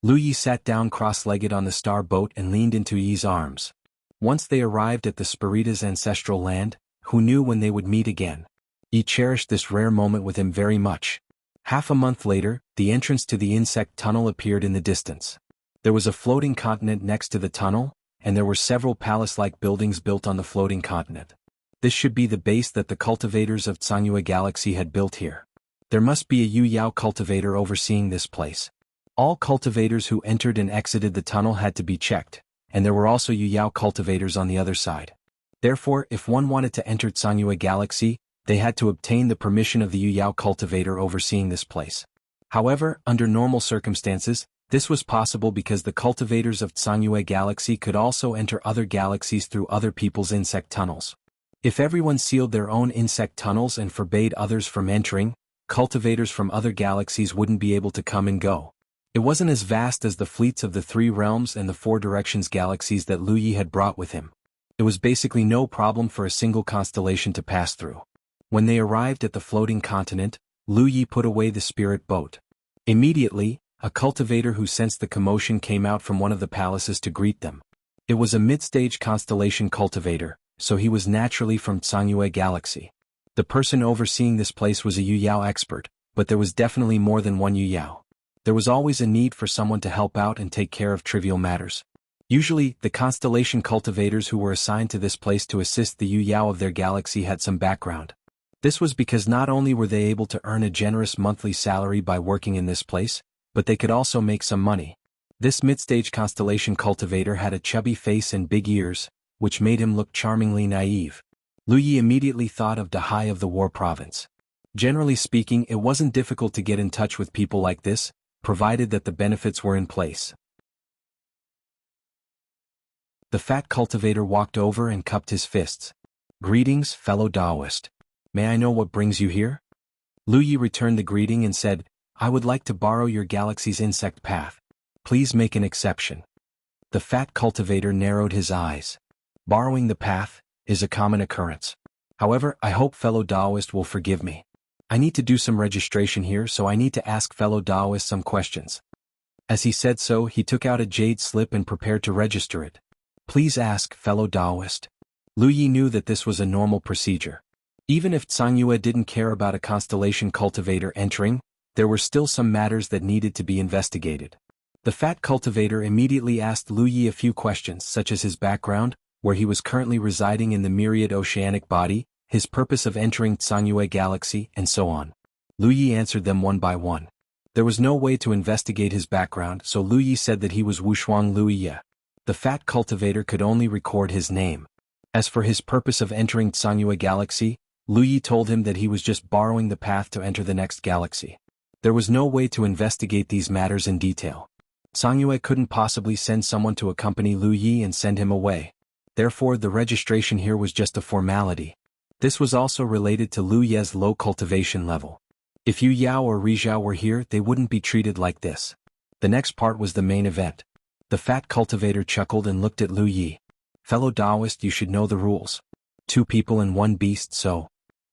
[SPEAKER 1] Lu Yi sat down cross-legged on the star boat and leaned into Yi's arms. Once they arrived at the Spirita's ancestral land, who knew when they would meet again? Yi cherished this rare moment with him very much. Half a month later, the entrance to the insect tunnel appeared in the distance. There was a floating continent next to the tunnel, and there were several palace-like buildings built on the floating continent. This should be the base that the cultivators of Jianghu Galaxy had built here. There must be a Yu Yao cultivator overseeing this place. All cultivators who entered and exited the tunnel had to be checked, and there were also Yu Yao cultivators on the other side. Therefore, if one wanted to enter Jianghu Galaxy, they had to obtain the permission of the Yu Yao cultivator overseeing this place. However, under normal circumstances, this was possible because the cultivators of Jianghu Galaxy could also enter other galaxies through other people's insect tunnels. If everyone sealed their own insect tunnels and forbade others from entering, cultivators from other galaxies wouldn't be able to come and go. It wasn't as vast as the fleets of the Three Realms and the Four Directions galaxies that Lu Yi had brought with him. It was basically no problem for a single constellation to pass through. When they arrived at the floating continent, Lu Yi put away the spirit boat. Immediately, a cultivator who sensed the commotion came out from one of the palaces to greet them. It was a mid-stage constellation cultivator, so he was naturally from Jianghu Galaxy. The person overseeing this place was a Yu Yao expert, but there was definitely more than one Yu Yao. There was always a need for someone to help out and take care of trivial matters. Usually, the constellation cultivators who were assigned to this place to assist the Yu Yao of their galaxy had some background. This was because not only were they able to earn a generous monthly salary by working in this place, but they could also make some money. This mid-stage constellation cultivator had a chubby face and big ears, which made him look charmingly naive. Lu Yi immediately thought of Dahai of the War Province. Generally speaking, it wasn't difficult to get in touch with people like this, provided that the benefits were in place. The fat cultivator walked over and cupped his fists. "Greetings, fellow Taoist. May I know what brings you here?" Lu Yi returned the greeting and said, "I would like to borrow your galaxy's insect path. Please make an exception." The fat cultivator narrowed his eyes. Borrowing the path is a common occurrence. However, I hope fellow Taoist will forgive me. I need to do some registration here, so I need to ask fellow Taoist some questions. As he said so, he took out a jade slip and prepared to register it. Please ask, fellow Taoist. Lu Yi knew that this was a normal procedure. Even if Zhangyue didn't care about a constellation cultivator entering, there were still some matters that needed to be investigated. The fat cultivator immediately asked Lu Yi a few questions such as his background, where he was currently residing in the myriad oceanic body, his purpose of entering Zhangyue Galaxy, and so on. Lu Yi answered them one by one. There was no way to investigate his background, so Lu Yi said that he was Wushuang Lu Yi. The fat cultivator could only record his name. As for his purpose of entering Zhangyue Galaxy, Lu Yi told him that he was just borrowing the path to enter the next galaxy. There was no way to investigate these matters in detail. Zhangyue couldn't possibly send someone to accompany Lu Yi and send him away. Therefore, the registration here was just a formality. This was also related to Lu Ye's low cultivation level. If Yu Yao or Rizhao were here, they wouldn't be treated like this. The next part was the main event. The fat cultivator chuckled and looked at Lu Yi. Fellow Taoist, you should know the rules. 2 people and 1 beast, so.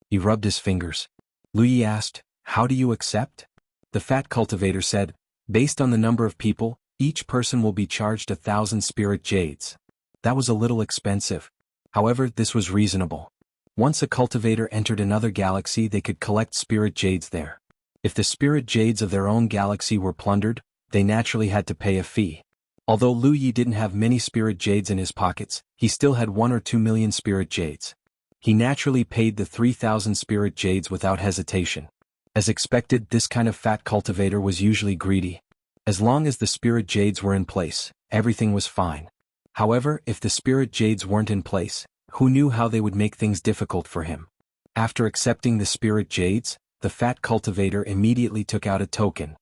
[SPEAKER 1] He rubbed his fingers. Lu Yi asked, how do you accept? The fat cultivator said, based on the number of people, each person will be charged 1,000 spirit jades. That was a little expensive. However, this was reasonable. Once a cultivator entered another galaxy, they could collect spirit jades there. If the spirit jades of their own galaxy were plundered, they naturally had to pay a fee. Although Lu Yi didn't have many spirit jades in his pockets, he still had 1 or 2 million spirit jades. He naturally paid the 3,000 spirit jades without hesitation. As expected, this kind of fat cultivator was usually greedy. As long as the spirit jades were in place, everything was fine. However, if the spirit jades weren't in place, who knew how they would make things difficult for him? After accepting the spirit jades, the fat cultivator immediately took out a token.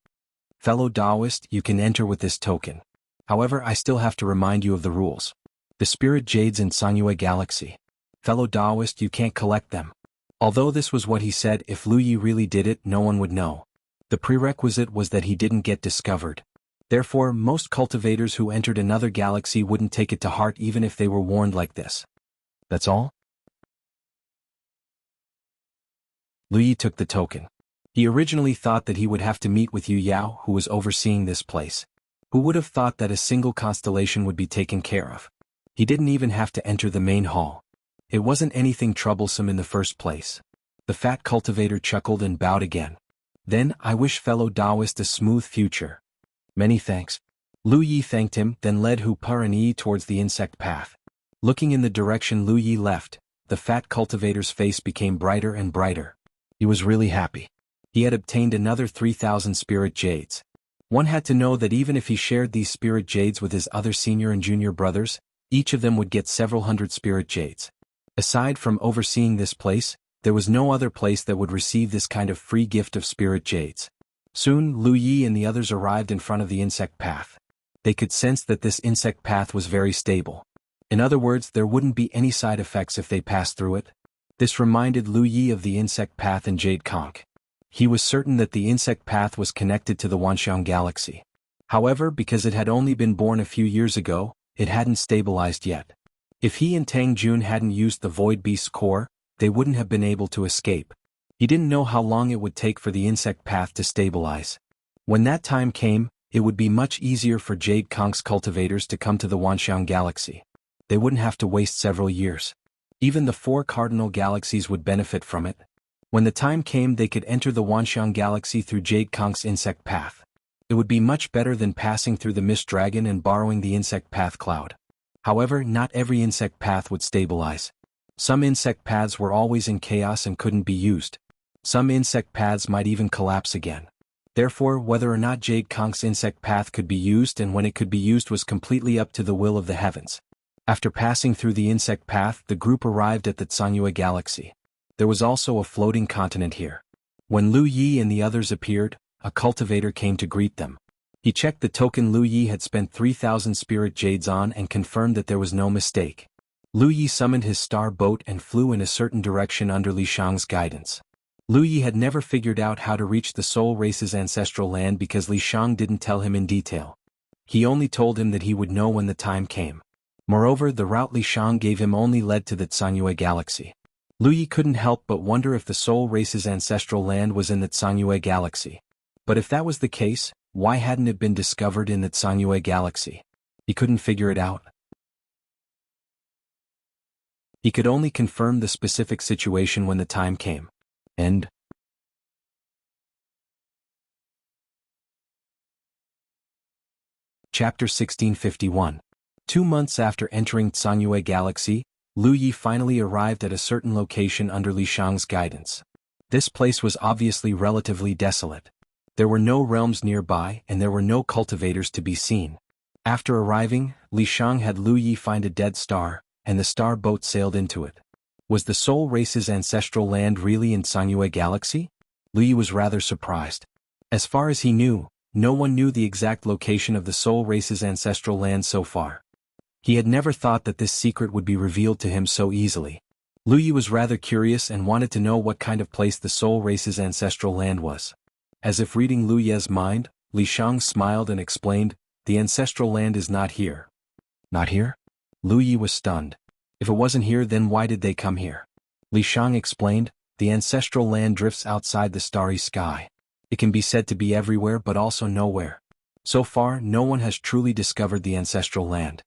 [SPEAKER 1] Fellow Taoist, you can enter with this token. However, I still have to remind you of the rules. The spirit jades in Zhangyue Galaxy. Fellow Taoist, you can't collect them. Although this was what he said, if Lu Yi really did it, no one would know. The prerequisite was that he didn't get discovered. Therefore, most cultivators who entered another galaxy wouldn't take it to heart even if they were warned like this. That's all? Lu Yi took the token. He originally thought that he would have to meet with Yu Yao, who was overseeing this place. Who would have thought that a single constellation would be taken care of? He didn't even have to enter the main hall. It wasn't anything troublesome in the first place. The fat cultivator chuckled and bowed again. Then, I wish fellow Taoist a smooth future. Many thanks. Lu Yi thanked him, then led Hu Per and Yi towards the insect path. Looking in the direction Lu Yi left, the fat cultivator's face became brighter and brighter. He was really happy. He had obtained another 3,000 spirit jades. One had to know that even if he shared these spirit jades with his other senior and junior brothers, each of them would get several hundred spirit jades. Aside from overseeing this place, there was no other place that would receive this kind of free gift of spirit jades. Soon, Lu Yi and the others arrived in front of the insect path. They could sense that this insect path was very stable. In other words, there wouldn't be any side effects if they passed through it. This reminded Lu Yi of the insect path in Jade Conch. He was certain that the insect path was connected to the Wanxiang Galaxy. However, because it had only been born a few years ago, it hadn't stabilized yet. If he and Tang Jun hadn't used the Void Beast's core, they wouldn't have been able to escape. He didn't know how long it would take for the insect path to stabilize. When that time came, it would be much easier for Jade Conch's cultivators to come to the Wanxiang Galaxy. They wouldn't have to waste several years. Even the 4 cardinal galaxies would benefit from it. When the time came, they could enter the Wanxiang Galaxy through Jade Conch's insect path. It would be much better than passing through the Mist Dragon and borrowing the insect path cloud. However, not every insect path would stabilize. Some insect paths were always in chaos and couldn't be used. Some insect paths might even collapse again. Therefore, whether or not Jade Conch's insect path could be used and when it could be used was completely up to the will of the heavens. After passing through the insect path, the group arrived at the Zhangyue Galaxy. There was also a floating continent here. When Lu Yi and the others appeared, a cultivator came to greet them. He checked the token Lu Yi had spent 3,000 spirit jades on and confirmed that there was no mistake. Lu Yi summoned his star boat and flew in a certain direction under Li Shang's guidance. Lu Yi had never figured out how to reach the soul race's ancestral land because Li Shang didn't tell him in detail. He only told him that he would know when the time came. Moreover, the route Li Shang gave him only led to the Zhangyue Galaxy. Lu Yi couldn't help but wonder if the soul race's ancestral land was in the Zhangyue Galaxy. But if that was the case, why hadn't it been discovered in the Zhangyue Galaxy? He couldn't figure it out. He could only confirm the specific situation when the time came. End. Chapter 1651. 2 months after entering Tsangyue Galaxy, Lu Yi finally arrived at a certain location under Li Shang's guidance. This place was obviously relatively desolate. There were no realms nearby and there were no cultivators to be seen. After arriving, Li Shang had Lu Yi find a dead star, and the star boat sailed into it. Was the Soul Race's ancestral land really in Tsangyue Galaxy? Lu Yi was rather surprised. As far as he knew, no one knew the exact location of the Soul Race's ancestral land so far. He had never thought that this secret would be revealed to him so easily. Lu Yi was rather curious and wanted to know what kind of place the Soul Race's ancestral land was. As if reading Lu Ye's mind, Li Shang smiled and explained, "The ancestral land is not here." Not here? Lu Yi was stunned. If it wasn't here, then why did they come here? Li Shang explained, "The ancestral land drifts outside the starry sky. It can be said to be everywhere but also nowhere. So far, no one has truly discovered the ancestral land."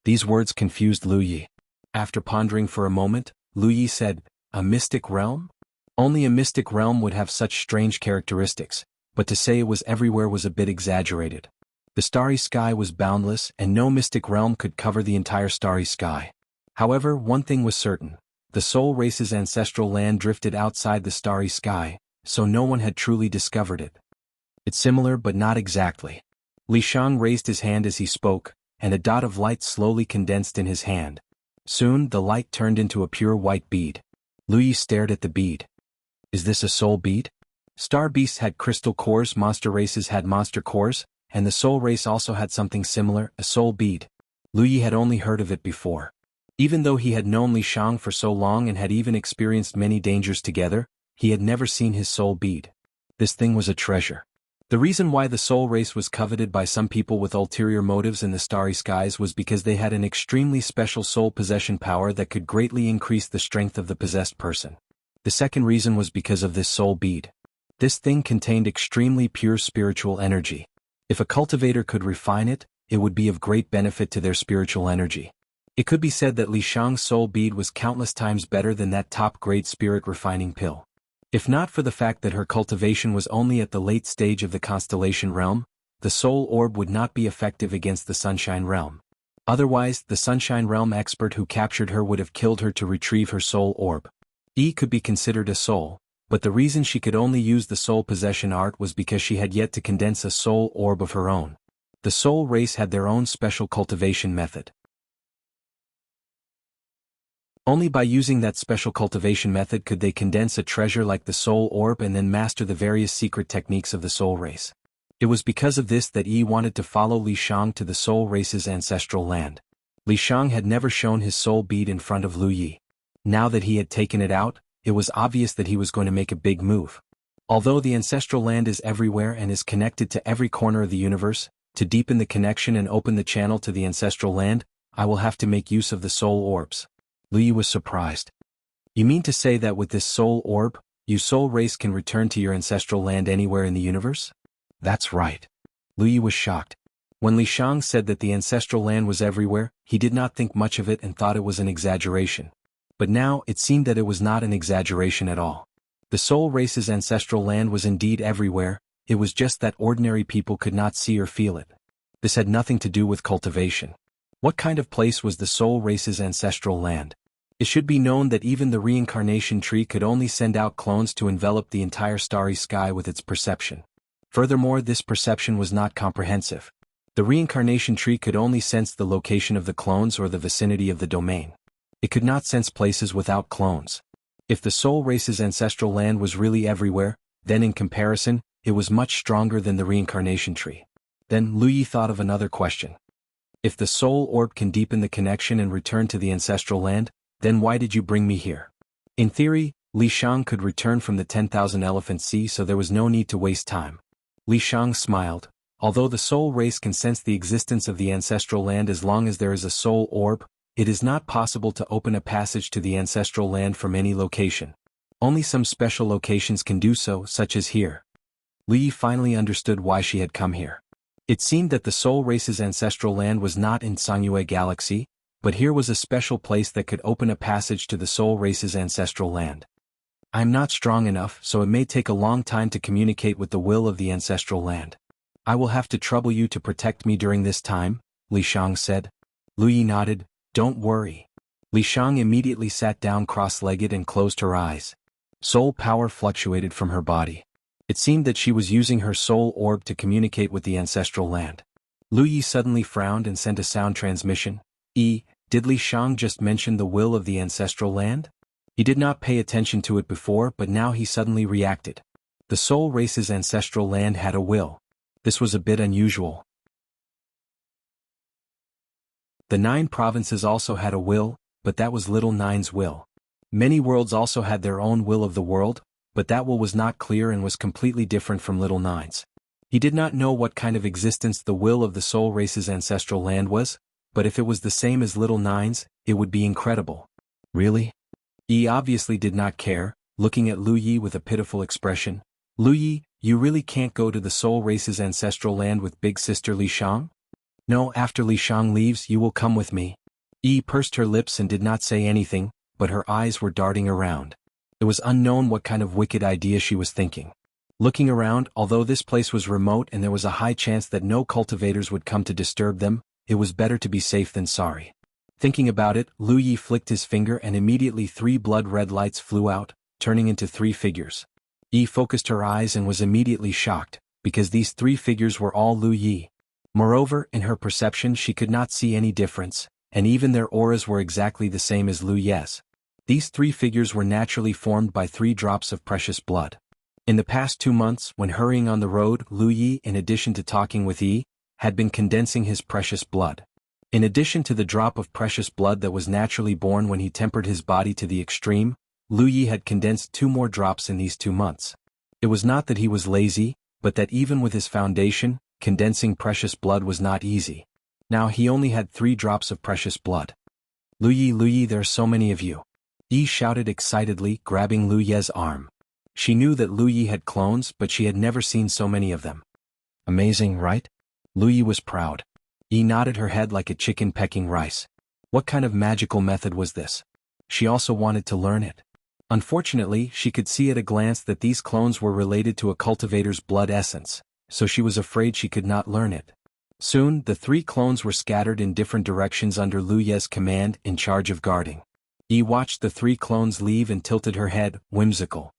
[SPEAKER 1] These words confused Lu Yi. After pondering for a moment, Lu Yi said, "A mystic realm? Only a mystic realm would have such strange characteristics, but to say it was everywhere was a bit exaggerated. The starry sky was boundless and no mystic realm could cover the entire starry sky. However, one thing was certain. The Soul Race's ancestral land drifted outside the starry sky, so no one had truly discovered it. It's similar but not exactly." Li Shang raised his hand as he spoke, and a dot of light slowly condensed in his hand. Soon, the light turned into a pure white bead. Lu Yi stared at the bead. Is this a soul bead? Star beasts had crystal cores, monster races had monster cores, and the Soul Race also had something similar, a soul bead. Lu Yi had only heard of it before. Even though he had known Li Shang for so long and had even experienced many dangers together, he had never seen his soul bead. This thing was a treasure. The reason why the Soul Race was coveted by some people with ulterior motives in the starry skies was because they had an extremely special soul possession power that could greatly increase the strength of the possessed person. The second reason was because of this soul bead. This thing contained extremely pure spiritual energy. If a cultivator could refine it, it would be of great benefit to their spiritual energy. It could be said that Li Shang's soul bead was countless times better than that top-grade spirit refining pill. If not for the fact that her cultivation was only at the late stage of the constellation realm, the soul orb would not be effective against the sunshine realm. Otherwise, the sunshine realm expert who captured her would have killed her to retrieve her soul orb. Could be considered a soul, but the reason she could only use the soul possession art was because she had yet to condense a soul orb of her own. The Soul Race had their own special cultivation method. Only by using that special cultivation method could they condense a treasure like the soul orb and then master the various secret techniques of the Soul Race. It was because of this that Yi wanted to follow Li Shang to the Soul Race's ancestral land. Li Shang had never shown his soul bead in front of Lu Yi. Now that he had taken it out, it was obvious that he was going to make a big move. Although the ancestral land is everywhere and is connected to every corner of the universe, to deepen the connection and open the channel to the ancestral land, I will have to make use of the soul orbs. Lu Yi was surprised. You mean to say that with this soul orb, you Soul Race can return to your ancestral land anywhere in the universe? That's right. Lu Yi was shocked. When Li Shang said that the ancestral land was everywhere, he did not think much of it and thought it was an exaggeration. But now, it seemed that it was not an exaggeration at all. The Soul Race's ancestral land was indeed everywhere, it was just that ordinary people could not see or feel it. This had nothing to do with cultivation. What kind of place was the Soul Race's ancestral land? It should be known that even the reincarnation tree could only send out clones to envelop the entire starry sky with its perception. Furthermore, this perception was not comprehensive. The reincarnation tree could only sense the location of the clones or the vicinity of the domain. It could not sense places without clones. If the Soul Race's ancestral land was really everywhere, then in comparison, it was much stronger than the reincarnation tree. Then Lu Yi thought of another question. If the soul orb can deepen the connection and return to the ancestral land, then why did you bring me here? In theory, Li Shang could return from the 10,000 Elephant Sea, so there was no need to waste time. Li Shang smiled. Although the Soul Race can sense the existence of the ancestral land as long as there is a soul orb, it is not possible to open a passage to the ancestral land from any location. Only some special locations can do so, such as here. Lu Yi finally understood why she had come here. It seemed that the Soul Race's ancestral land was not in Tsangyue Galaxy, but here was a special place that could open a passage to the soul race's ancestral land. I'm not strong enough, so it may take a long time to communicate with the will of the ancestral land. I will have to trouble you to protect me during this time, Li Shang said. Lu Yi nodded. Don't worry. Li Shang immediately sat down cross-legged and closed her eyes. Soul power fluctuated from her body. It seemed that she was using her soul orb to communicate with the ancestral land. Lu Yi suddenly frowned and sent a sound transmission. Did Li Shang just mention the will of the ancestral land? He did not pay attention to it before, but now he suddenly reacted. The soul race's ancestral land had a will. This was a bit unusual. The 9 provinces also had a will, but that was Little Nine's will. Many worlds also had their own will of the world, but that will was not clear and was completely different from Little Nine's. He did not know what kind of existence the will of the soul race's ancestral land was, but if it was the same as Little Nine's, it would be incredible. Really? Yi obviously did not care, looking at Lu Yi with a pitiful expression. Lu Yi, you really can't go to the soul race's ancestral land with big sister Li Shang? No, after Li Shang leaves you will come with me. Yi pursed her lips and did not say anything, but her eyes were darting around. It was unknown what kind of wicked idea she was thinking. Looking around, although this place was remote and there was a high chance that no cultivators would come to disturb them, it was better to be safe than sorry. Thinking about it, Lu Yi flicked his finger and immediately 3 blood-red lights flew out, turning into 3 figures. Yi focused her eyes and was immediately shocked, because these 3 figures were all Lu Yi. Moreover, in her perception she could not see any difference, and even their auras were exactly the same as Lu Ye's. These 3 figures were naturally formed by 3 drops of precious blood. In the past 2 months, when hurrying on the road, Lu Yi, in addition to talking with Yi, had been condensing his precious blood. In addition to the drop of precious blood that was naturally born when he tempered his body to the extreme, Lu Yi had condensed 2 more drops in these 2 months. It was not that he was lazy, but that even with his foundation, condensing precious blood was not easy. Now he only had 3 drops of precious blood. Lu Yi, there are so many of you. Yi shouted excitedly, grabbing Lu Ye's arm. She knew that Lu Yi had clones, but she had never seen so many of them. Amazing, right? Lu Yi was proud. Yi nodded her head like a chicken pecking rice. What kind of magical method was this? She also wanted to learn it. Unfortunately, she could see at a glance that these clones were related to a cultivator's blood essence, so she was afraid she could not learn it. Soon, the 3 clones were scattered in different directions under Lu Ye's command, in charge of guarding. Yi watched the 3 clones leave and tilted her head, whimsical.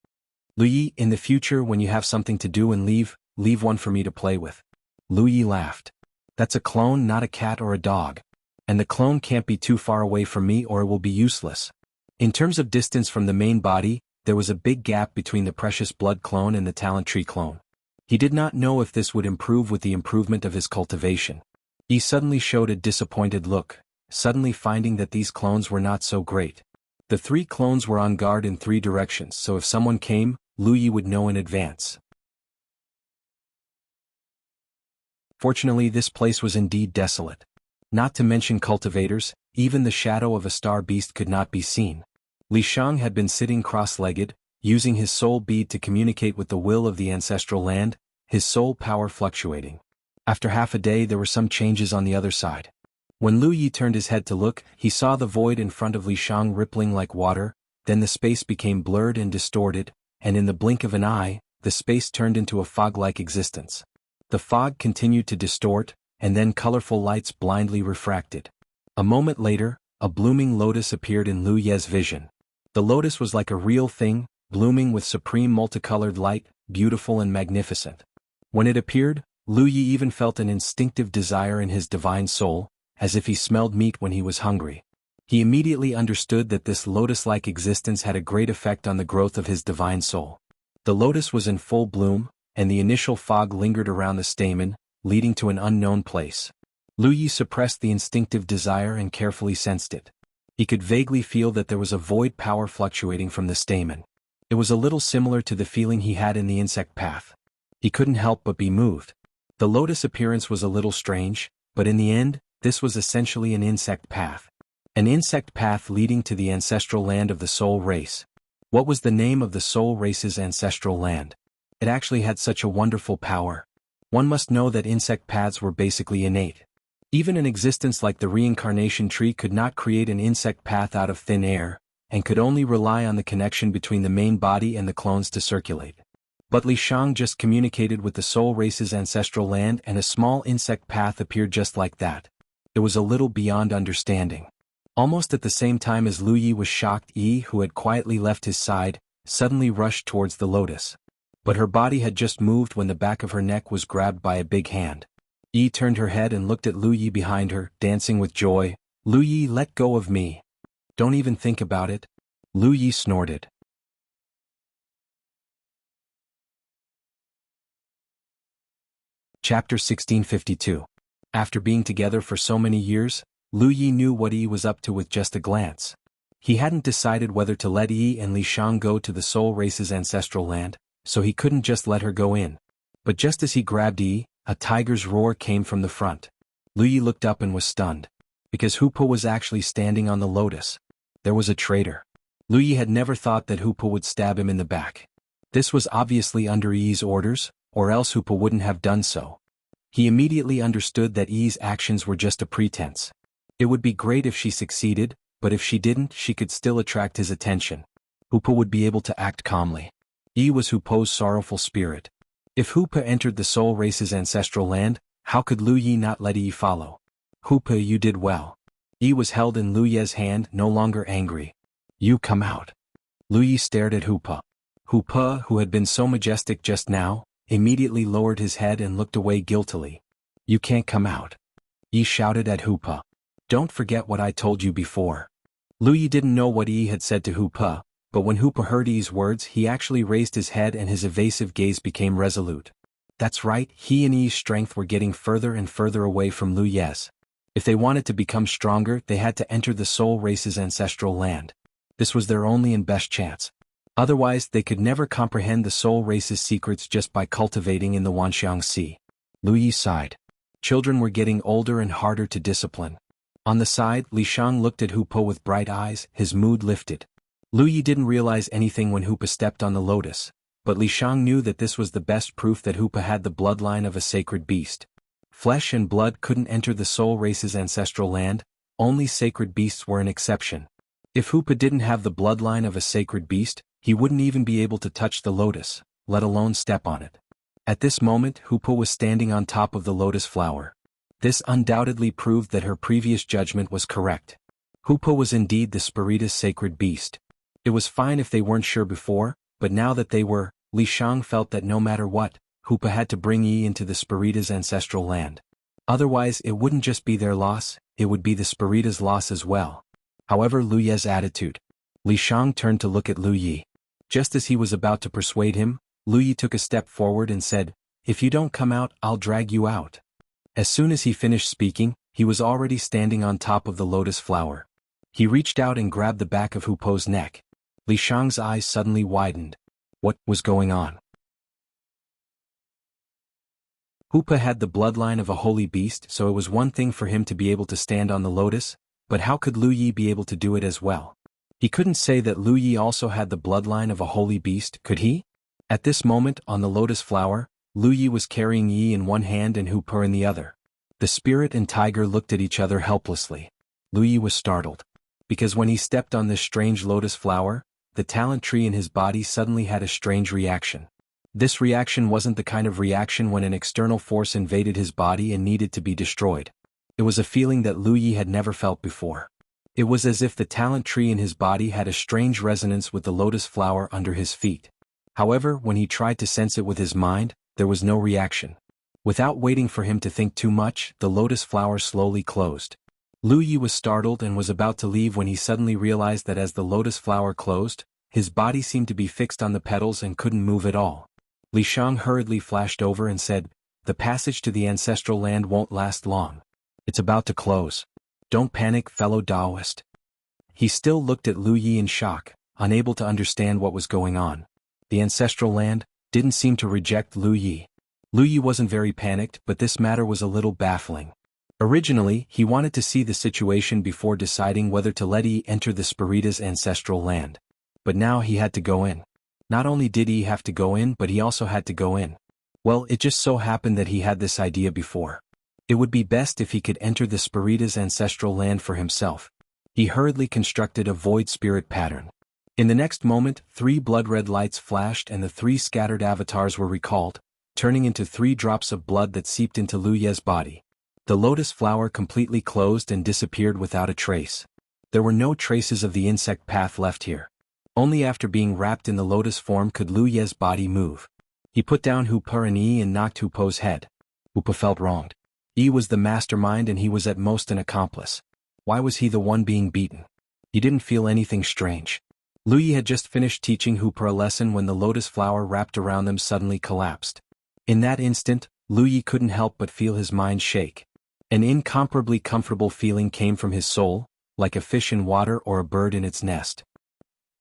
[SPEAKER 1] Lu Yi, in the future when you have something to do and leave one for me to play with. Lu Yi laughed. That's a clone, not a cat or a dog. And the clone can't be too far away from me or it will be useless. In terms of distance from the main body, there was a big gap between the precious blood clone and the talent tree clone. He did not know if this would improve with the improvement of his cultivation. He suddenly showed a disappointed look, suddenly finding that these clones were not so great. The 3 clones were on guard in 3 directions, so if someone came, Lu Yi would know in advance. Fortunately, this place was indeed desolate. Not to mention cultivators, even the shadow of a star beast could not be seen. Li Shang had been sitting cross-legged, using his soul bead to communicate with the will of the ancestral land, his soul power fluctuating. After half a day there were some changes on the other side. When Lu Yi turned his head to look, he saw the void in front of Li Shang rippling like water, then the space became blurred and distorted, and in the blink of an eye, the space turned into a fog-like existence. The fog continued to distort, and then colorful lights blindly refracted. A moment later, a blooming lotus appeared in Lu Ye's vision. The lotus was like a real thing, blooming with supreme multicolored light, beautiful and magnificent. When it appeared, Lu Yi even felt an instinctive desire in his divine soul, as if he smelled meat when he was hungry. He immediately understood that this lotus-like existence had a great effect on the growth of his divine soul. The lotus was in full bloom, and the initial fog lingered around the stamen, leading to an unknown place. Lu Yi suppressed the instinctive desire and carefully sensed it. He could vaguely feel that there was a void power fluctuating from the stamen. It was a little similar to the feeling he had in the insect path. He couldn't help but be moved. The lotus appearance was a little strange, but in the end, this was essentially an insect path. An insect path leading to the ancestral land of the soul race. What was the name of the soul race's ancestral land? It actually had such a wonderful power. One must know that insect paths were basically innate. Even an existence like the reincarnation tree could not create an insect path out of thin air, and could only rely on the connection between the main body and the clones to circulate. But Li Shang just communicated with the soul race's ancestral land, and a small insect path appeared just like that. It was a little beyond understanding. Almost at the same time as Lu Yi was shocked, Yi, who had quietly left his side, suddenly rushed towards the lotus. But her body had just moved when the back of her neck was grabbed by a big hand. Yi turned her head and looked at Lu Yi behind her, dancing with joy. "Lu Yi, let go of me. Don't even think about it." Lu Yi snorted. Chapter 1652. After being together for so many years, Lu Yi knew what Yi was up to with just a glance. He hadn't decided whether to let Yi and Li Shang go to the soul race's ancestral land, so he couldn't just let her go in. But just as he grabbed Yi, a tiger's roar came from the front. Lu Yi looked up and was stunned. Because Hupa was actually standing on the lotus. There was a traitor. Lu Yi had never thought that Hupa would stab him in the back. This was obviously under Yi's orders, or else Hupa wouldn't have done so. He immediately understood that Yi's actions were just a pretense. It would be great if she succeeded, but if she didn't, she could still attract his attention. Hupa would be able to act calmly. Yi was Hupa's sorrowful spirit. If Hupa entered the soul race's ancestral land, how could Lu Yi not let Yi follow? "Hupa, you did well." Yi was held in Lu Ye's hand, no longer angry. "You come out." Lu Yi stared at Hupa. Hupa, who had been so majestic just now, immediately lowered his head and looked away guiltily. "You can't come out." Yi shouted at Hupa. "Don't forget what I told you before." Lu Yi didn't know what Yi had said to Hupa, but when Hupa heard Yi's words, he actually raised his head and his evasive gaze became resolute. That's right, he and Yi's strength were getting further and further away from Lu Ye's. If they wanted to become stronger, they had to enter the soul race's ancestral land. This was their only and best chance. Otherwise, they could never comprehend the soul race's secrets just by cultivating in the Wanxiang Sea. Lu Yi sighed. Children were getting older and harder to discipline. On the side, Li Shang looked at Hupa with bright eyes, his mood lifted. Lu Yi didn't realize anything when Hupa stepped on the lotus, but Li Shang knew that this was the best proof that Hupa had the bloodline of a sacred beast. Flesh and blood couldn't enter the soul race's ancestral land, only sacred beasts were an exception. If Hupa didn't have the bloodline of a sacred beast, he wouldn't even be able to touch the lotus, let alone step on it. At this moment, Hupa was standing on top of the lotus flower. This undoubtedly proved that her previous judgment was correct. Hupa was indeed the Spiritus sacred beast. It was fine if they weren't sure before, but now that they were, Li Shang felt that no matter what, Hupa had to bring Yi into the Spirita's ancestral land. Otherwise, it wouldn't just be their loss, it would be the Spirita's loss as well. However, Lu Ye's attitude. Li Shang turned to look at Lu Yi. Just as he was about to persuade him, Lu Yi took a step forward and said, "If you don't come out, I'll drag you out." As soon as he finished speaking, he was already standing on top of the lotus flower. He reached out and grabbed the back of Hupa's neck. Li Shang's eyes suddenly widened. What was going on? Hupa had the bloodline of a holy beast, so it was one thing for him to be able to stand on the lotus, but how could Lu Yi be able to do it as well? He couldn't say that Lu Yi also had the bloodline of a holy beast, could he? At this moment, on the lotus flower, Lu Yi was carrying Yi in one hand and Hupa in the other. The spirit and tiger looked at each other helplessly. Lu Yi was startled. Because when he stepped on this strange lotus flower, the talent tree in his body suddenly had a strange reaction. This reaction wasn't the kind of reaction when an external force invaded his body and needed to be destroyed. It was a feeling that Lu Yi had never felt before. It was as if the talent tree in his body had a strange resonance with the lotus flower under his feet. However, when he tried to sense it with his mind, there was no reaction. Without waiting for him to think too much, the lotus flower slowly closed. Lu Yi was startled and was about to leave when he suddenly realized that as the lotus flower closed, his body seemed to be fixed on the petals and couldn't move at all. Li Shang hurriedly flashed over and said, "The passage to the ancestral land won't last long. It's about to close. Don't panic, fellow Taoist." He still looked at Lu Yi in shock, unable to understand what was going on. The ancestral land didn't seem to reject Lu Yi. Lu Yi wasn't very panicked, but this matter was a little baffling. Originally, he wanted to see the situation before deciding whether to let Yi enter the Spirita's ancestral land. But now he had to go in. Not only did he have to go in, but he also had to go in. Well, it just so happened that he had this idea before. It would be best if he could enter the Spirita's ancestral land for himself. He hurriedly constructed a void spirit pattern. In the next moment, 3 blood-red lights flashed and the 3 scattered avatars were recalled, turning into 3 drops of blood that seeped into Lu Ye's body. The lotus flower completely closed and disappeared without a trace. There were no traces of the insect path left here. Only after being wrapped in the lotus form could Lu Ye's body move. He put down Hupa and Yi and knocked Hupo's head. Hupa felt wronged. Yi was the mastermind and he was at most an accomplice. Why was he the one being beaten? He didn't feel anything strange. Lu Yi had just finished teaching Hupa a lesson when the lotus flower wrapped around them suddenly collapsed. In that instant, Lu Yi couldn't help but feel his mind shake. An incomparably comfortable feeling came from his soul, like a fish in water or a bird in its nest.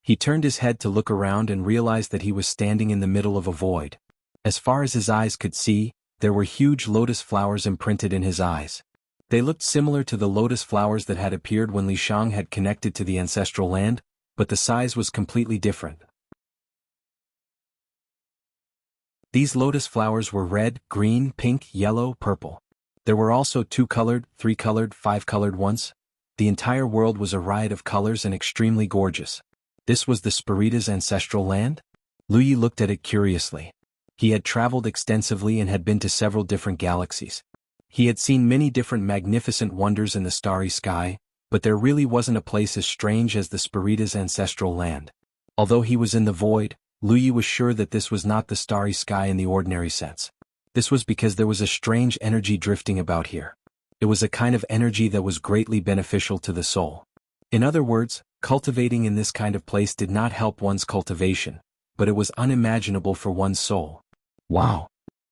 [SPEAKER 1] He turned his head to look around and realized that he was standing in the middle of a void. As far as his eyes could see, there were huge lotus flowers imprinted in his eyes. They looked similar to the lotus flowers that had appeared when Li Shang had connected to the ancestral land, but the size was completely different. These lotus flowers were red, green, pink, yellow, purple. There were also 2-colored, 3-colored, 5-colored ones. The entire world was a riot of colors and extremely gorgeous. This was the Spirita's ancestral land? Lu Yi looked at it curiously. He had traveled extensively and had been to several different galaxies. He had seen many different magnificent wonders in the starry sky, but there really wasn't a place as strange as the Spirita's ancestral land. Although he was in the void, Lu Yi was sure that this was not the starry sky in the ordinary sense. This was because there was a strange energy drifting about here. It was a kind of energy that was greatly beneficial to the soul. In other words, cultivating in this kind of place did not help one's cultivation, but it was unimaginable for one's soul. Wow!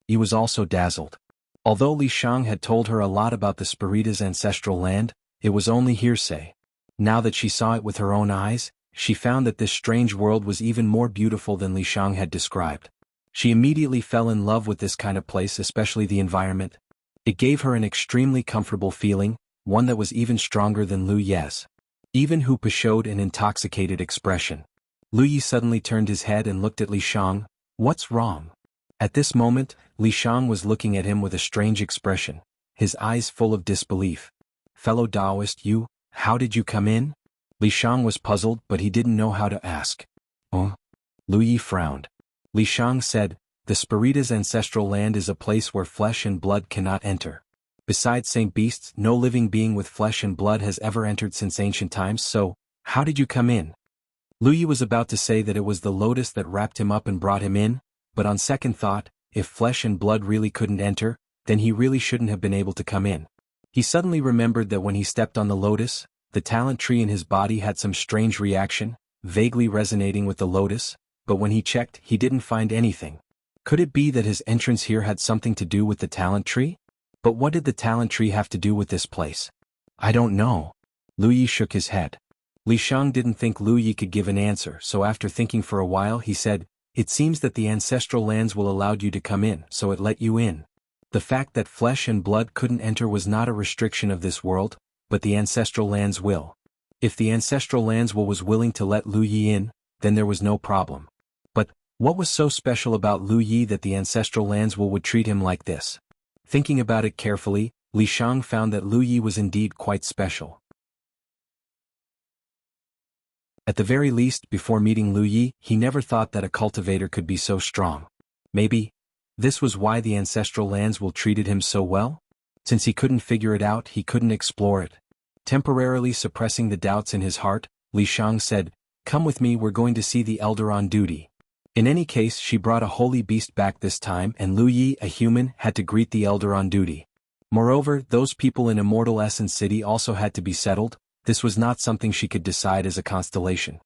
[SPEAKER 1] He was also dazzled. Although Li Shang had told her a lot about the Spirita's ancestral land, it was only hearsay. Now that she saw it with her own eyes, she found that this strange world was even more beautiful than Li Shang had described. She immediately fell in love with this kind of place, especially the environment. It gave her an extremely comfortable feeling, one that was even stronger than Lu Ye's. Even Hupa showed an intoxicated expression. Lu Yi suddenly turned his head and looked at Li Shang. What's wrong? At this moment, Li Shang was looking at him with a strange expression, his eyes full of disbelief. Fellow Taoist, how did you come in? Li Shang was puzzled, but he didn't know how to ask. Oh? Lu Yi frowned. Li Shang said, the Spirita's ancestral land is a place where flesh and blood cannot enter. Besides Saint Beasts, no living being with flesh and blood has ever entered since ancient times, so, how did you come in? Lu Yi was about to say that it was the lotus that wrapped him up and brought him in, but on second thought, if flesh and blood really couldn't enter, then he really shouldn't have been able to come in. He suddenly remembered that when he stepped on the lotus, the talent tree in his body had some strange reaction, vaguely resonating with the lotus, but when he checked, he didn't find anything. Could it be that his entrance here had something to do with the talent tree? But what did the talent tree have to do with this place? I don't know. Lu Yi shook his head. Li Shang didn't think Lu Yi could give an answer, so after thinking for a while he said, it seems that the ancestral lands will allow you to come in, so it let you in. The fact that flesh and blood couldn't enter was not a restriction of this world, but the ancestral lands will. If the ancestral lands was willing to let Lu Yi in, then there was no problem. But, what was so special about Lu Yi that the ancestral lands would treat him like this? Thinking about it carefully, Li Shang found that Lu Yi was indeed quite special. At the very least, before meeting Lu Yi, he never thought that a cultivator could be so strong. Maybe this was why the ancestral lands treated him so well? Since he couldn't figure it out, he couldn't explore it. Temporarily suppressing the doubts in his heart, Li Shang said, come with me, we're going to see the elder on duty. In any case, she brought a holy beast back this time, and Lu Yi, a human, had to greet the elder on duty. Moreover, those people in Immortal Essence City also had to be settled. This was not something she could decide as a constellation.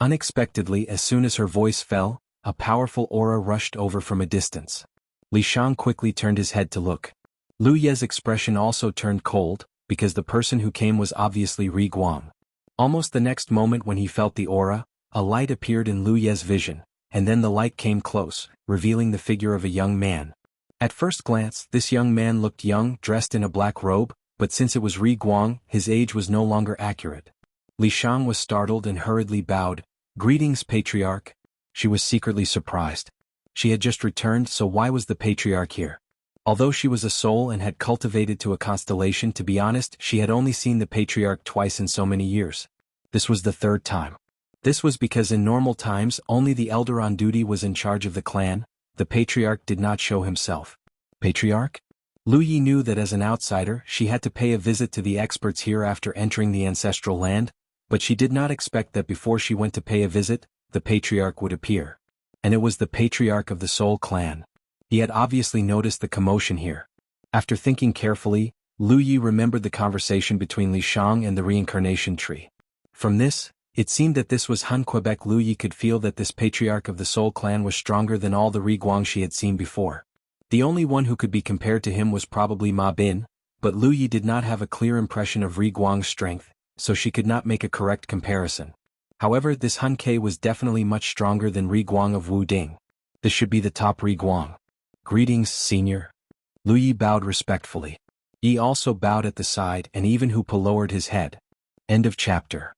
[SPEAKER 1] Unexpectedly, as soon as her voice fell, a powerful aura rushed over from a distance. Li Shang quickly turned his head to look. Lu Ye's expression also turned cold, because the person who came was obviously Ri Guang. Almost the next moment when he felt the aura, a light appeared in Lu Ye's vision, and then the light came close, revealing the figure of a young man. At first glance, this young man looked young, dressed in a black robe, but since it was Ri Guang, his age was no longer accurate. Li Shang was startled and hurriedly bowed. Greetings, Patriarch. She was secretly surprised. She had just returned, so why was the Patriarch here? Although she was a soul and had cultivated to a constellation, to be honest, she had only seen the patriarch twice in so many years. This was the third time. This was because in normal times only the elder on duty was in charge of the clan. The patriarch did not show himself. Patriarch? Lu Yi knew that as an outsider she had to pay a visit to the experts here after entering the ancestral land, but she did not expect that before she went to pay a visit, the patriarch would appear. And it was the patriarch of the Soul clan. He had obviously noticed the commotion here. After thinking carefully, Lu Yi remembered the conversation between Li Shang and the reincarnation tree. From this, it seemed that this was Han Quebec. Lu Yi could feel that this patriarch of the Soul clan was stronger than all the Riguang she had seen before. The only one who could be compared to him was probably Ma Bin, but Lu Yi did not have a clear impression of Riguang's strength, so she could not make a correct comparison. However, this Han Ke was definitely much stronger than Riguang of Wu Ding. This should be the top Riguang. Greetings, senior. Lu Yi bowed respectfully. Yi also bowed at the side, and even Hupa lowered his head. End of chapter.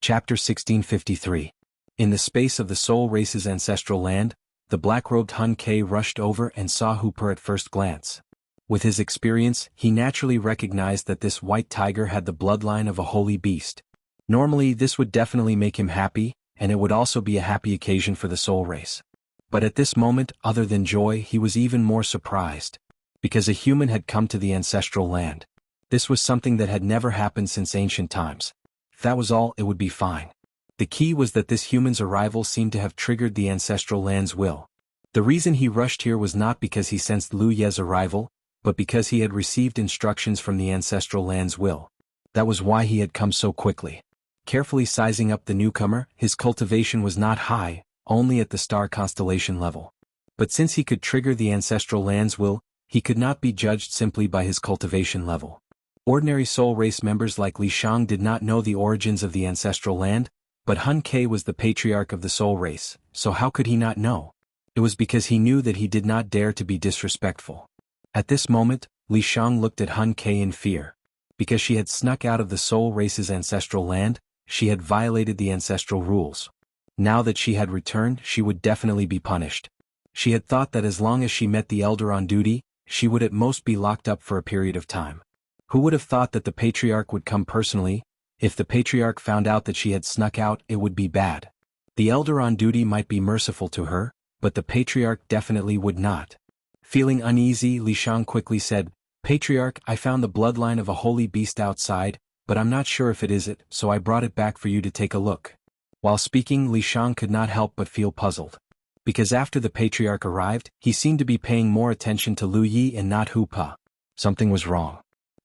[SPEAKER 1] Chapter 1653. In the space of the Soul Race's ancestral land, the black-robed Han Ke rushed over and saw Hooper at first glance. With his experience, he naturally recognized that this white tiger had the bloodline of a holy beast. Normally this would definitely make him happy, and it would also be a happy occasion for the Soul Race. But at this moment, other than joy, he was even more surprised. Because a human had come to the ancestral land. This was something that had never happened since ancient times. If that was all, it would be fine. The key was that this human's arrival seemed to have triggered the ancestral land's will. The reason he rushed here was not because he sensed Lu Ye's arrival, but because he had received instructions from the ancestral land's will. That was why he had come so quickly. Carefully sizing up the newcomer, his cultivation was not high, only at the star constellation level. But since he could trigger the ancestral land's will, he could not be judged simply by his cultivation level. Ordinary Soul Race members like Li Shang did not know the origins of the ancestral land, but Han Ke was the patriarch of the Soul Race, so how could he not know? It was because he knew that he did not dare to be disrespectful. At this moment, Li Shang looked at Han Ke in fear. Because she had snuck out of the Soul Race's ancestral land, she had violated the ancestral rules. Now that she had returned, she would definitely be punished. She had thought that as long as she met the elder on duty, she would at most be locked up for a period of time. Who would have thought that the patriarch would come personally? If the patriarch found out that she had snuck out, it would be bad. The elder on duty might be merciful to her, but the patriarch definitely would not. Feeling uneasy, Li Shang quickly said, "Patriarch, I found the bloodline of a holy beast outside, but I'm not sure if it is it, so I brought it back for you to take a look." While speaking, Li Shang could not help but feel puzzled. Because after the patriarch arrived, he seemed to be paying more attention to Lu Yi and not Hupa. Something was wrong.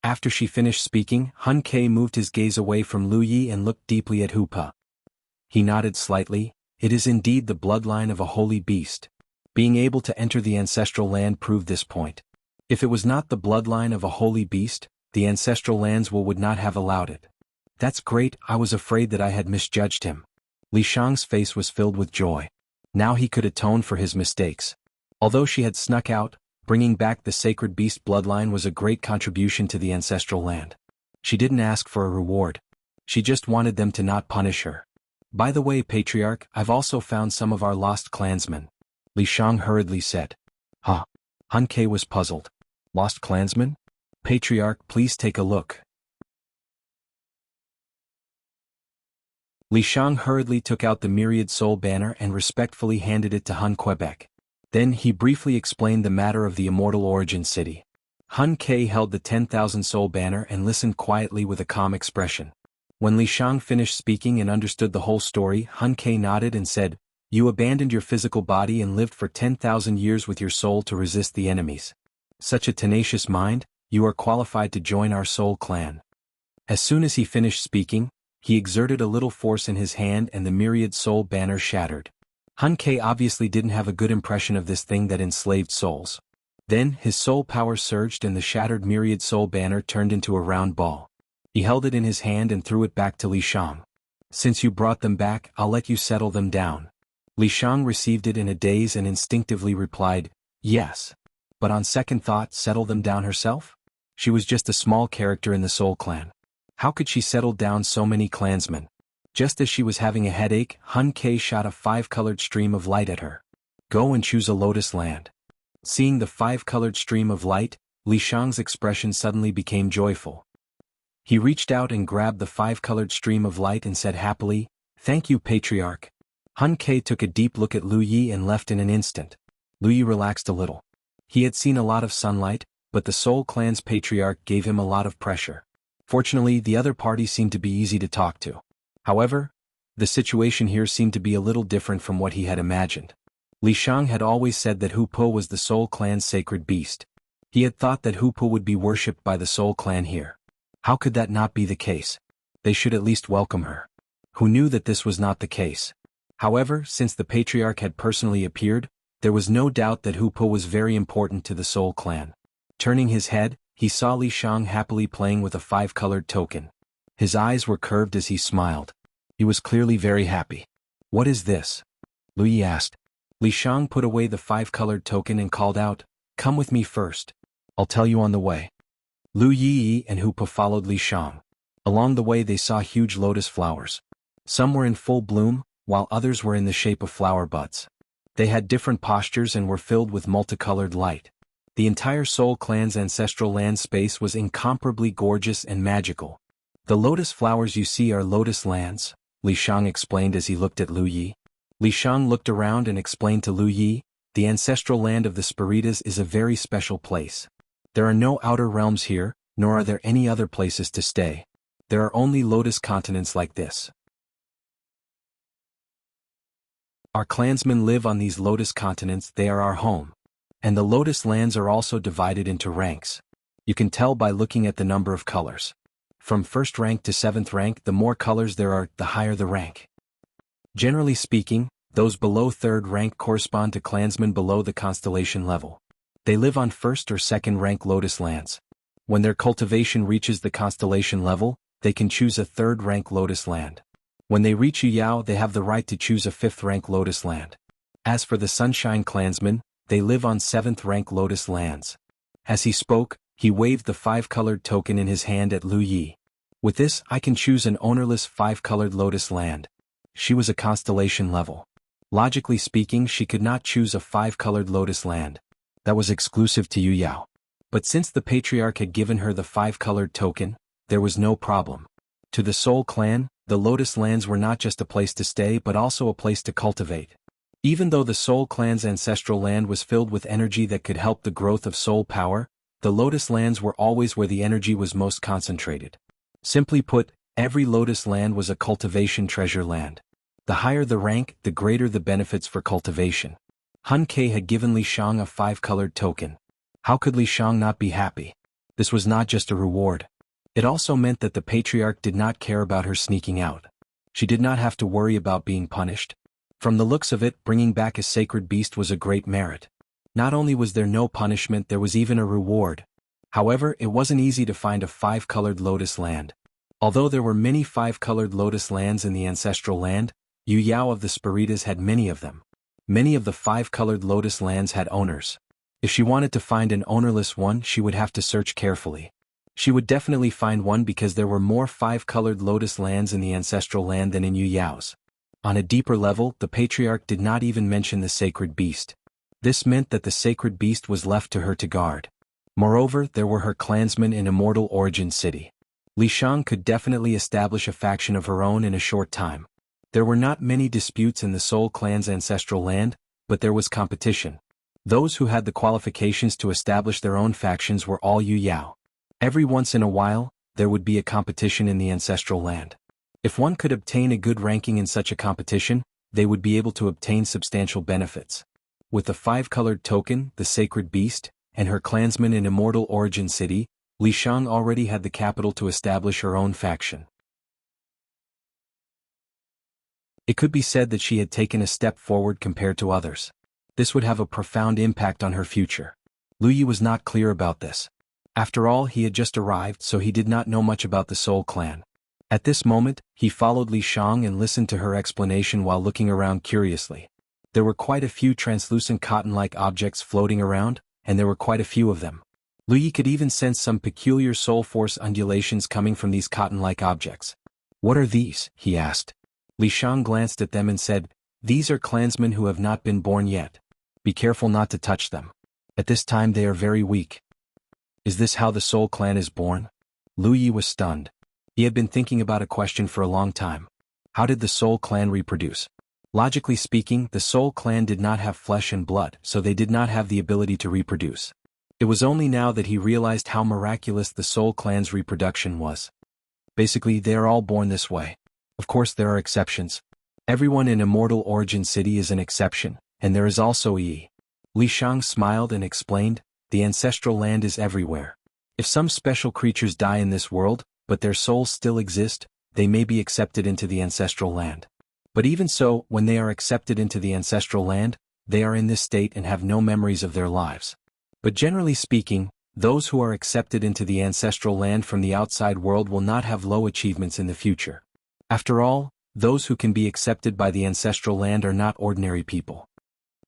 [SPEAKER 1] After she finished speaking, Han Ke moved his gaze away from Lu Yi and looked deeply at Hupa. He nodded slightly. It is indeed the bloodline of a holy beast. Being able to enter the ancestral land proved this point. If it was not the bloodline of a holy beast, the ancestral land's will would not have allowed it. That's great, I was afraid that I had misjudged him. Li Shang's face was filled with joy. Now he could atone for his mistakes. Although she had snuck out, bringing back the sacred beast bloodline was a great contribution to the ancestral land. She didn't ask for a reward. She just wanted them to not punish her. By the way, Patriarch, I've also found some of our lost clansmen. Li Shang hurriedly said. Huh? Han Ke was puzzled. Lost clansmen? Patriarch, please take a look. Li Shang hurriedly took out the myriad soul banner and respectfully handed it to Han Quebec. Then he briefly explained the matter of the immortal origin city. Han Ke held the 10,000 soul banner and listened quietly with a calm expression. When Li Shang finished speaking and understood the whole story, Han Ke nodded and said, "You abandoned your physical body and lived for 10,000 years with your soul to resist the enemies. Such a tenacious mind, you are qualified to join our soul clan." As soon as he finished speaking, he exerted a little force in his hand and the myriad soul banner shattered. Han Ke obviously didn't have a good impression of this thing that enslaved souls. Then, his soul power surged and the shattered myriad soul banner turned into a round ball. He held it in his hand and threw it back to Li Shang. "Since you brought them back, I'll let you settle them down." Li Shang received it in a daze and instinctively replied, "Yes." But on second thought, settle them down herself? She was just a small character in the Soul Clan. How could she settle down so many clansmen? Just as she was having a headache, Hun Ke shot a five-colored stream of light at her. Go and choose a lotus land. Seeing the five-colored stream of light, Li Shang's expression suddenly became joyful. He reached out and grabbed the five-colored stream of light and said happily, "Thank you, Patriarch." Hun Ke took a deep look at Lu Yi and left in an instant. Lu Yi relaxed a little. He had seen a lot of sunlight, but the Soul Clan's Patriarch gave him a lot of pressure. Fortunately, the other party seemed to be easy to talk to. However, the situation here seemed to be a little different from what he had imagined. Li Shang had always said that Hu Po was the Soul Clan's sacred beast. He had thought that Hu Po would be worshipped by the Soul Clan here. How could that not be the case? They should at least welcome her. Who knew that this was not the case? However, since the Patriarch had personally appeared, there was no doubt that Hu Po was very important to the Soul Clan. Turning his head, he saw Li Shang happily playing with a five-colored token. His eyes were curved as he smiled. He was clearly very happy. "What is this?" Lu Yi asked. Li Shang put away the five-colored token and called out, "Come with me first. I'll tell you on the way." Lu Yi and Hu Po followed Li Shang. Along the way they saw huge lotus flowers. Some were in full bloom, while others were in the shape of flower buds. They had different postures and were filled with multicolored light. The entire Soul Clan's ancestral land space was incomparably gorgeous and magical. "The lotus flowers you see are lotus lands," Li Shang explained as he looked at Lu Yi. Li Shang looked around and explained to Lu Yi, "The ancestral land of the Spiritas is a very special place. There are no outer realms here, nor are there any other places to stay. There are only lotus continents like this. Our clansmen live on these lotus continents, they are our home. And the lotus lands are also divided into ranks. You can tell by looking at the number of colors. From first rank to seventh rank, the more colors there are, the higher the rank. Generally speaking, those below third rank correspond to clansmen below the constellation level. They live on first or second rank lotus lands. When their cultivation reaches the constellation level, they can choose a third rank lotus land. When they reach Yuyao, they have the right to choose a fifth rank lotus land. As for the Sunshine clansmen, they live on seventh rank lotus lands." As he spoke, he waved the five-colored token in his hand at Lu Yi. "With this, I can choose an ownerless five-colored lotus land." She was a constellation level. Logically speaking, she could not choose a five-colored lotus land. That was exclusive to Yuyao. But since the Patriarch had given her the five-colored token, there was no problem. To the Soul Clan, the lotus lands were not just a place to stay but also a place to cultivate. Even though the Soul Clan's ancestral land was filled with energy that could help the growth of soul power, the lotus lands were always where the energy was most concentrated. Simply put, every lotus land was a cultivation treasure land. The higher the rank, the greater the benefits for cultivation. Hun Ke had given Li Shang a five-colored token. How could Li Shang not be happy? This was not just a reward. It also meant that the Patriarch did not care about her sneaking out. She did not have to worry about being punished. From the looks of it, bringing back a sacred beast was a great merit. Not only was there no punishment, there was even a reward. However, it wasn't easy to find a five-colored lotus land. Although there were many five-colored lotus lands in the ancestral land, Yuyao of the Spiritas had many of them. Many of the five-colored lotus lands had owners. If she wanted to find an ownerless one, she would have to search carefully. She would definitely find one because there were more five-colored lotus lands in the ancestral land than in Yuyao's. On a deeper level, the Patriarch did not even mention the sacred beast. This meant that the sacred beast was left to her to guard. Moreover, there were her clansmen in Immortal Origin City. Li Shang could definitely establish a faction of her own in a short time. There were not many disputes in the Soul Clan's ancestral land, but there was competition. Those who had the qualifications to establish their own factions were all Yuyao. Every once in a while, there would be a competition in the ancestral land. If one could obtain a good ranking in such a competition, they would be able to obtain substantial benefits. With the five-colored token, the sacred beast, and her clansmen in Immortal Origin City, Li Shang already had the capital to establish her own faction. It could be said that she had taken a step forward compared to others. This would have a profound impact on her future. Lu Yi was not clear about this. After all, he had just arrived, so he did not know much about the Soul Clan. At this moment, he followed Li Shang and listened to her explanation while looking around curiously. There were quite a few translucent cotton-like objects floating around, and there were quite a few of them. Lu Yi could even sense some peculiar soul force undulations coming from these cotton-like objects. "What are these?" he asked. Li Shang glanced at them and said, "These are clansmen who have not been born yet. Be careful not to touch them. At this time they are very weak." "Is this how the Soul Clan is born?" Lu Yi was stunned. He had been thinking about a question for a long time. How did the Soul Clan reproduce? Logically speaking, the Soul Clan did not have flesh and blood, so they did not have the ability to reproduce. It was only now that he realized how miraculous the Soul Clan's reproduction was. Basically, they are all born this way. Of course there are exceptions. Everyone in Immortal Origin City is an exception, and there is also Yi. Li Shang smiled and explained, "The ancestral land is everywhere. If some special creatures die in this world, but their souls still exist, they may be accepted into the ancestral land. But even so, when they are accepted into the ancestral land, they are in this state and have no memories of their lives. But generally speaking, those who are accepted into the ancestral land from the outside world will not have low achievements in the future. After all, those who can be accepted by the ancestral land are not ordinary people."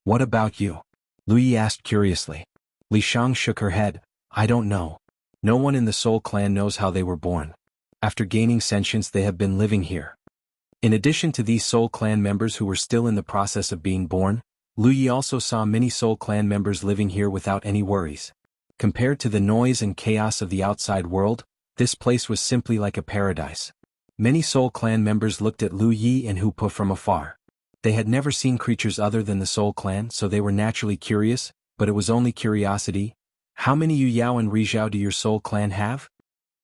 [SPEAKER 1] "What about you?" Lu Yi asked curiously. Li Shang shook her head. "I don't know. No one in the Soul Clan knows how they were born. After gaining sentience they have been living here." In addition to these Soul Clan members who were still in the process of being born, Lu Yi also saw many Soul Clan members living here without any worries. Compared to the noise and chaos of the outside world, this place was simply like a paradise. Many Soul Clan members looked at Lu Yi and Hu Po from afar. They had never seen creatures other than the Soul Clan, so they were naturally curious, but it was only curiosity. "How many Yu Yao and Rizhao do your Soul Clan have?"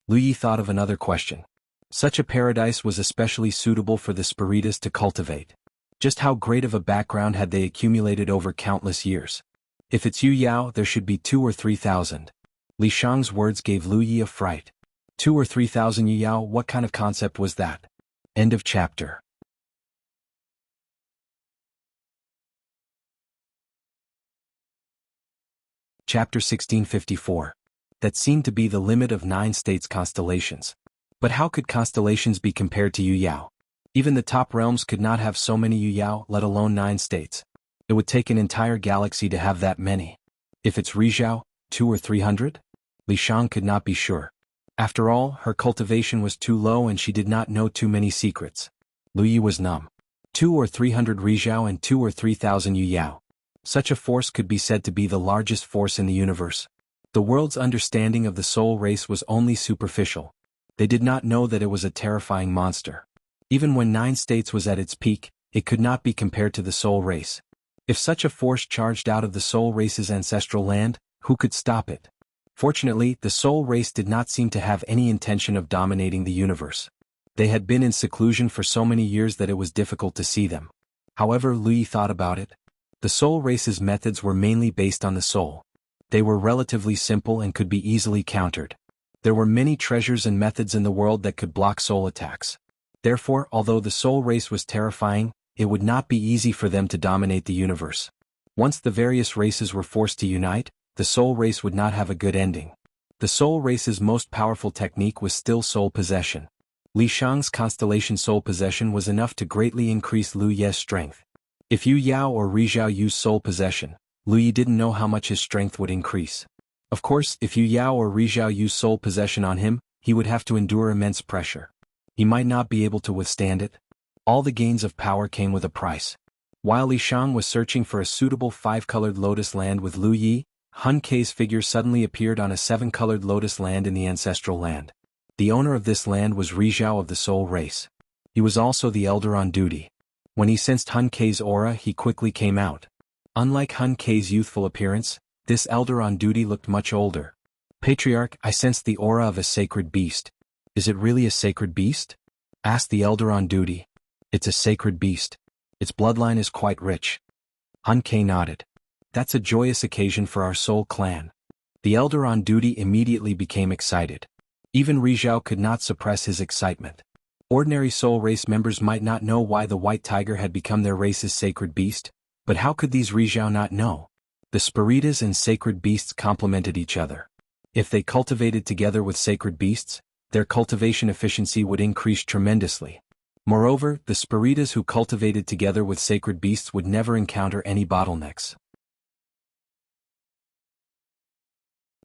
[SPEAKER 1] Lu Yi thought of another question. Such a paradise was especially suitable for the Spiritas to cultivate. Just how great of a background had they accumulated over countless years? "If it's Yu Yao, there should be 2 or 3,000. Li Shang's words gave Lu Yi a fright. 2 or 3,000 Yu Yao, what kind of concept was that? End of chapter. Chapter 1654. That seemed to be the limit of 9 states constellations. But how could constellations be compared to Yu Yao? Even the top realms could not have so many Yu Yao, let alone 9 states. It would take an entire galaxy to have that many. If it's Rizhao, 2 or 300? Li Shang could not be sure. After all, her cultivation was too low and she did not know too many secrets. Lu Yi was numb. 2 or 300 Rizhao and 2 or 3,000 Yu Yao. Such a force could be said to be the largest force in the universe. The world's understanding of the soul race was only superficial. They did not know that it was a terrifying monster. Even when 9 states was at its peak, it could not be compared to the soul race. If such a force charged out of the soul race's ancestral land, who could stop it? Fortunately, the soul race did not seem to have any intention of dominating the universe. They had been in seclusion for so many years that it was difficult to see them. However, Lu Yi thought about it. The soul race's methods were mainly based on the soul. They were relatively simple and could be easily countered. There were many treasures and methods in the world that could block soul attacks. Therefore, although the soul race was terrifying, it would not be easy for them to dominate the universe. Once the various races were forced to unite, the soul race would not have a good ending. The soul race's most powerful technique was still soul possession. Li Shang's constellation soul possession was enough to greatly increase Lu Ye's strength. If Yu Yao or Rizhao used soul possession, Lu Yi didn't know how much his strength would increase. Of course, if Yu Yao or Rizhao used soul possession on him, he would have to endure immense pressure. He might not be able to withstand it. All the gains of power came with a price. While Li Shang was searching for a suitable 5-colored lotus land with Lu Yi, Hun Kei's figure suddenly appeared on a 7-colored lotus land in the ancestral land. The owner of this land was Rizhao of the soul race. He was also the elder on duty. When he sensed Hun Kei's aura, he quickly came out. Unlike Hun Kei's youthful appearance, this elder on duty looked much older. "Patriarch, I sensed the aura of a sacred beast." "Is it really a sacred beast?" asked the elder on duty. "It's a sacred beast. Its bloodline is quite rich." Hun Kei nodded. "That's a joyous occasion for our soul clan." The elder on duty immediately became excited. Even Rizhao could not suppress his excitement. Ordinary soul race members might not know why the white tiger had become their race's sacred beast, but how could these Rizhao not know? The Spiritas and sacred beasts complemented each other. If they cultivated together with sacred beasts, their cultivation efficiency would increase tremendously. Moreover, the Spiritas who cultivated together with sacred beasts would never encounter any bottlenecks.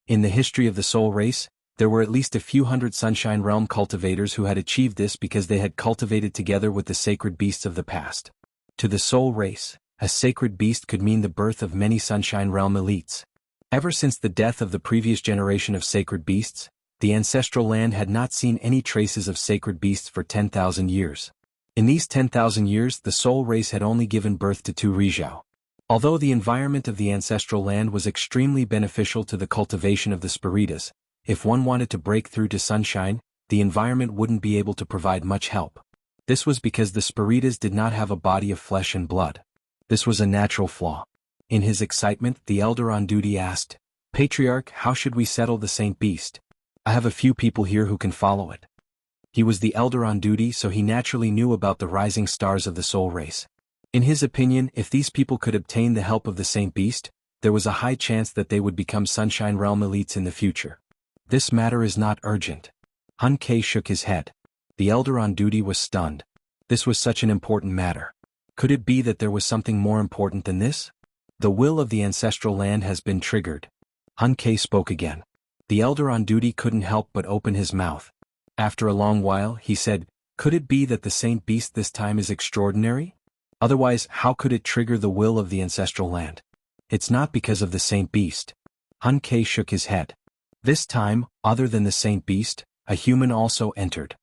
[SPEAKER 1] In the history of the soul race, There were at least a few hundred Sunshine Realm cultivators who had achieved this because they had cultivated together with the sacred beasts of the past. To the soul race, a sacred beast could mean the birth of many Sunshine Realm elites. Ever since the death of the previous generation of sacred beasts, the ancestral land had not seen any traces of sacred beasts for 10,000 years. In these 10,000 years, the soul race had only given birth to 2 Rizhao. Although the environment of the ancestral land was extremely beneficial to the cultivation of the Spiritas, if one wanted to break through to sunshine, the environment wouldn't be able to provide much help. This was because the Spiritas did not have a body of flesh and blood. This was a natural flaw. In his excitement, the elder on duty asked, "Patriarch, how should we settle the Saint Beast? I have a few people here who can follow it." He was the elder on duty, so he naturally knew about the rising stars of the soul race. In his opinion, if these people could obtain the help of the Saint Beast, there was a high chance that they would become Sunshine Realm elites in the future. This matter is not urgent. Hun Ke shook his head. The elder on duty was stunned. This was such an important matter. Could it be that there was something more important than this? The will of the ancestral land has been triggered. Hun Ke spoke again. The elder on duty couldn't help but open his mouth. After a long while, he said, "Could it be that the Saint Beast this time is extraordinary? Otherwise, how could it trigger the will of the ancestral land? It's not because of the Saint Beast." Hun Ke shook his head. This time, other than the Saint Beast, a human also entered.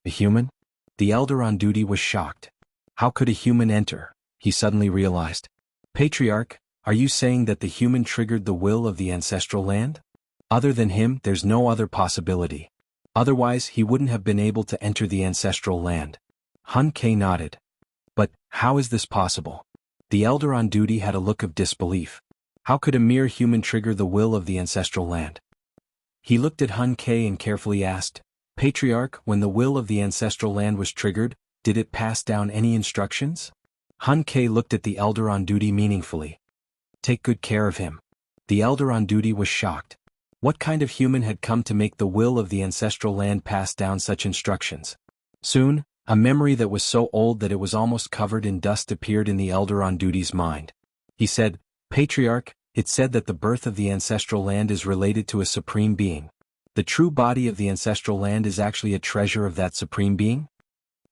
[SPEAKER 1] A human? The elder on duty was shocked. How could a human enter? He suddenly realized. "Patriarch, are you saying that the human triggered the will of the ancestral land? Other than him, there's no other possibility. Otherwise, he wouldn't have been able to enter the ancestral land." Hun Ke nodded. "But, how is this possible?" The elder on duty had a look of disbelief. How could a mere human trigger the will of the ancestral land? He looked at Hun Ke and carefully asked, "Patriarch, when the will of the ancestral land was triggered, did it pass down any instructions?" Hun Ke looked at the elder on duty meaningfully. "Take good care of him." The elder on duty was shocked. What kind of human had come to make the will of the ancestral land pass down such instructions? Soon, a memory that was so old that it was almost covered in dust appeared in the elder on duty's mind. He said, "Patriarch, it said that the birth of the ancestral land is related to a supreme being. The true body of the ancestral land is actually a treasure of that supreme being?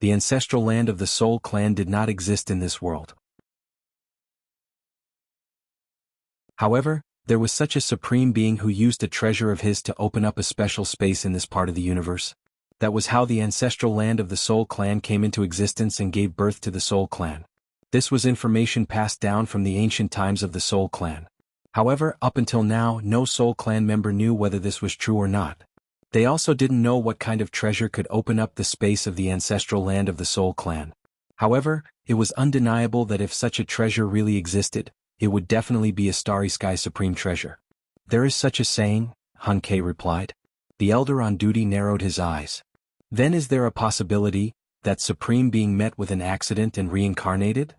[SPEAKER 1] The ancestral land of the Soul clan did not exist in this world. However, there was such a supreme being who used a treasure of his to open up a special space in this part of the universe. That was how the ancestral land of the Soul clan came into existence and gave birth to the Soul clan. This was information passed down from the ancient times of the Soul clan. However, up until now, no Soul clan member knew whether this was true or not. They also didn't know what kind of treasure could open up the space of the ancestral land of the Soul clan. However, it was undeniable that if such a treasure really existed, it would definitely be a Starry Sky supreme treasure. "There is such a saying," Hun Ke replied. The elder on duty narrowed his eyes. "Then is there a possibility that supreme being met with an accident and reincarnated?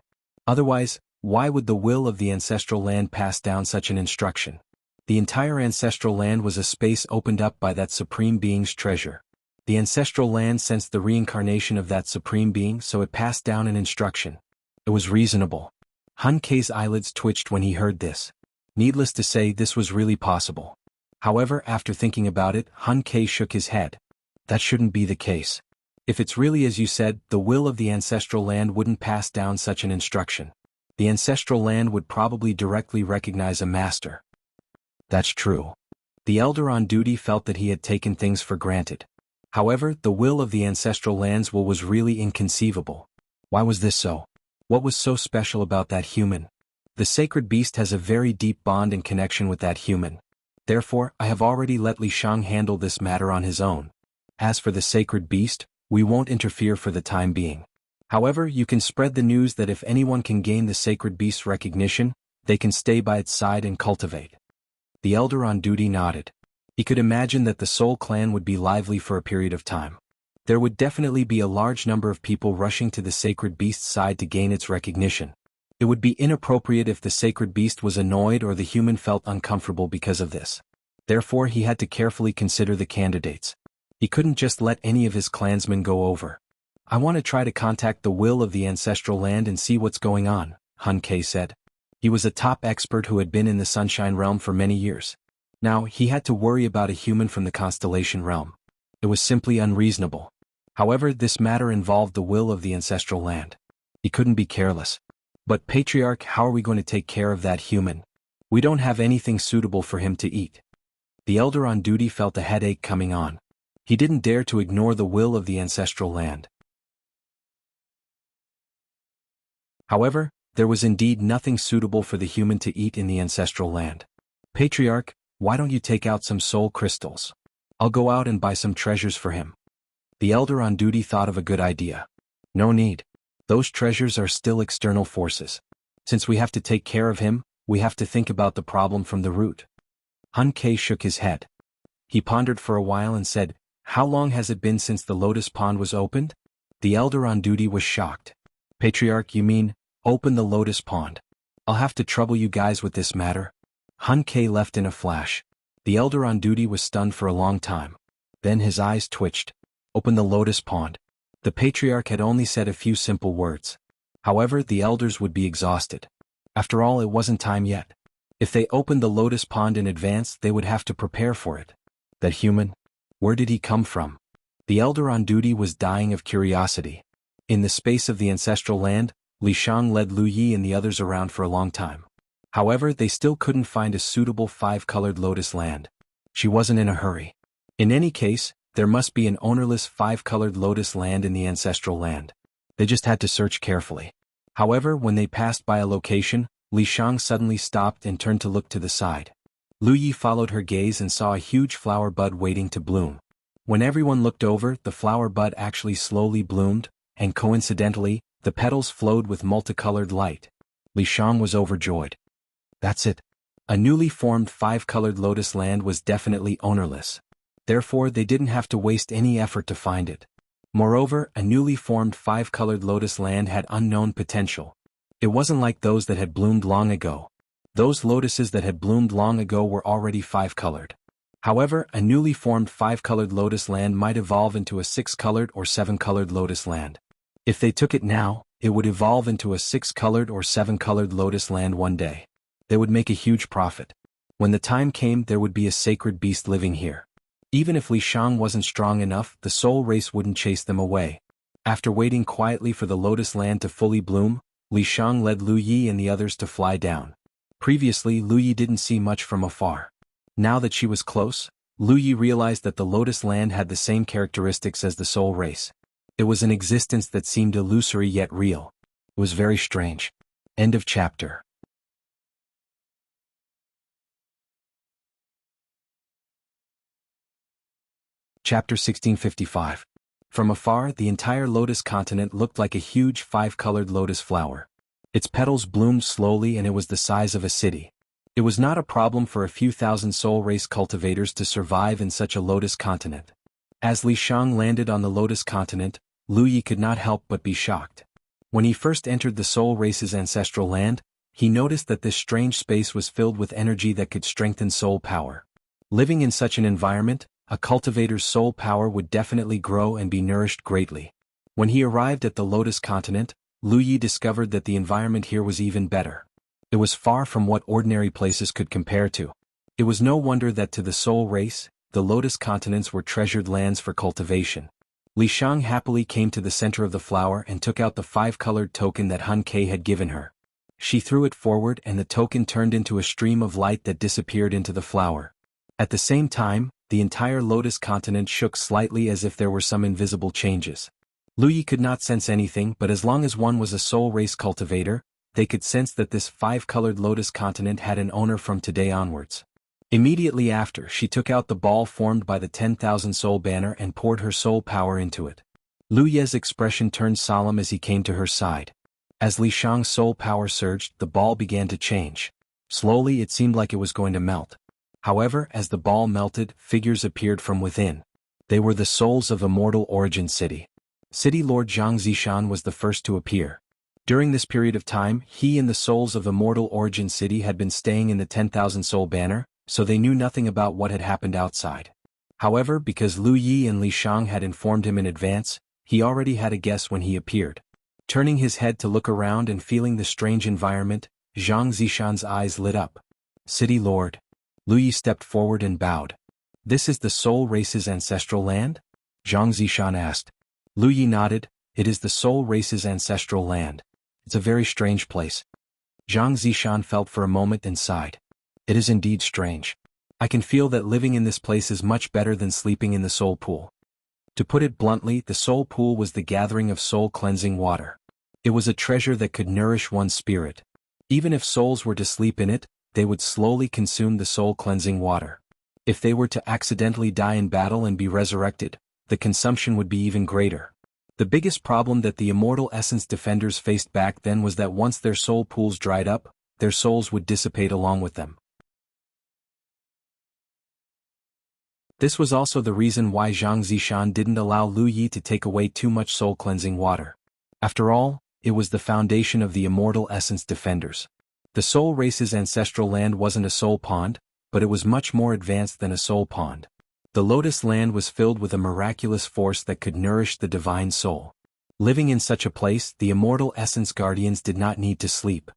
[SPEAKER 1] Otherwise, why would the will of the ancestral land pass down such an instruction? The entire ancestral land was a space opened up by that supreme being's treasure. The ancestral land sensed the reincarnation of that supreme being, so it passed down an instruction. It was reasonable." Hun Ke's eyelids twitched when he heard this. Needless to say, this was really possible. However, after thinking about it, Hun Ke shook his head. That shouldn't be the case. If it's really as you said, the will of the ancestral land wouldn't pass down such an instruction. The ancestral land would probably directly recognize a master. That's true. The elder on duty felt that he had taken things for granted. However, the will of the ancestral land's will was really inconceivable. Why was this so? What was so special about that human? The sacred beast has a very deep bond and connection with that human. Therefore, I have already let Li Shang handle this matter on his own. As for the sacred beast, we won't interfere for the time being. However, you can spread the news that if anyone can gain the sacred beast's recognition, they can stay by its side and cultivate. The elder on duty nodded. He could imagine that the Soul clan would be lively for a period of time. There would definitely be a large number of people rushing to the sacred beast's side to gain its recognition. It would be inappropriate if the sacred beast was annoyed or the human felt uncomfortable because of this. Therefore, he had to carefully consider the candidates. He couldn't just let any of his clansmen go over. "I want to try to contact the will of the ancestral land and see what's going on," Hun Ke said. He was a top expert who had been in the Sunshine Realm for many years. Now, he had to worry about a human from the constellation realm. It was simply unreasonable. However, this matter involved the will of the ancestral land. He couldn't be careless. But Patriarch, how are we going to take care of that human? We don't have anything suitable for him to eat. The elder on duty felt a headache coming on. He didn't dare to ignore the will of the ancestral land. However, there was indeed nothing suitable for the human to eat in the ancestral land. Patriarch, why don't you take out some soul crystals? I'll go out and buy some treasures for him. The elder on duty thought of a good idea. No need. Those treasures are still external forces. Since we have to take care of him, we have to think about the problem from the root. Hun Kei shook his head. He pondered for a while and said, "How long has it been since the lotus pond was opened?" The elder on duty was shocked. "Patriarch, you mean, open the lotus pond? I'll have to trouble you guys with this matter." Hun Kei left in a flash. The elder on duty was stunned for a long time. Then his eyes twitched. Open the lotus pond. The patriarch had only said a few simple words. However, the elders would be exhausted. After all, it wasn't time yet. If they opened the lotus pond in advance, they would have to prepare for it. That human? Where did he come from? The elder on duty was dying of curiosity. In the space of the ancestral land, Li Shang led Lu Yi and the others around for a long time. However, they still couldn't find a suitable five-colored lotus land. She wasn't in a hurry. In any case, there must be an ownerless five-colored lotus land in the ancestral land. They just had to search carefully. However, when they passed by a location, Li Shang suddenly stopped and turned to look to the side. Lu Yi followed her gaze and saw a huge flower bud waiting to bloom. When everyone looked over, the flower bud actually slowly bloomed, and coincidentally, the petals flowed with multicolored light. Li Shang was overjoyed. That's it. A newly formed five-colored lotus land was definitely ownerless. Therefore, they didn't have to waste any effort to find it. Moreover, a newly formed five-colored lotus land had unknown potential. It wasn't like those that had bloomed long ago. Those lotuses that had bloomed long ago were already five-colored. However, a newly formed five-colored lotus land might evolve into a six-colored or seven-colored lotus land. If they took it now, it would evolve into a six-colored or seven-colored lotus land one day. They would make a huge profit. When the time came, there would be a sacred beast living here. Even if Li Shang wasn't strong enough, the soul race wouldn't chase them away. After waiting quietly for the lotus land to fully bloom, Li Shang led Lu Yi and the others to fly down. Previously, Lu Yi didn't see much from afar. Now that she was close, Lu Yi realized that the lotus land had the same characteristics as the soul race. It was an existence that seemed illusory yet real. It was very strange. End of chapter. Chapter 1655. From afar, the entire lotus continent looked like a huge five-colored lotus flower. Its petals bloomed slowly and it was the size of a city. It was not a problem for a few thousand soul race cultivators to survive in such a lotus continent. As Li Shang landed on the lotus continent, Lu Yi could not help but be shocked. When he first entered the soul race's ancestral land, he noticed that this strange space was filled with energy that could strengthen soul power. Living in such an environment, a cultivator's soul power would definitely grow and be nourished greatly. When he arrived at the lotus continent, Lu Yi discovered that the environment here was even better. It was far from what ordinary places could compare to. It was no wonder that to the soul race, the lotus continents were treasured lands for cultivation. Li Shang happily came to the center of the flower and took out the five-colored token that Hun Kei had given her. She threw it forward and the token turned into a stream of light that disappeared into the flower. At the same time, the entire lotus continent shook slightly as if there were some invisible changes. Lu Yi could not sense anything, but as long as one was a soul race cultivator, they could sense that this five-colored lotus continent had an owner from today onwards. Immediately after, she took out the ball formed by the 10,000 soul banner and poured her soul power into it. Lu Ye's expression turned solemn as he came to her side. As Li Shang's soul power surged, the ball began to change. Slowly, it seemed like it was going to melt. However, as the ball melted, figures appeared from within. They were the souls of Immortal Origin City. City Lord Zhang Zishan was the first to appear. During this period of time, he and the souls of Immortal Origin City had been staying in the 10,000 soul banner, so they knew nothing about what had happened outside. However, because Lu Yi and Li Shang had informed him in advance, he already had a guess when he appeared. Turning his head to look around and feeling the strange environment, Zhang Zishan's eyes lit up. City Lord. Lu Yi stepped forward and bowed. This is the Soul Race's ancestral land? Zhang Zishan asked. Lu Yi nodded. It is the Soul Race's ancestral land. It's a very strange place. Zhang Zishan felt for a moment and sighed. It is indeed strange. I can feel that living in this place is much better than sleeping in the soul pool. To put it bluntly, the soul pool was the gathering of soul-cleansing water. It was a treasure that could nourish one's spirit. Even if souls were to sleep in it, they would slowly consume the soul-cleansing water. If they were to accidentally die in battle and be resurrected, the consumption would be even greater. The biggest problem that the Immortal Essence defenders faced back then was that once their soul pools dried up, their souls would dissipate along with them. This was also the reason why Zhang Zishan didn't allow Lu Yi to take away too much soul-cleansing water. After all, it was the foundation of the Immortal Essence defenders. The Soul Race's ancestral land wasn't a soul pond, but it was much more advanced than a soul pond. The Lotus Land was filled with a miraculous force that could nourish the divine soul. Living in such a place, the Immortal Essence Guardians did not need to sleep.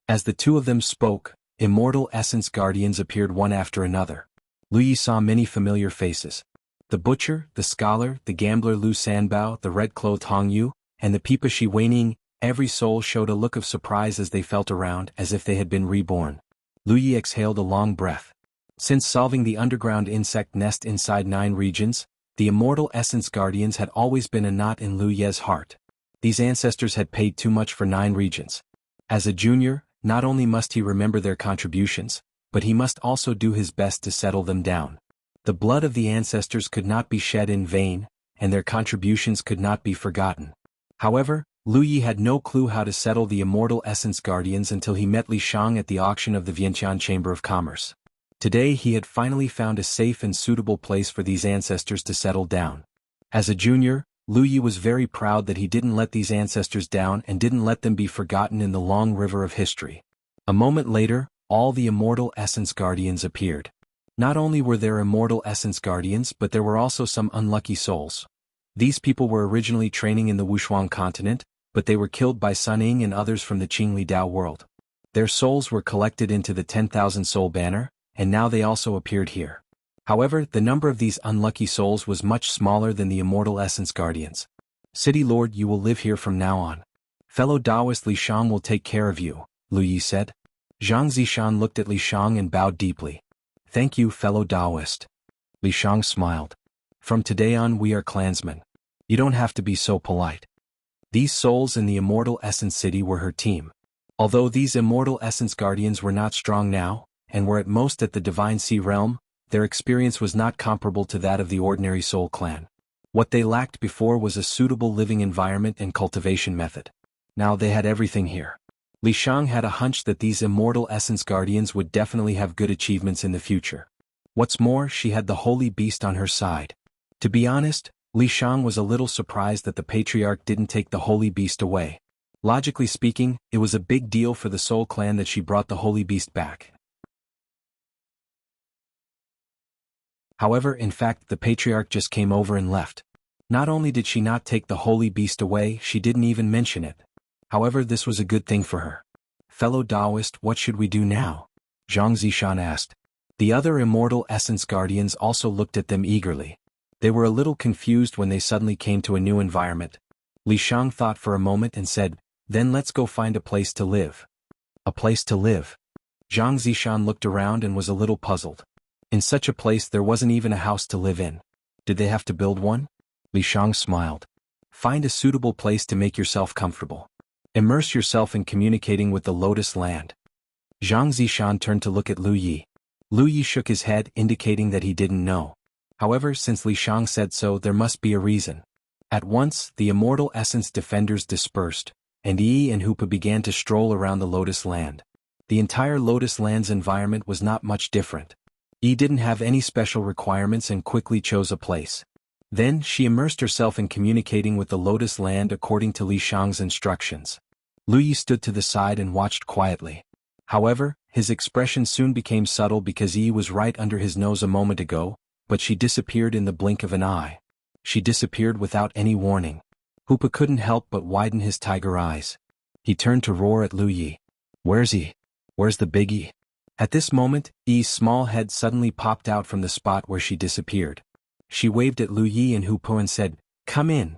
[SPEAKER 1] As the two of them spoke, Immortal Essence Guardians appeared one after another. Lu Yi saw many familiar faces. The butcher, the scholar, the gambler Lu Sanbao, the red-clothed Hong Yu, and the Pipa Shi Weining. Every soul showed a look of surprise as they felt around, as if they had been reborn. Lu Yi exhaled a long breath. Since solving the underground insect nest inside 9 regions, the Immortal Essence Guardians had always been a knot in Lu Ye's heart. These ancestors had paid too much for 9 regions. As a junior, not only must he remember their contributions, but he must also do his best to settle them down. The blood of the ancestors could not be shed in vain, and their contributions could not be forgotten. However, Lu Yi had no clue how to settle the Immortal Essence Guardians until he met Li Shang at the auction of the Vientiane Chamber of Commerce. Today he had finally found a safe and suitable place for these ancestors to settle down. As a junior, Lu Yi was very proud that he didn't let these ancestors down and didn't let them be forgotten in the long river of history. A moment later, all the Immortal Essence Guardians appeared. Not only were there Immortal Essence Guardians, but there were also some unlucky souls. These people were originally training in the Wushuang continent, but they were killed by Sun Ying and others from the Qingli Dao world. Their souls were collected into the 10,000 soul banner, and now they also appeared here. However, the number of these unlucky souls was much smaller than the Immortal Essence Guardians. City Lord, you will live here from now on. Fellow Taoist Li Shang will take care of you, Lu Yi said. Zhang Zishan looked at Li Shang and bowed deeply. Thank you, fellow Taoist. Li Shang smiled. From today on we are clansmen. You don't have to be so polite. These souls in the Immortal Essence City were her team. Although these Immortal Essence Guardians were not strong now, and were at most at the Divine Sea Realm, their experience was not comparable to that of the ordinary Soul Clan. What they lacked before was a suitable living environment and cultivation method. Now they had everything here. Li Shang had a hunch that these Immortal Essence Guardians would definitely have good achievements in the future. What's more, she had the Holy Beast on her side. To be honest, Li Shang was a little surprised that the Patriarch didn't take the Holy Beast away. Logically speaking, it was a big deal for the Soul Clan that she brought the Holy Beast back. However, in fact, the Patriarch just came over and left. Not only did she not take the Holy Beast away, she didn't even mention it. However, this was a good thing for her. Fellow Taoist, what should we do now? Zhang Zishan asked. The other Immortal Essence Guardians also looked at them eagerly. They were a little confused when they suddenly came to a new environment. Li Shang thought for a moment and said, Then let's go find a place to live. A place to live? Zhang Zishan looked around and was a little puzzled. In such a place there wasn't even a house to live in. Did they have to build one? Li Shang smiled. Find a suitable place to make yourself comfortable. Immerse yourself in communicating with the Lotus Land. Zhang Zishan turned to look at Lu Yi. Lu Yi shook his head, indicating that he didn't know. However, since Li Shang said so, there must be a reason. At once, the Immortal Essence defenders dispersed, and Yi and Hoopa began to stroll around the Lotus Land. The entire Lotus Land's environment was not much different. Yi didn't have any special requirements and quickly chose a place. Then, she immersed herself in communicating with the Lotus Land according to Li Shang's instructions. Lu Yi stood to the side and watched quietly. However, his expression soon became subtle because Yi was right under his nose a moment ago, but she disappeared in the blink of an eye. She disappeared without any warning. Hoopa couldn't help but widen his tiger eyes. He turned to roar at Lu Yi. Where's he? Where's the big Yi? At this moment, Yi's small head suddenly popped out from the spot where she disappeared. She waved at Lu Yi and Hupo and said, "Come in."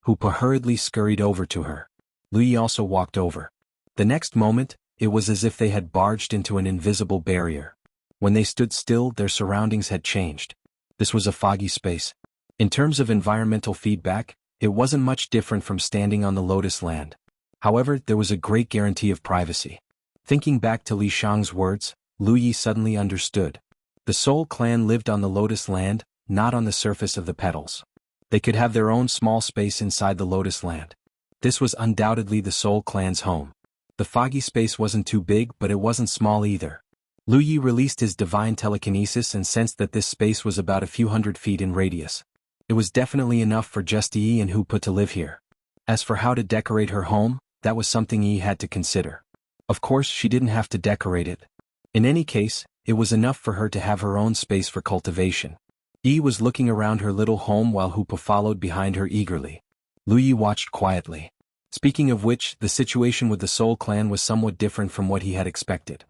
[SPEAKER 1] Hupo hurriedly scurried over to her. Lu Yi also walked over. The next moment, it was as if they had barged into an invisible barrier. When they stood still, their surroundings had changed. This was a foggy space. In terms of environmental feedback, it wasn't much different from standing on the Lotus Land. However, there was a great guarantee of privacy. Thinking back to Li Shang's words, Lu Yi suddenly understood. The Soul Clan lived on the Lotus Land, not on the surface of the petals. They could have their own small space inside the Lotus Land. This was undoubtedly the Soul Clan's home. The foggy space wasn't too big, but it wasn't small either. Lu Yi released his divine telekinesis and sensed that this space was about a few hundred feet in radius. It was definitely enough for just Yi and Hupa to live here. As for how to decorate her home, that was something Yi had to consider. Of course, she didn't have to decorate it. In any case, it was enough for her to have her own space for cultivation. Yi was looking around her little home while Hupa followed behind her eagerly. Lu Yi watched quietly. Speaking of which, the situation with the Soul Clan was somewhat different from what he had expected.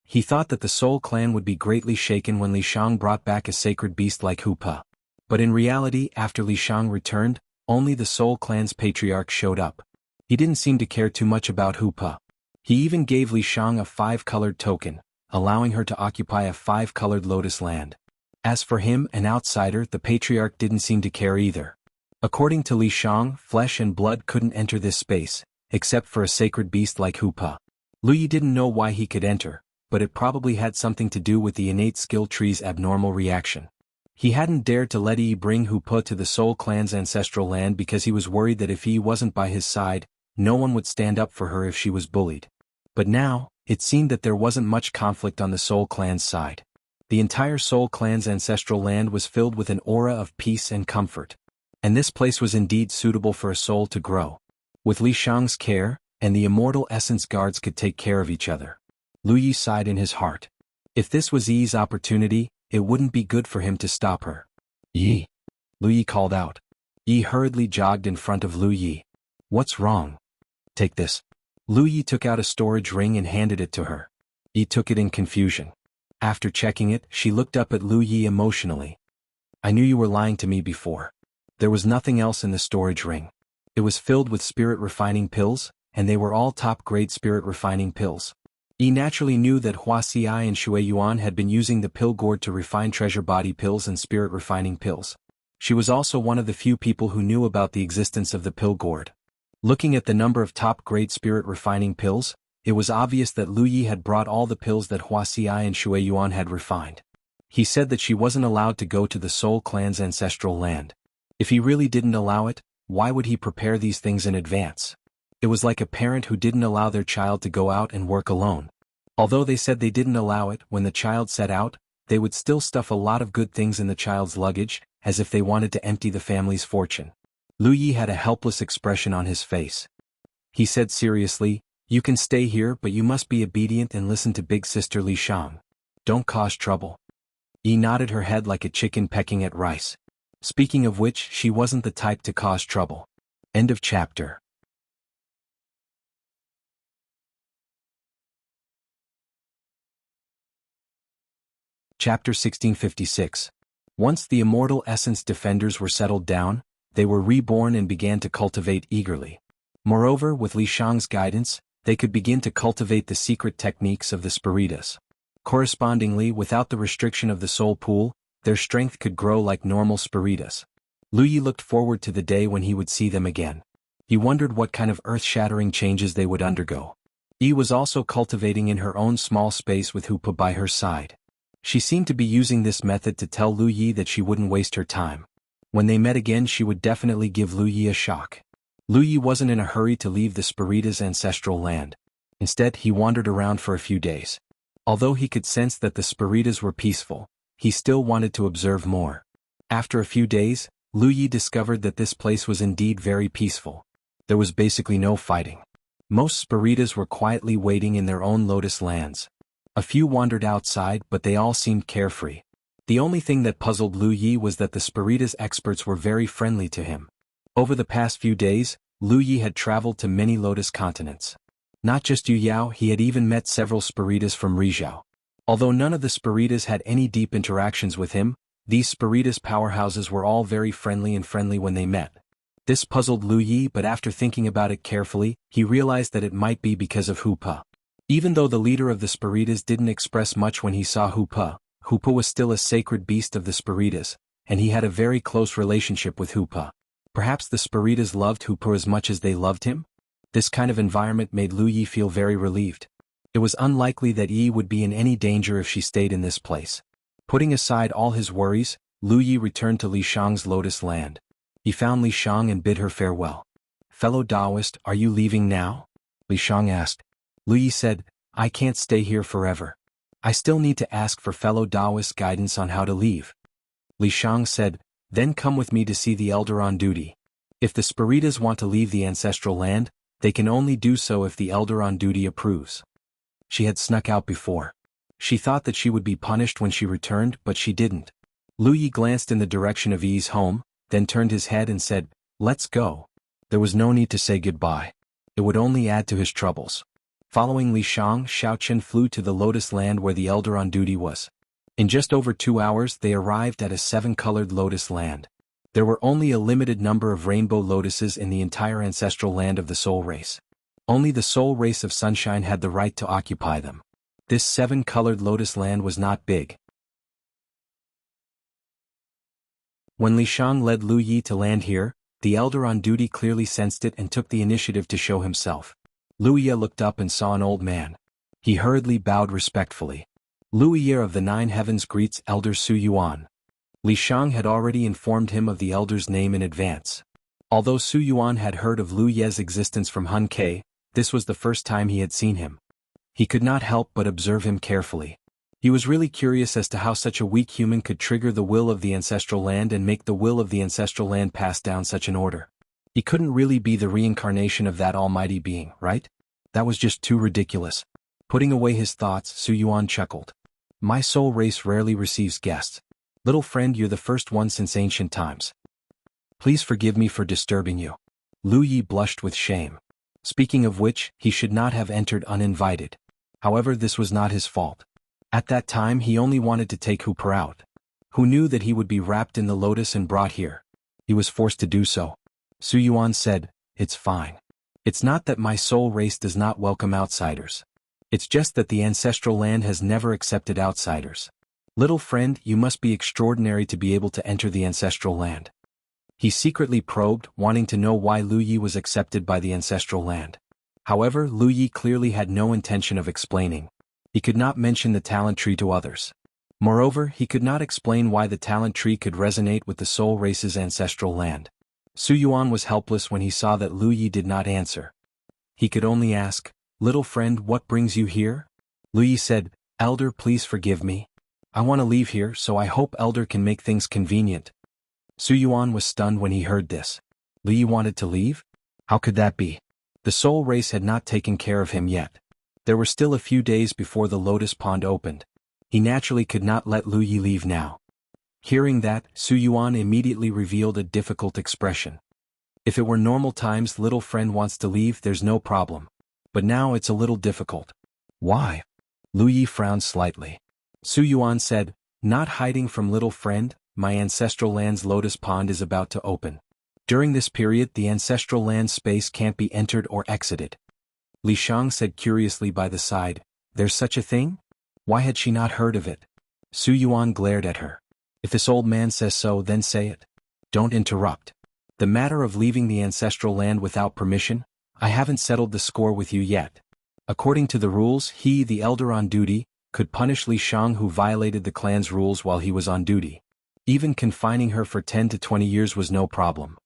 [SPEAKER 1] He thought that the Soul Clan would be greatly shaken when Li Shang brought back a sacred beast like Hupa. But in reality, after Li Shang returned, only the Soul Clan's patriarch showed up. He didn't seem to care too much about Hupa. He even gave Li Shang a 5-colored token, allowing her to occupy a 5-colored Lotus Land. As for him, an outsider, the patriarch didn't seem to care either. According to Li Shang, flesh and blood couldn't enter this space, except for a sacred beast like Hupa. Lu Yi didn't know why he could enter, but it probably had something to do with the innate skill tree's abnormal reaction. He hadn't dared to let Yi bring Hupa to the Soul Clan's ancestral land because he was worried that if Yi wasn't by his side, no one would stand up for her if she was bullied. But now, it seemed that there wasn't much conflict on the Soul Clan's side. The entire Soul Clan's ancestral land was filled with an aura of peace and comfort. And this place was indeed suitable for a soul to grow. With Li Shang's care, and the immortal essence guards could take care of each other. Lu Yi sighed in his heart. If this was Yi's opportunity, it wouldn't be good for him to stop her. "Yi!" Lu Yi called out. Yi hurriedly jogged in front of Lu Yi. "What's wrong?" "Take this." Lu Yi took out a storage ring and handed it to her. Yi took it in confusion. After checking it, she looked up at Lu Yi emotionally. "I knew you were lying to me before." There was nothing else in the storage ring. It was filled with spirit refining pills, and they were all top-grade spirit refining pills. Yi naturally knew that Wuxia and Shui Yuan had been using the pill gourd to refine treasure body pills and spirit refining pills. She was also one of the few people who knew about the existence of the pill gourd. Looking at the number of top-grade spirit refining pills, it was obvious that Lu Yi had brought all the pills that Wuxia and Shui Yuan had refined. He said that she wasn't allowed to go to the Soul Clan's ancestral land. If he really didn't allow it, why would he prepare these things in advance? It was like a parent who didn't allow their child to go out and work alone. Although they said they didn't allow it, when the child set out, they would still stuff a lot of good things in the child's luggage, as if they wanted to empty the family's fortune. Lu Yi had a helpless expression on his face. He said seriously, "You can stay here, but you must be obedient and listen to Big Sister Li Shang. Don't cause trouble." Yi nodded her head like a chicken pecking at rice. Speaking of which, she wasn't the type to cause trouble. End of chapter. Chapter 1656. Once the immortal essence defenders were settled down, they were reborn and began to cultivate eagerly. Moreover, with Li Shang's guidance, they could begin to cultivate the secret techniques of the Spiritas. Correspondingly, without the restriction of the soul pool, their strength could grow like normal Spiritas. Lu Yi looked forward to the day when he would see them again. He wondered what kind of earth-shattering changes they would undergo. Yi was also cultivating in her own small space with Hupa by her side. She seemed to be using this method to tell Lu Yi that she wouldn't waste her time. When they met again, she would definitely give Lu Yi a shock. Lu Yi wasn't in a hurry to leave the Spiritas' ancestral land. Instead, he wandered around for a few days. Although he could sense that the Spiritas were peaceful, he still wanted to observe more. After a few days, Lu Yi discovered that this place was indeed very peaceful. There was basically no fighting. Most Spiritas were quietly waiting in their own lotus lands. A few wandered outside, but they all seemed carefree. The only thing that puzzled Lu Yi was that the Spiritas experts were very friendly to him. Over the past few days, Lu Yi had traveled to many lotus continents. Not just Yu Yao, he had even met several Spiritas from Rizhao. Although none of the Spiritas had any deep interactions with him, these Spiritas powerhouses were all very friendly when they met. This puzzled Lu Yi, but after thinking about it carefully, he realized that it might be because of Hu Pa. Even though the leader of the Spiritas didn't express much when he saw Hu Pa was still a sacred beast of the Spiritas, and he had a very close relationship with Hu Pa. Perhaps the Spiritas loved Hu Pa as much as they loved him? This kind of environment made Lu Yi feel very relieved. It was unlikely that Yi would be in any danger if she stayed in this place. Putting aside all his worries, Lu Yi returned to Li Shang's lotus land. He found Li Shang and bid her farewell. "Fellow Taoist, are you leaving now?" Li Shang asked. Lu Yi said, "I can't stay here forever. I still need to ask for fellow Taoist's guidance on how to leave." Li Shang said, "Then come with me to see the elder on duty. If the Spiritas want to leave the ancestral land, they can only do so if the elder on duty approves." She had snuck out before. She thought that she would be punished when she returned, but she didn't. Lu Yi glanced in the direction of Yi's home, then turned his head and said, "Let's go." There was no need to say goodbye. It would only add to his troubles. Following Li Shang, Xiaochen flew to the lotus land where the elder on duty was. In just over 2 hours they arrived at a 7-colored lotus land. There were only a limited number of rainbow lotuses in the entire ancestral land of the soul race. Only the soul race of sunshine had the right to occupy them. This 7-colored lotus land was not big. When Li Shang led Lu Yi to land here, the elder on duty clearly sensed it and took the initiative to show himself. Lu Yi looked up and saw an old man. He hurriedly bowed respectfully. Lu Yi of the 9 heavens greets Elder Su Yuan. Li Shang had already informed him of the elder's name in advance. Although Su Yuan had heard of Lu Ye's existence from Hun Ke, this was the first time he had seen him. He could not help but observe him carefully. He was really curious as to how such a weak human could trigger the will of the ancestral land and make the will of the ancestral land pass down such an order. He couldn't really be the reincarnation of that almighty being, right? That was just too ridiculous. Putting away his thoughts, Su Yuan chuckled. "My soul race rarely receives guests. Little friend, you're the first one since ancient times. Please forgive me for disturbing you." Lu Yi blushed with shame. Speaking of which, he should not have entered uninvited. However, this was not his fault. At that time he only wanted to take Hu Pa out. Who knew that he would be wrapped in the lotus and brought here? He was forced to do so. Su Yuan said, "It's fine. It's not that my soul race does not welcome outsiders. It's just that the ancestral land has never accepted outsiders. Little friend, you must be extraordinary to be able to enter the ancestral land." He secretly probed, wanting to know why Lu Yi was accepted by the ancestral land. However, Lu Yi clearly had no intention of explaining. He could not mention the talent tree to others. Moreover, he could not explain why the talent tree could resonate with the soul race's ancestral land. Su Yuan was helpless when he saw that Lu Yi did not answer. He could only ask, "Little friend, what brings you here?" Lu Yi said, "Elder, please forgive me. I want to leave here, so I hope Elder can make things convenient." Su Yuan was stunned when he heard this. Lu Yi wanted to leave? How could that be? The soul race had not taken care of him yet. There were still a few days before the lotus pond opened. He naturally could not let Lu Yi leave now. Hearing that, Su Yuan immediately revealed a difficult expression. "If it were normal times, little friend wants to leave, there's no problem. But now it's a little difficult." "Why?" Lu Yi frowned slightly. Su Yuan said, "Not hiding from little friend, my ancestral land's lotus pond is about to open. During this period the ancestral land space can't be entered or exited." Li Shang said curiously by the side, "There's such a thing?" Why had she not heard of it? Su Yuan glared at her. "If this old man says so, then say it. Don't interrupt. The matter of leaving the ancestral land without permission, I haven't settled the score with you yet. According to the rules, he, the elder on duty, could punish Li Shang who violated the clan's rules while he was on duty. Even confining her for 10 to 20 years was no problem."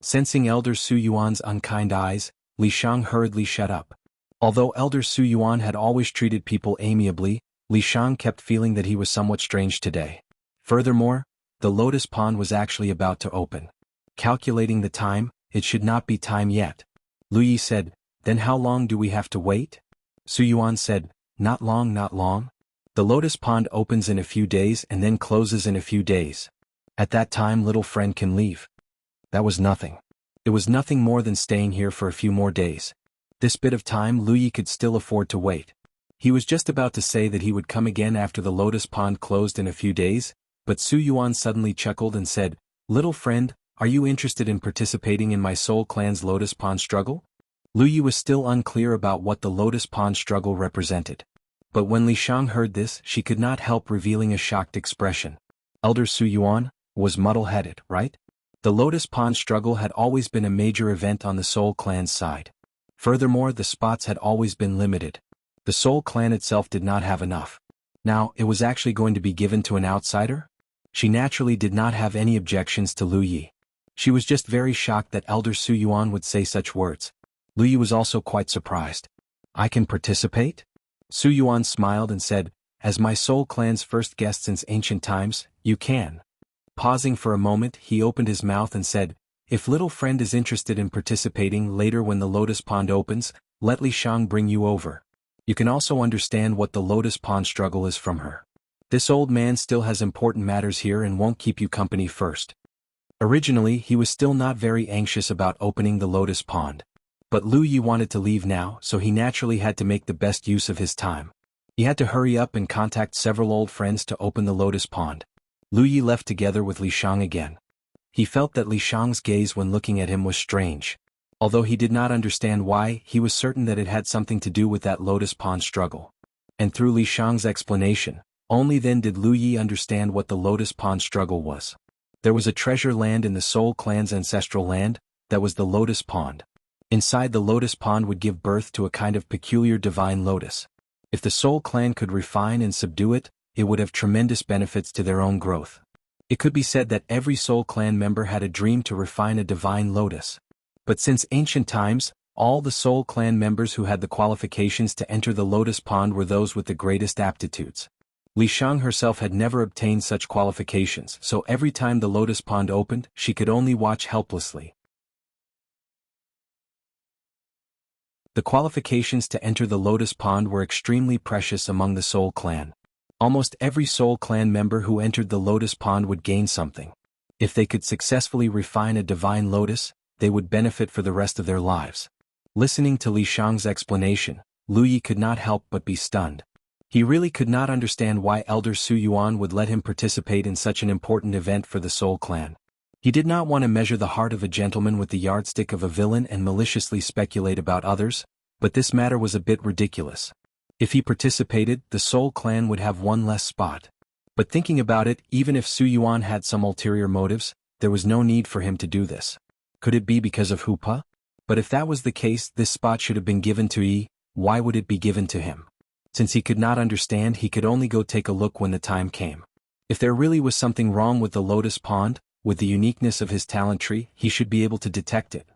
[SPEAKER 1] Sensing Elder Su Yuan's unkind eyes, Li Shang hurriedly shut up. Although Elder Su Yuan had always treated people amiably, Li Shang kept feeling that he was somewhat strange today. Furthermore, the lotus pond was actually about to open. Calculating the time, it should not be time yet. Lu Yi said, "Then how long do we have to wait?" Su Yuan said, "Not long, not long. The lotus pond opens in a few days and then closes in a few days. At that time little friend can leave." That was nothing. It was nothing more than staying here for a few more days. This bit of time Lu Yi could still afford to wait. He was just about to say that he would come again after the lotus pond closed in a few days, but Su Yuan suddenly chuckled and said, "Little friend, are you interested in participating in my Soul Clan's lotus pond struggle?" Lu Yi was still unclear about what the lotus pond struggle represented. But when Li Shang heard this, she could not help revealing a shocked expression. Elder Su Yuan was muddle-headed, right? The lotus pond struggle had always been a major event on the Soul Clan's side. Furthermore, the spots had always been limited. The Soul Clan itself did not have enough. Now, it was actually going to be given to an outsider? She naturally did not have any objections to Lu Yi. She was just very shocked that Elder Su Yuan would say such words. Lu Yi was also quite surprised. "I can participate?" Su Yuan smiled and said, "As my Soul Clan's first guest since ancient times, you can." Pausing for a moment, he opened his mouth and said, "If little friend is interested in participating later when the lotus pond opens, let Li Shang bring you over. You can also understand what the lotus pond struggle is from her. This old man still has important matters here and won't keep you company first." Originally, he was still not very anxious about opening the lotus pond. But Lu Yi wanted to leave now, so he naturally had to make the best use of his time. He had to hurry up and contact several old friends to open the lotus pond. Lu Yi left together with Li Shang again. He felt that Li Shang's gaze when looking at him was strange. Although he did not understand why, he was certain that it had something to do with that lotus pond struggle. And through Li Shang's explanation, only then did Lu Yi understand what the lotus pond struggle was. There was a treasure land in the Soul Clan's ancestral land, that was the lotus pond. Inside the lotus pond would give birth to a kind of peculiar divine lotus. If the Soul Clan could refine and subdue it, it would have tremendous benefits to their own growth. It could be said that every Soul Clan member had a dream to refine a divine lotus. But since ancient times, all the Soul Clan members who had the qualifications to enter the lotus pond were those with the greatest aptitudes. Li Shang herself had never obtained such qualifications, so every time the lotus pond opened, she could only watch helplessly. The qualifications to enter the lotus pond were extremely precious among the Soul Clan. Almost every Soul Clan member who entered the lotus pond would gain something. If they could successfully refine a divine lotus, they would benefit for the rest of their lives. Listening to Li Shang's explanation, Lu Yi could not help but be stunned. He really could not understand why Elder Su Yuan would let him participate in such an important event for the Soul Clan. He did not want to measure the heart of a gentleman with the yardstick of a villain and maliciously speculate about others, but this matter was a bit ridiculous. If he participated, the Soul Clan would have one less spot. But thinking about it, even if Su Yuan had some ulterior motives, there was no need for him to do this. Could it be because of Hupa? But if that was the case, this spot should have been given to Yi. Why would it be given to him? Since he could not understand, he could only go take a look when the time came. If there really was something wrong with the lotus pond, with the uniqueness of his talent tree, he should be able to detect it.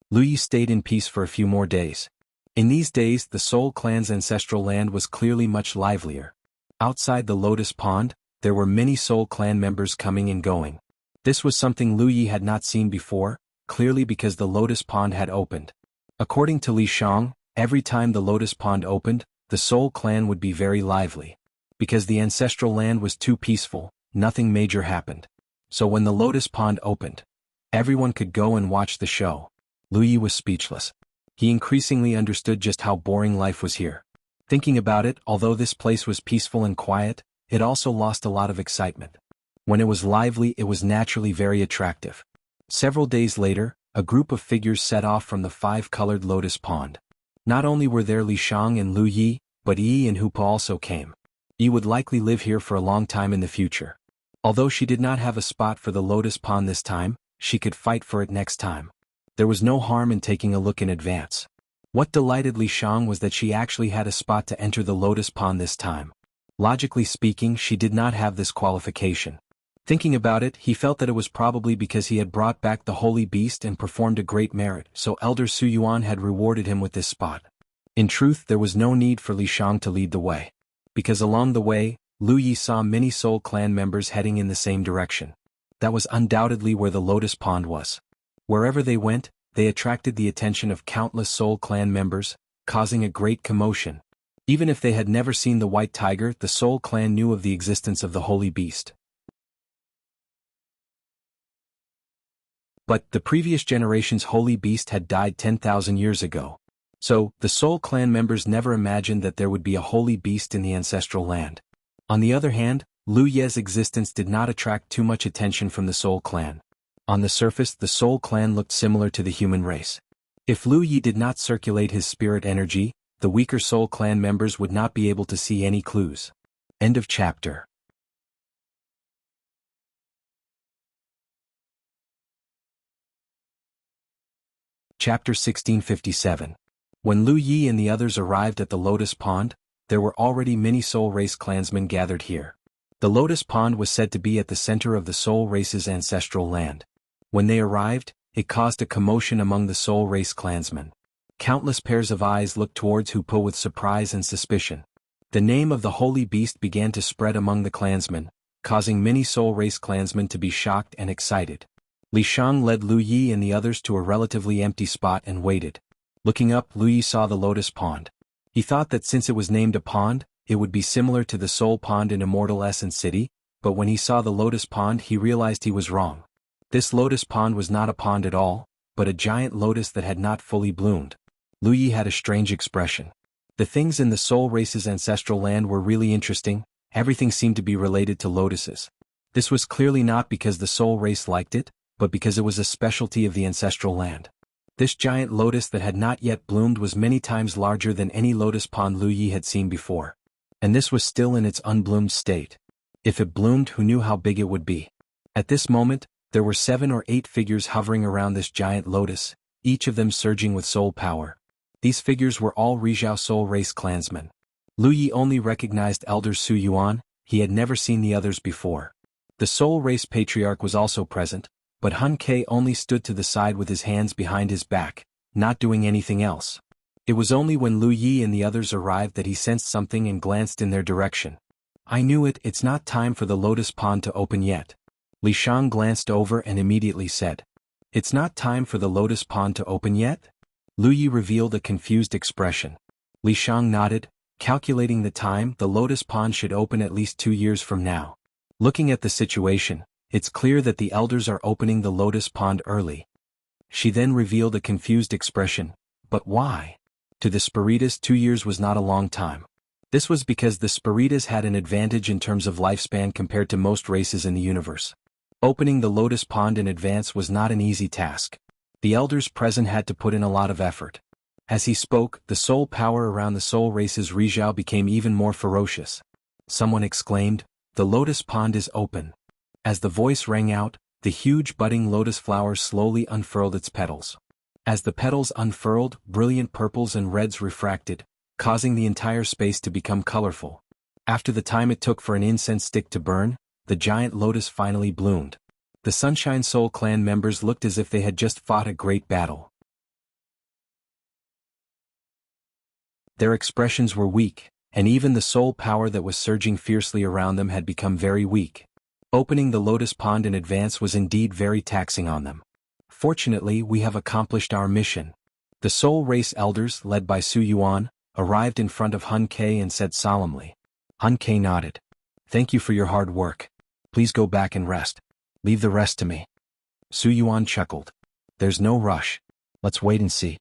[SPEAKER 1] Lu Yi stayed in peace for a few more days. In these days, the Soul Clan's ancestral land was clearly much livelier. Outside the lotus pond, there were many Soul Clan members coming and going. This was something Lu Yi had not seen before, clearly because the lotus pond had opened. According to Li Shang, every time the lotus pond opened, the Soul Clan would be very lively. Because the ancestral land was too peaceful, nothing major happened. So when the lotus pond opened, everyone could go and watch the show. Lu Yi was speechless. He increasingly understood just how boring life was here. Thinking about it, although this place was peaceful and quiet, it also lost a lot of excitement. When it was lively, it was naturally very attractive. Several days later, a group of figures set off from the five-colored lotus pond. Not only were there Li Shang and Lu Yi, but Yi and Hupa also came. Yi would likely live here for a long time in the future. Although she did not have a spot for the lotus pond this time, she could fight for it next time. There was no harm in taking a look in advance. What delighted Li Shang was that she actually had a spot to enter the lotus pond this time. Logically speaking, she did not have this qualification. Thinking about it, he felt that it was probably because he had brought back the holy beast and performed a great merit, so Elder Su Yuan had rewarded him with this spot. In truth, there was no need for Li Shang to lead the way. Because along the way, Lu Yi saw many Soul Clan members heading in the same direction. That was undoubtedly where the lotus pond was. Wherever they went, they attracted the attention of countless Soul Clan members, causing a great commotion. Even if they had never seen the white tiger, the Soul Clan knew of the existence of the holy beast. But the previous generation's holy beast had died 10,000 years ago. So, the Soul Clan members never imagined that there would be a holy beast in the ancestral land. On the other hand, Lu Ye's existence did not attract too much attention from the Soul Clan. On the surface, the Soul Clan looked similar to the human race. If Lu Yi did not circulate his spirit energy, the weaker Soul Clan members would not be able to see any clues. End of chapter. Chapter 1657. When Lu Yi and the others arrived at the Lotus Pond, there were already many Soul Race clansmen gathered here. The Lotus Pond was said to be at the center of the Soul Race's ancestral land. When they arrived, it caused a commotion among the Soul Race clansmen. Countless pairs of eyes looked towards Hupo with surprise and suspicion. The name of the holy beast began to spread among the clansmen, causing many Soul Race clansmen to be shocked and excited. Li Shang led Lu Yi and the others to a relatively empty spot and waited. Looking up, Lu Yi saw the Lotus Pond. He thought that since it was named a pond, it would be similar to the Soul Pond in Immortal Essence City, but when he saw the Lotus Pond he realized he was wrong. This Lotus Pond was not a pond at all, but a giant lotus that had not fully bloomed. Lu Yi had a strange expression. The things in the Soul Race's ancestral land were really interesting, everything seemed to be related to lotuses. This was clearly not because the Soul Race liked it, but because it was a specialty of the ancestral land. This giant lotus that had not yet bloomed was many times larger than any lotus pond Lu Yi had seen before. And this was still in its unbloomed state. If it bloomed, who knew how big it would be? At this moment, there were 7 or 8 figures hovering around this giant lotus, each of them surging with soul power. These figures were all Rizhao Soul Race clansmen. Lu Yi only recognized Elder Su Yuan, he had never seen the others before. The Soul Race Patriarch was also present, but Hun Ke only stood to the side with his hands behind his back, not doing anything else. It was only when Lu Yi and the others arrived that he sensed something and glanced in their direction. I knew it, it's not time for the Lotus Pond to open yet. Li Shang glanced over and immediately said, "It's not time for the Lotus Pond to open yet?" Lu Yi revealed a confused expression. Li Shang nodded, calculating the time. The Lotus Pond should open at least 2 years from now. Looking at the situation, it's clear that the elders are opening the Lotus Pond early. She then revealed a confused expression. But why? To the Spiritas 2 years was not a long time. This was because the Spiritas had an advantage in terms of lifespan compared to most races in the universe. Opening the Lotus Pond in advance was not an easy task. The elders present had to put in a lot of effort. As he spoke, the soul power around the Soul Race's Rizhao became even more ferocious. Someone exclaimed, "The Lotus Pond is open." As the voice rang out, the huge budding lotus flower slowly unfurled its petals. As the petals unfurled, brilliant purples and reds refracted, causing the entire space to become colorful. After the time it took for an incense stick to burn, the giant lotus finally bloomed. The Sunshine Soul Clan members looked as if they had just fought a great battle. Their expressions were weak, and even the soul power that was surging fiercely around them had become very weak. Opening the Lotus Pond in advance was indeed very taxing on them. Fortunately, we have accomplished our mission. The Soul Race elders, led by Su Yuan, arrived in front of Hun Ke and said solemnly. Hun Ke nodded. "Thank you for your hard work. Please go back and rest. Leave the rest to me." Su Yuan chuckled. "There's no rush. Let's wait and see."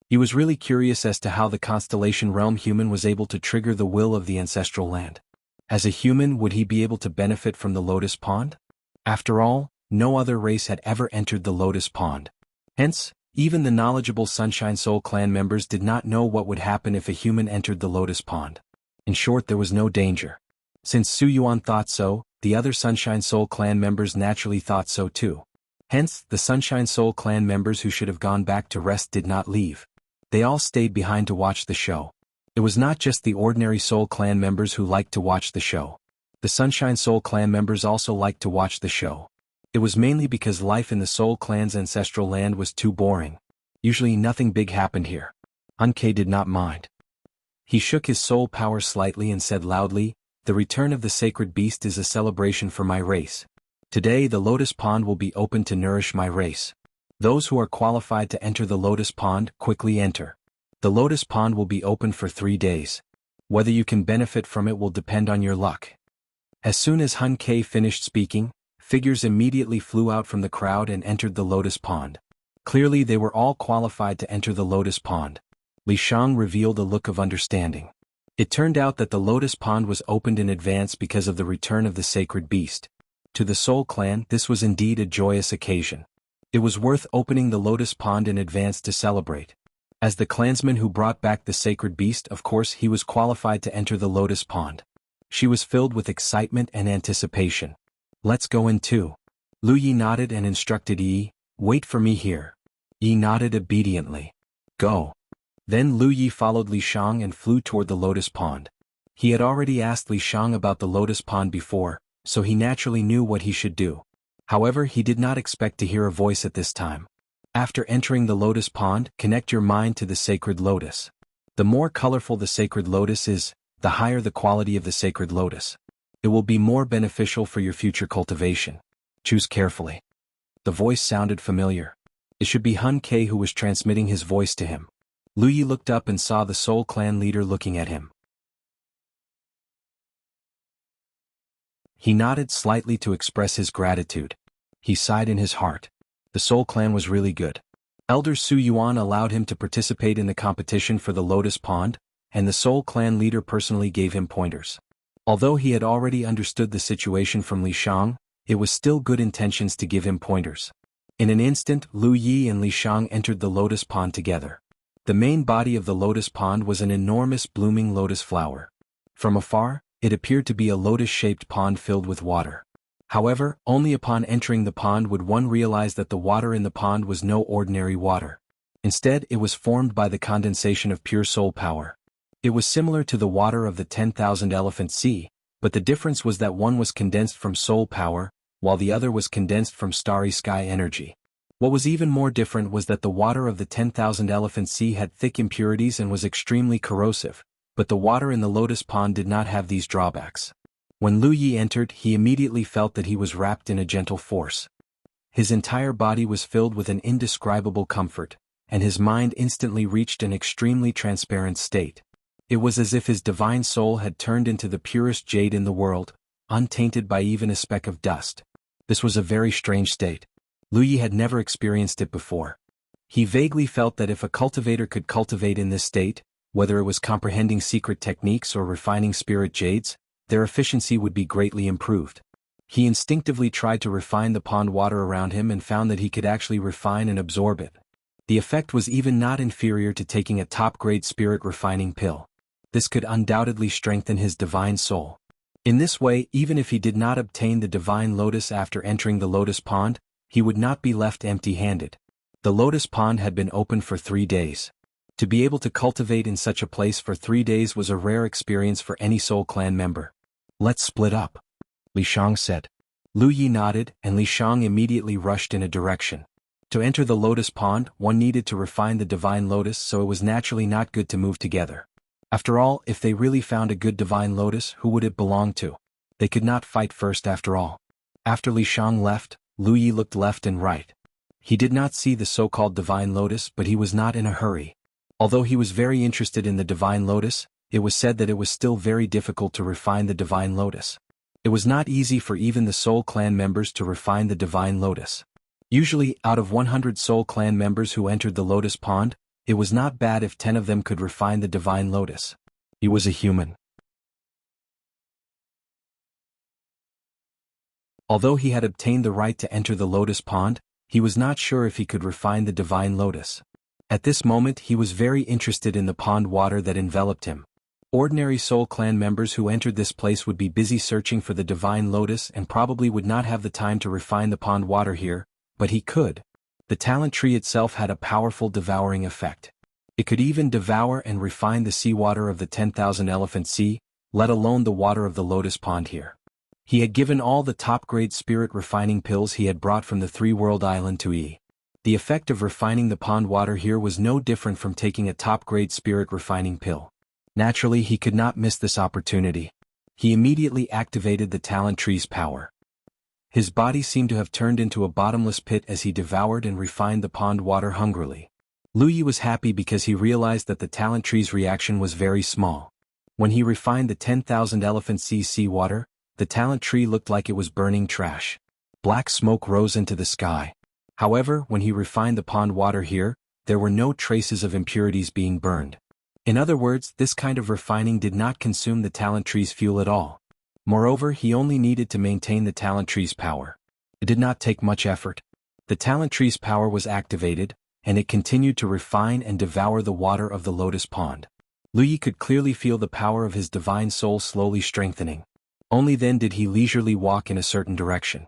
[SPEAKER 1] He was really curious as to how the Constellation Realm human was able to trigger the will of the ancestral land. As a human, would he be able to benefit from the Lotus Pond? After all, no other race had ever entered the Lotus Pond. Hence, even the knowledgeable Sunshine Soul Clan members did not know what would happen if a human entered the Lotus Pond. In short, there was no danger. Since Su Yuan thought so, the other Sunshine Soul Clan members naturally thought so too. Hence, the Sunshine Soul Clan members who should have gone back to rest did not leave. They all stayed behind to watch the show. It was not just the ordinary Soul Clan members who liked to watch the show. The Sunshine Soul Clan members also liked to watch the show. It was mainly because life in the Soul Clan's ancestral land was too boring. Usually nothing big happened here. Hun Ke did not mind. He shook his soul power slightly and said loudly, "The return of the sacred beast is a celebration for my race. Today the Lotus Pond will be open to nourish my race. Those who are qualified to enter the Lotus Pond, quickly enter. The Lotus Pond will be open for 3 days. Whether you can benefit from it will depend on your luck." As soon as Hun Ke finished speaking, Figures immediately flew out from the crowd and entered the lotus pond. Clearly they were all qualified to enter the lotus pond. Li Shang revealed a look of understanding. It turned out that the lotus pond was opened in advance because of the return of the sacred beast. To the Soul Clan, this was indeed a joyous occasion. It was worth opening the lotus pond in advance to celebrate. As the clansman who brought back the sacred beast, of course he was qualified to enter the lotus pond. She was filled with excitement and anticipation. Let's go in too. Lu Yi nodded and instructed Yi, wait for me here. Yi nodded obediently. Go. Then Lu Yi followed Li Shang and flew toward the lotus pond. He had already asked Li Shang about the lotus pond before, so he naturally knew what he should do. However, he did not expect to hear a voice at this time. After entering the lotus pond, connect your mind to the sacred lotus. The more colorful the sacred lotus is, the higher the quality of the sacred lotus. It will be more beneficial for your future cultivation. Choose carefully. The voice sounded familiar. It should be Hun Ke who was transmitting his voice to him. Lu Yi looked up and saw the Soul Clan leader looking at him. He nodded slightly to express his gratitude. He sighed in his heart. The Soul Clan was really good. Elder Su Yuan allowed him to participate in the competition for the Lotus Pond, and the Soul Clan leader personally gave him pointers. Although he had already understood the situation from Li Shang, it was still good intentions to give him pointers. In an instant, Lu Yi and Li Shang entered the Lotus Pond together. The main body of the lotus pond was an enormous blooming lotus flower. From afar, it appeared to be a lotus-shaped pond filled with water. However, only upon entering the pond would one realize that the water in the pond was no ordinary water. Instead, it was formed by the condensation of pure soul power. It was similar to the water of the 10,000 Elephant Sea, but the difference was that one was condensed from soul power, while the other was condensed from starry sky energy. What was even more different was that the water of the 10,000 Elephant Sea had thick impurities and was extremely corrosive, but the water in the lotus pond did not have these drawbacks. When Lu Yi entered, he immediately felt that he was wrapped in a gentle force. His entire body was filled with an indescribable comfort, and his mind instantly reached an extremely transparent state. It was as if his divine soul had turned into the purest jade in the world, untainted by even a speck of dust. This was a very strange state. Lu Yi had never experienced it before. He vaguely felt that if a cultivator could cultivate in this state, whether it was comprehending secret techniques or refining spirit jades, their efficiency would be greatly improved. He instinctively tried to refine the pond water around him and found that he could actually refine and absorb it. The effect was even not inferior to taking a top-grade spirit refining pill. This could undoubtedly strengthen his divine soul. In this way, even if he did not obtain the divine lotus after entering the lotus pond, he would not be left empty-handed. The lotus pond had been open for 3 days. To be able to cultivate in such a place for 3 days was a rare experience for any Soul Clan member. Let's split up, Li Shang said. Lu Yi nodded, and Li Shang immediately rushed in a direction. To enter the lotus pond, one needed to refine the divine lotus, so it was naturally not good to move together. After all, if they really found a good divine lotus, who would it belong to? They could not fight first after all. After Li Shang left, Lu Yi looked left and right. He did not see the so-called divine lotus, but he was not in a hurry. Although he was very interested in the divine lotus, it was said that it was still very difficult to refine the divine lotus. It was not easy for even the Soul Clan members to refine the divine lotus. Usually, out of 100 Soul Clan members who entered the lotus pond, it was not bad if 10 of them could refine the divine lotus. He was a human. Although he had obtained the right to enter the lotus pond, he was not sure if he could refine the divine lotus. At this moment he was very interested in the pond water that enveloped him. Ordinary Soul Clan members who entered this place would be busy searching for the divine lotus and probably would not have the time to refine the pond water here, but he could. The talent tree itself had a powerful devouring effect. It could even devour and refine the seawater of the 10,000 Elephant Sea, let alone the water of the lotus pond here. He had given all the top-grade spirit refining pills he had brought from the three-world island to Yi. The effect of refining the pond water here was no different from taking a top-grade spirit refining pill. Naturally, he could not miss this opportunity. He immediately activated the talent tree's power. His body seemed to have turned into a bottomless pit as he devoured and refined the pond water hungrily. Lu Yi was happy because he realized that the talent tree's reaction was very small. When he refined the 10,000 Elephant Sea seawater, the talent tree looked like it was burning trash. Black smoke rose into the sky. However, when he refined the pond water here, there were no traces of impurities being burned. In other words, this kind of refining did not consume the talent tree's fuel at all. Moreover, he only needed to maintain the talent tree's power. It did not take much effort. The talent tree's power was activated, and it continued to refine and devour the water of the lotus pond. Lu Yi could clearly feel the power of his divine soul slowly strengthening. Only then did he leisurely walk in a certain direction.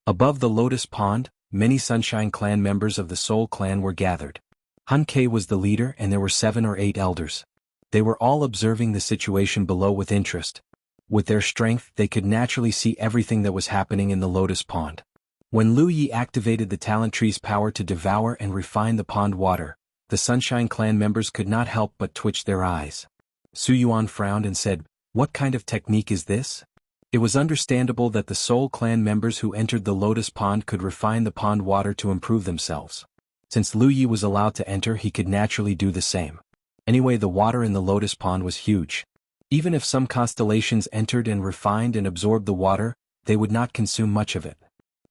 [SPEAKER 1] Above the lotus pond, many Sunshine Clan members of the Soul Clan were gathered. Hun Ke was the leader and there were 7 or 8 elders. They were all observing the situation below with interest. With their strength, they could naturally see everything that was happening in the lotus pond. When Lu Yi activated the talent tree's power to devour and refine the pond water, the Sunshine Clan members could not help but twitch their eyes. Su Yuan frowned and said, "What kind of technique is this?" It was understandable that the Soul Clan members who entered the lotus pond could refine the pond water to improve themselves. Since Lu Yi was allowed to enter, he could naturally do the same. Anyway, the water in the lotus pond was huge. Even if some constellations entered and refined and absorbed the water, they would not consume much of it.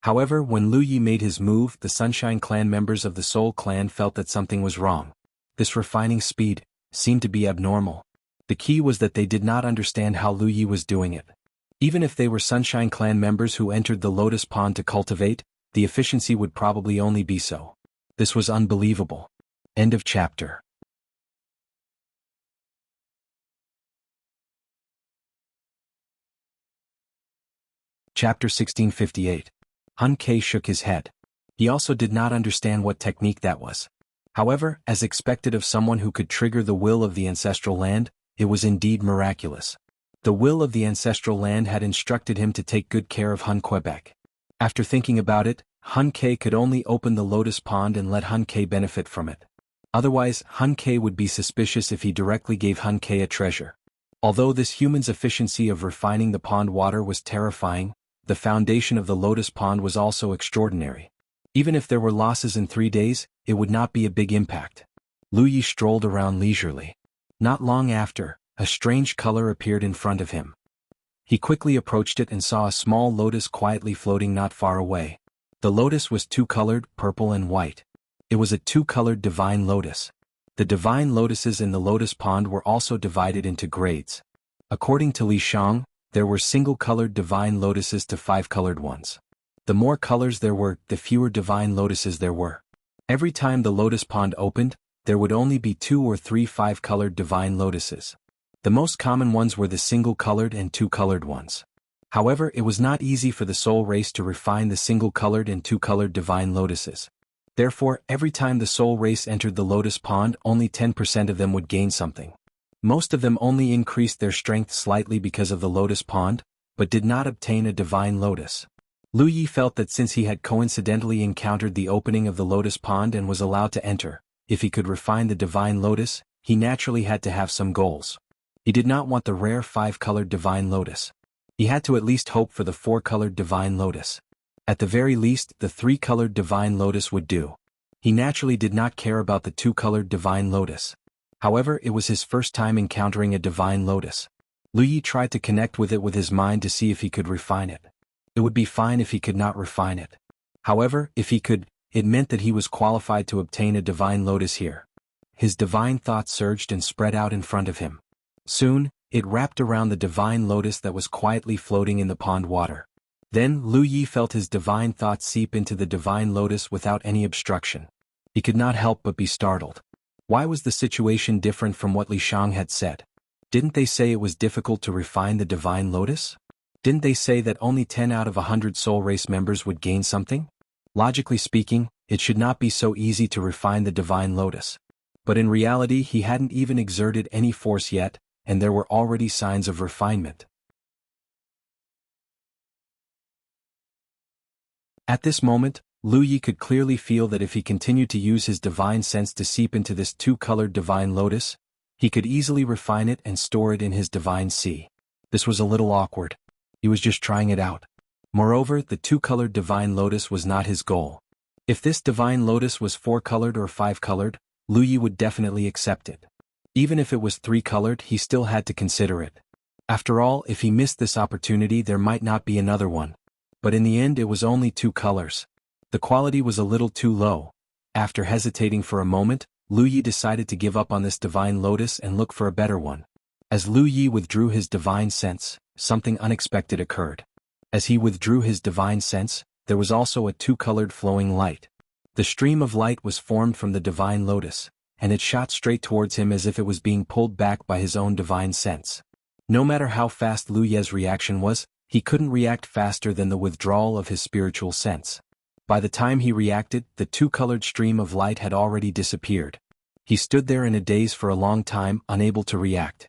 [SPEAKER 1] However, when Lu Yi made his move, the Sunshine Clan members of the Soul Clan felt that something was wrong. This refining speed seemed to be abnormal. The key was that they did not understand how Lu Yi was doing it. Even if they were Sunshine Clan members who entered the lotus pond to cultivate, the efficiency would probably only be so. This was unbelievable. End of chapter. Chapter 1658. Hun Ke shook his head. He also did not understand what technique that was. However, as expected of someone who could trigger the will of the ancestral land, it was indeed miraculous. The will of the ancestral land had instructed him to take good care of Hun Quebec. After thinking about it, Hun Ke could only open the lotus pond and let Hun Ke benefit from it. Otherwise, Hun Ke would be suspicious if he directly gave Hun Ke a treasure. Although this human's efficiency of refining the pond water was terrifying, the foundation of the lotus pond was also extraordinary. Even if there were losses in 3 days, it would not be a big impact. Lu Yi strolled around leisurely. Not long after, a strange color appeared in front of him. He quickly approached it and saw a small lotus quietly floating not far away. The lotus was two-colored, purple and white. It was a two-colored divine lotus. The divine lotuses in the lotus pond were also divided into grades. According to Li Shang, there were single-colored divine lotuses to 5-colored ones. The more colors there were, the fewer divine lotuses there were. Every time the lotus pond opened, there would only be 2 or 3 5-colored divine lotuses. The most common ones were the single-colored and 2-colored ones. However, it was not easy for the soul race to refine the single-colored and 2-colored divine lotuses. Therefore, every time the soul race entered the lotus pond, only 10% of them would gain something. Most of them only increased their strength slightly because of the lotus pond, but did not obtain a divine lotus. Lu Yi felt that since he had coincidentally encountered the opening of the lotus pond and was allowed to enter, if he could refine the divine lotus, he naturally had to have some goals. He did not want the rare 5-colored divine lotus. He had to at least hope for the 4-colored divine lotus. At the very least, the 3-colored divine lotus would do. He naturally did not care about the 2-colored divine lotus. However, it was his first time encountering a divine lotus. Lu Yi tried to connect with it with his mind to see if he could refine it. It would be fine if he could not refine it. However, if he could, it meant that he was qualified to obtain a divine lotus here. His divine thought surged and spread out in front of him. Soon, it wrapped around the divine lotus that was quietly floating in the pond water. Then, Lu Yi felt his divine thought seep into the divine lotus without any obstruction. He could not help but be startled. Why was the situation different from what Li Shang had said? Didn't they say it was difficult to refine the divine lotus? Didn't they say that only 10 out of 100 soul race members would gain something? Logically speaking, it should not be so easy to refine the divine lotus. But in reality, he hadn't even exerted any force yet, and there were already signs of refinement. At this moment, Lu Yi could clearly feel that if he continued to use his divine sense to seep into this 2-colored divine lotus, he could easily refine it and store it in his divine sea. This was a little awkward. He was just trying it out. Moreover, the 2-colored divine lotus was not his goal. If this divine lotus was 4-colored or 5-colored, Lu Yi would definitely accept it. Even if it was 3-colored, he still had to consider it. After all, if he missed this opportunity, there might not be another one. But in the end it was only 2 colors. The quality was a little too low. After hesitating for a moment, Lu Yi decided to give up on this divine lotus and look for a better one. As Lu Yi withdrew his divine sense, something unexpected occurred. As he withdrew his divine sense, there was also a 2-colored flowing light. The stream of light was formed from the divine lotus, and it shot straight towards him as if it was being pulled back by his own divine sense. No matter how fast Lu Ye's reaction was, he couldn't react faster than the withdrawal of his spiritual sense. By the time he reacted, the 2-colored stream of light had already disappeared. He stood there in a daze for a long time, unable to react.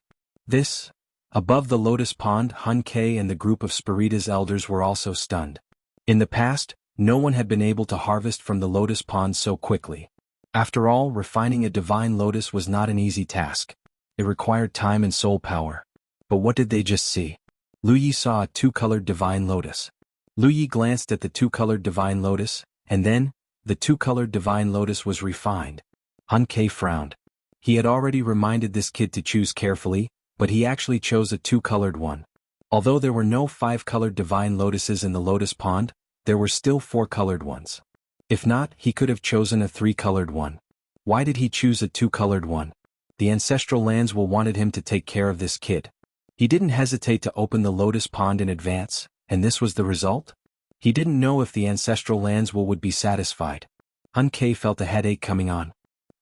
[SPEAKER 1] Above the lotus pond, Hun Ke and the group of Spirita's elders were also stunned. In the past, no one had been able to harvest from the lotus pond so quickly. After all, refining a divine lotus was not an easy task. It required time and soul power. But what did they just see? Lu Yi saw a 2-colored divine lotus. Lu Yi glanced at the 2-colored divine lotus, and then, the 2-colored divine lotus was refined. Hun Ke frowned. He had already reminded this kid to choose carefully, but he actually chose a 2-colored one. Although there were no 5-colored divine lotuses in the lotus pond, there were still 4-colored ones. If not, he could have chosen a 3-colored one. Why did he choose a 2-colored one? The ancestral lands wanted him to take care of this kid. He didn't hesitate to open the lotus pond in advance, and this was the result? He didn't know if the ancestral lands would be satisfied. Hun Ke felt a headache coming on.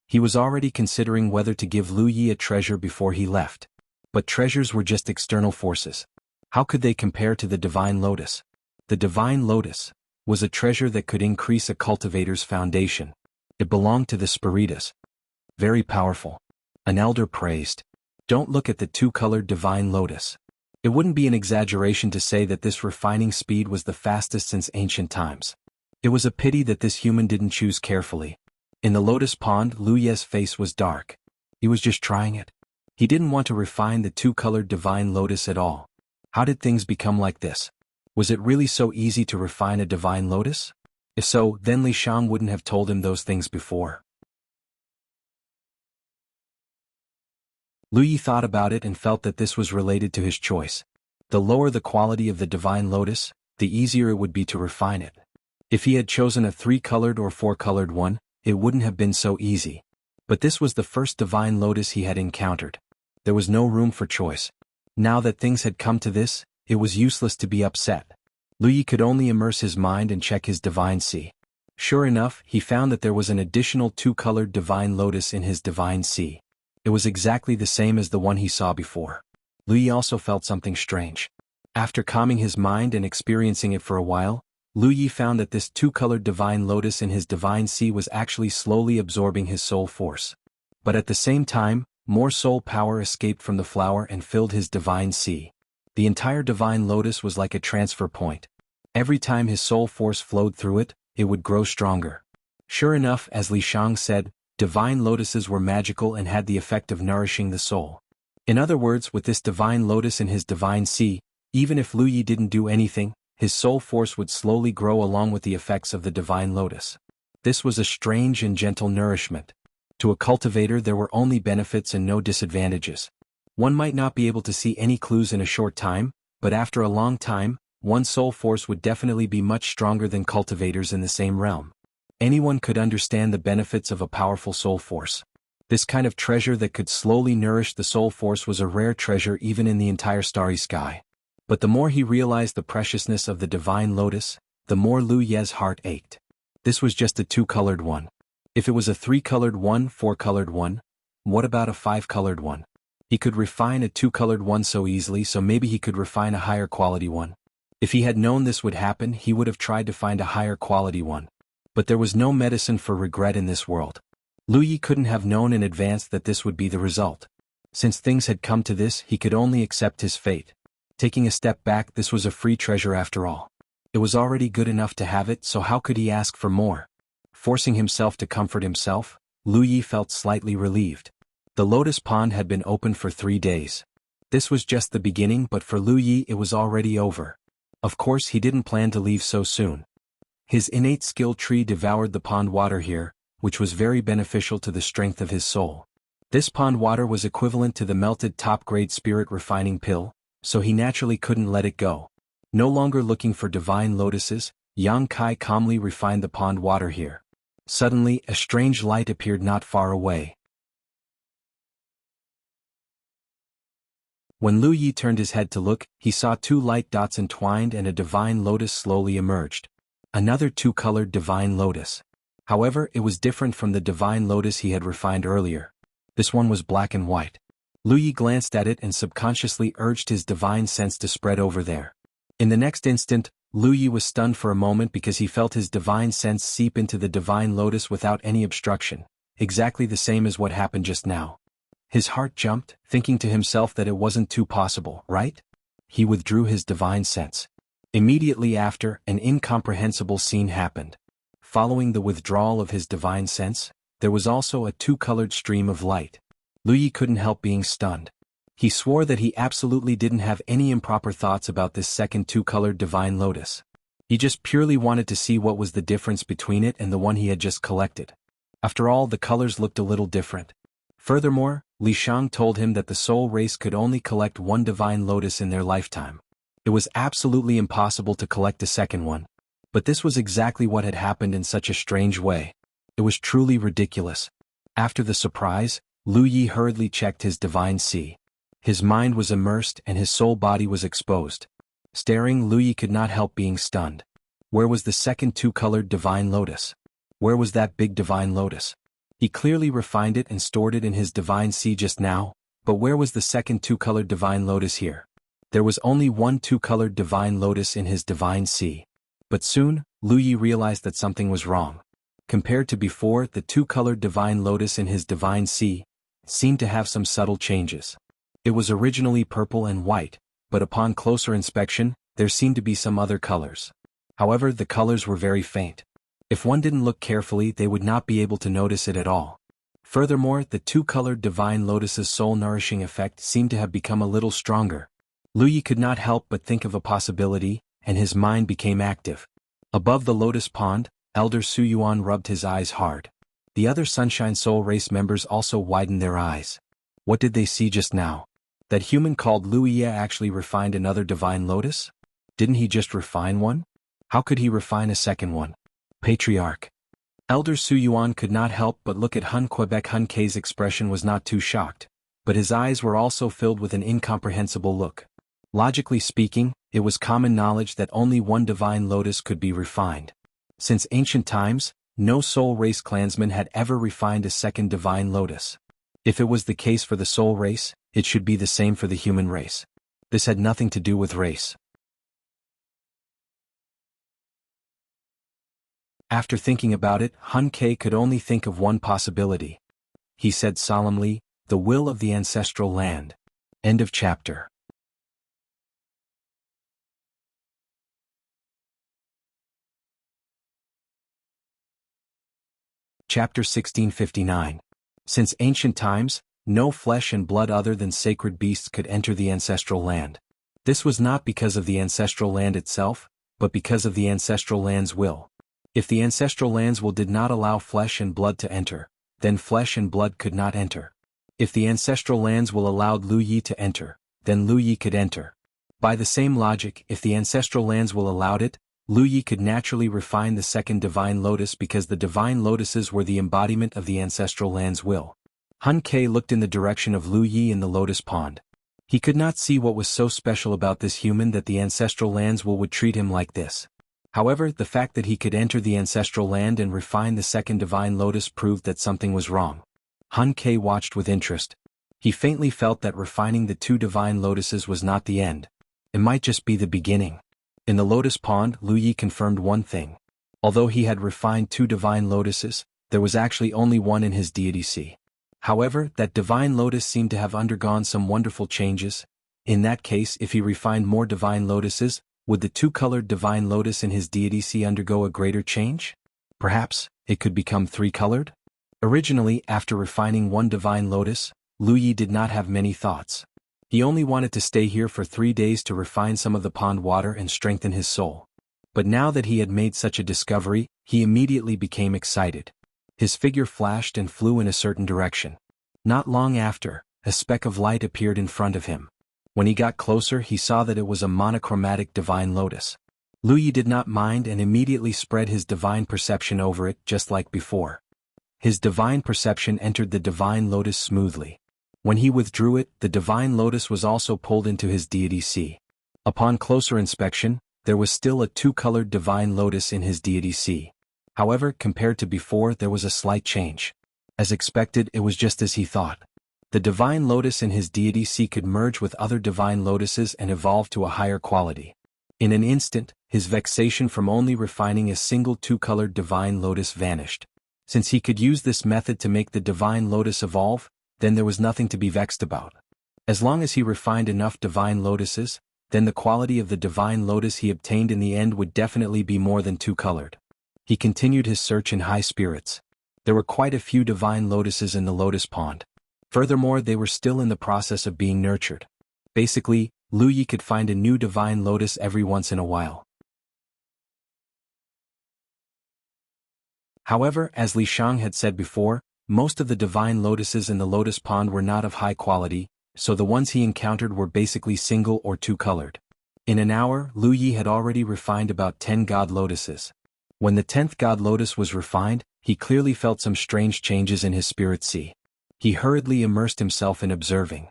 [SPEAKER 1] He was already considering whether to give Lu Yi a treasure before he left. But treasures were just external forces. How could they compare to the divine lotus? The divine lotus was a treasure that could increase a cultivator's foundation. It belonged to the Spiritas. Very powerful. An elder praised. Don't look at the 2-colored divine lotus. It wouldn't be an exaggeration to say that this refining speed was the fastest since ancient times. It was a pity that this human didn't choose carefully. In the lotus pond, Lu Ye's face was dark. He was just trying it. He didn't want to refine the 2-colored divine lotus at all. How did things become like this? Was it really so easy to refine a divine lotus? If so, then Li Shang wouldn't have told him those things before. Lu Yi thought about it and felt that this was related to his choice. The lower the quality of the divine lotus, the easier it would be to refine it. If he had chosen a 3-colored or 4-colored one, it wouldn't have been so easy. But this was the first divine lotus he had encountered. There was no room for choice. Now that things had come to this, it was useless to be upset. Lu Yi could only immerse his mind and check his divine sea. Sure enough, he found that there was an additional 2-colored divine lotus in his divine sea. It was exactly the same as the one he saw before. Lu Yi also felt something strange. After calming his mind and experiencing it for a while, Lu Yi found that this 2-colored divine lotus in his divine sea was actually slowly absorbing his soul force. But at the same time, more soul power escaped from the flower and filled his divine sea. The entire divine lotus was like a transfer point. Every time his soul force flowed through it, it would grow stronger. Sure enough, as Li Shang said, divine lotuses were magical and had the effect of nourishing the soul. In other words, with this divine lotus in his divine sea, even if Lu Yi didn't do anything, his soul force would slowly grow along with the effects of the divine lotus. This was a strange and gentle nourishment. To a cultivator there were only benefits and no disadvantages. One might not be able to see any clues in a short time, but after a long time, one's soul force would definitely be much stronger than cultivators in the same realm. Anyone could understand the benefits of a powerful soul force. This kind of treasure that could slowly nourish the soul force was a rare treasure even in the entire starry sky. But the more he realized the preciousness of the divine lotus, the more Lu Ye's heart ached. This was just a 2-colored one. If it was a 3-colored one, 4-colored one, what about a 5-colored one? He could refine a 2-colored one so easily, so maybe he could refine a higher quality one. If he had known this would happen, he would have tried to find a higher quality one. But there was no medicine for regret in this world. Lu Yi couldn't have known in advance that this would be the result. Since things had come to this, he could only accept his fate. Taking a step back, this was a free treasure after all. It was already good enough to have it, so how could he ask for more? Forcing himself to comfort himself, Lu Yi felt slightly relieved. The lotus pond had been open for 3 days. This was just the beginning, but for Lu Yi it was already over. Of course he didn't plan to leave so soon. His innate skill tree devoured the pond water here, which was very beneficial to the strength of his soul. This pond water was equivalent to the melted top-grade spirit refining pill, so he naturally couldn't let it go. No longer looking for divine lotuses, Yang Kai calmly refined the pond water here. Suddenly, a strange light appeared not far away. When Lu Yi turned his head to look, he saw two light dots entwined and a divine lotus slowly emerged. Another two-colored divine lotus. However, it was different from the divine lotus he had refined earlier. This one was black and white. Lu Yi glanced at it and subconsciously urged his divine sense to spread over there. In the next instant, Lu Yi was stunned for a moment because he felt his divine sense seep into the divine lotus without any obstruction, exactly the same as what happened just now. His heart jumped, thinking to himself that it wasn't too possible, right? He withdrew his divine sense. Immediately after, an incomprehensible scene happened. Following the withdrawal of his divine sense, there was also a two-colored stream of light. Lu Yi couldn't help being stunned. He swore that he absolutely didn't have any improper thoughts about this second two-colored divine lotus. He just purely wanted to see what was the difference between it and the one he had just collected. After all, the colors looked a little different. Furthermore, Li Shang told him that the soul race could only collect one divine lotus in their lifetime. It was absolutely impossible to collect a second one. But this was exactly what had happened in such a strange way. It was truly ridiculous. After the surprise, Lu Yi hurriedly checked his divine sea. His mind was immersed and his soul body was exposed. Staring, Lu Yi could not help being stunned. Where was the second two-colored divine lotus? Where was that big divine lotus? He clearly refined it and stored it in his divine sea just now, but where was the second two-colored divine lotus here? There was only one two-colored divine lotus in his divine sea. But soon, Lu Yi realized that something was wrong. Compared to before, the two-colored divine lotus in his divine sea seemed to have some subtle changes. It was originally purple and white, but upon closer inspection, there seemed to be some other colors. However, the colors were very faint. If one didn't look carefully, they would not be able to notice it at all. Furthermore, the two-colored divine lotus's soul-nourishing effect seemed to have become a little stronger. Lu Yi could not help but think of a possibility, and his mind became active. Above the lotus pond, Elder Su Yuan rubbed his eyes hard. The other Sunshine Soul Race members also widened their eyes. What did they see just now? That human called Lu Yi actually refined another divine lotus? Didn't he just refine one? How could he refine a second one? Patriarch. Elder Su Yuan could not help but look at Hun Quebec. Hun K's expression was not too shocked, but his eyes were also filled with an incomprehensible look. Logically speaking, it was common knowledge that only one divine lotus could be refined. Since ancient times, no soul race clansman had ever refined a second divine lotus. If it was the case for the soul race, it should be the same for the human race. This had nothing to do with race. After thinking about it, Hun Ke could only think of one possibility. He said solemnly, "The will of the ancestral land." End of chapter. Chapter 1659. Since ancient times, no flesh and blood other than sacred beasts could enter the ancestral land. This was not because of the ancestral land itself, but because of the ancestral land's will. If the ancestral land's will did not allow flesh and blood to enter, then flesh and blood could not enter. If the ancestral land's will allowed Lu Yi to enter, then Lu Yi could enter. By the same logic, if the ancestral land's will allowed it, Lu Yi could naturally refine the second divine lotus because the divine lotuses were the embodiment of the ancestral land's will. Hun Ke looked in the direction of Lu Yi in the lotus pond. He could not see what was so special about this human that the ancestral land's will would treat him like this. However, the fact that he could enter the ancestral land and refine the second divine lotus proved that something was wrong. Hun Ke watched with interest. He faintly felt that refining the two divine lotuses was not the end. It might just be the beginning. In the lotus pond, Lu Yi confirmed one thing. Although he had refined two divine lotuses, there was actually only one in his deity sea. However, that divine lotus seemed to have undergone some wonderful changes. In that case, if he refined more divine lotuses, would the two-colored divine lotus in his deity sea undergo a greater change? Perhaps, it could become three-colored? Originally, after refining one divine lotus, Lu Yi did not have many thoughts. He only wanted to stay here for 3 days to refine some of the pond water and strengthen his soul. But now that he had made such a discovery, he immediately became excited. His figure flashed and flew in a certain direction. Not long after, a speck of light appeared in front of him. When he got closer, he saw that it was a monochromatic divine lotus. Lu Yi did not mind and immediately spread his divine perception over it just like before. His divine perception entered the divine lotus smoothly. When he withdrew it, the divine lotus was also pulled into his deity C. Upon closer inspection, there was still a two-colored divine lotus in his deity C. However, compared to before, there was a slight change. As expected, it was just as he thought. The divine lotus in his deity C could merge with other divine lotuses and evolve to a higher quality. In an instant, his vexation from only refining a single two-colored divine lotus vanished. Since he could use this method to make the divine lotus evolve, then there was nothing to be vexed about. As long as he refined enough divine lotuses, then the quality of the divine lotus he obtained in the end would definitely be more than two-colored. He continued his search in high spirits. There were quite a few divine lotuses in the lotus pond. Furthermore, they were still in the process of being nurtured. Basically, Lu Yi could find a new divine lotus every once in a while. However, as Li Shang had said before, most of the divine lotuses in the lotus pond were not of high quality, so the ones he encountered were basically single or two-colored. In an hour, Lu Yi had already refined about 10 god lotuses. When the 10th god lotus was refined, he clearly felt some strange changes in his spirit sea. He hurriedly immersed himself in observing.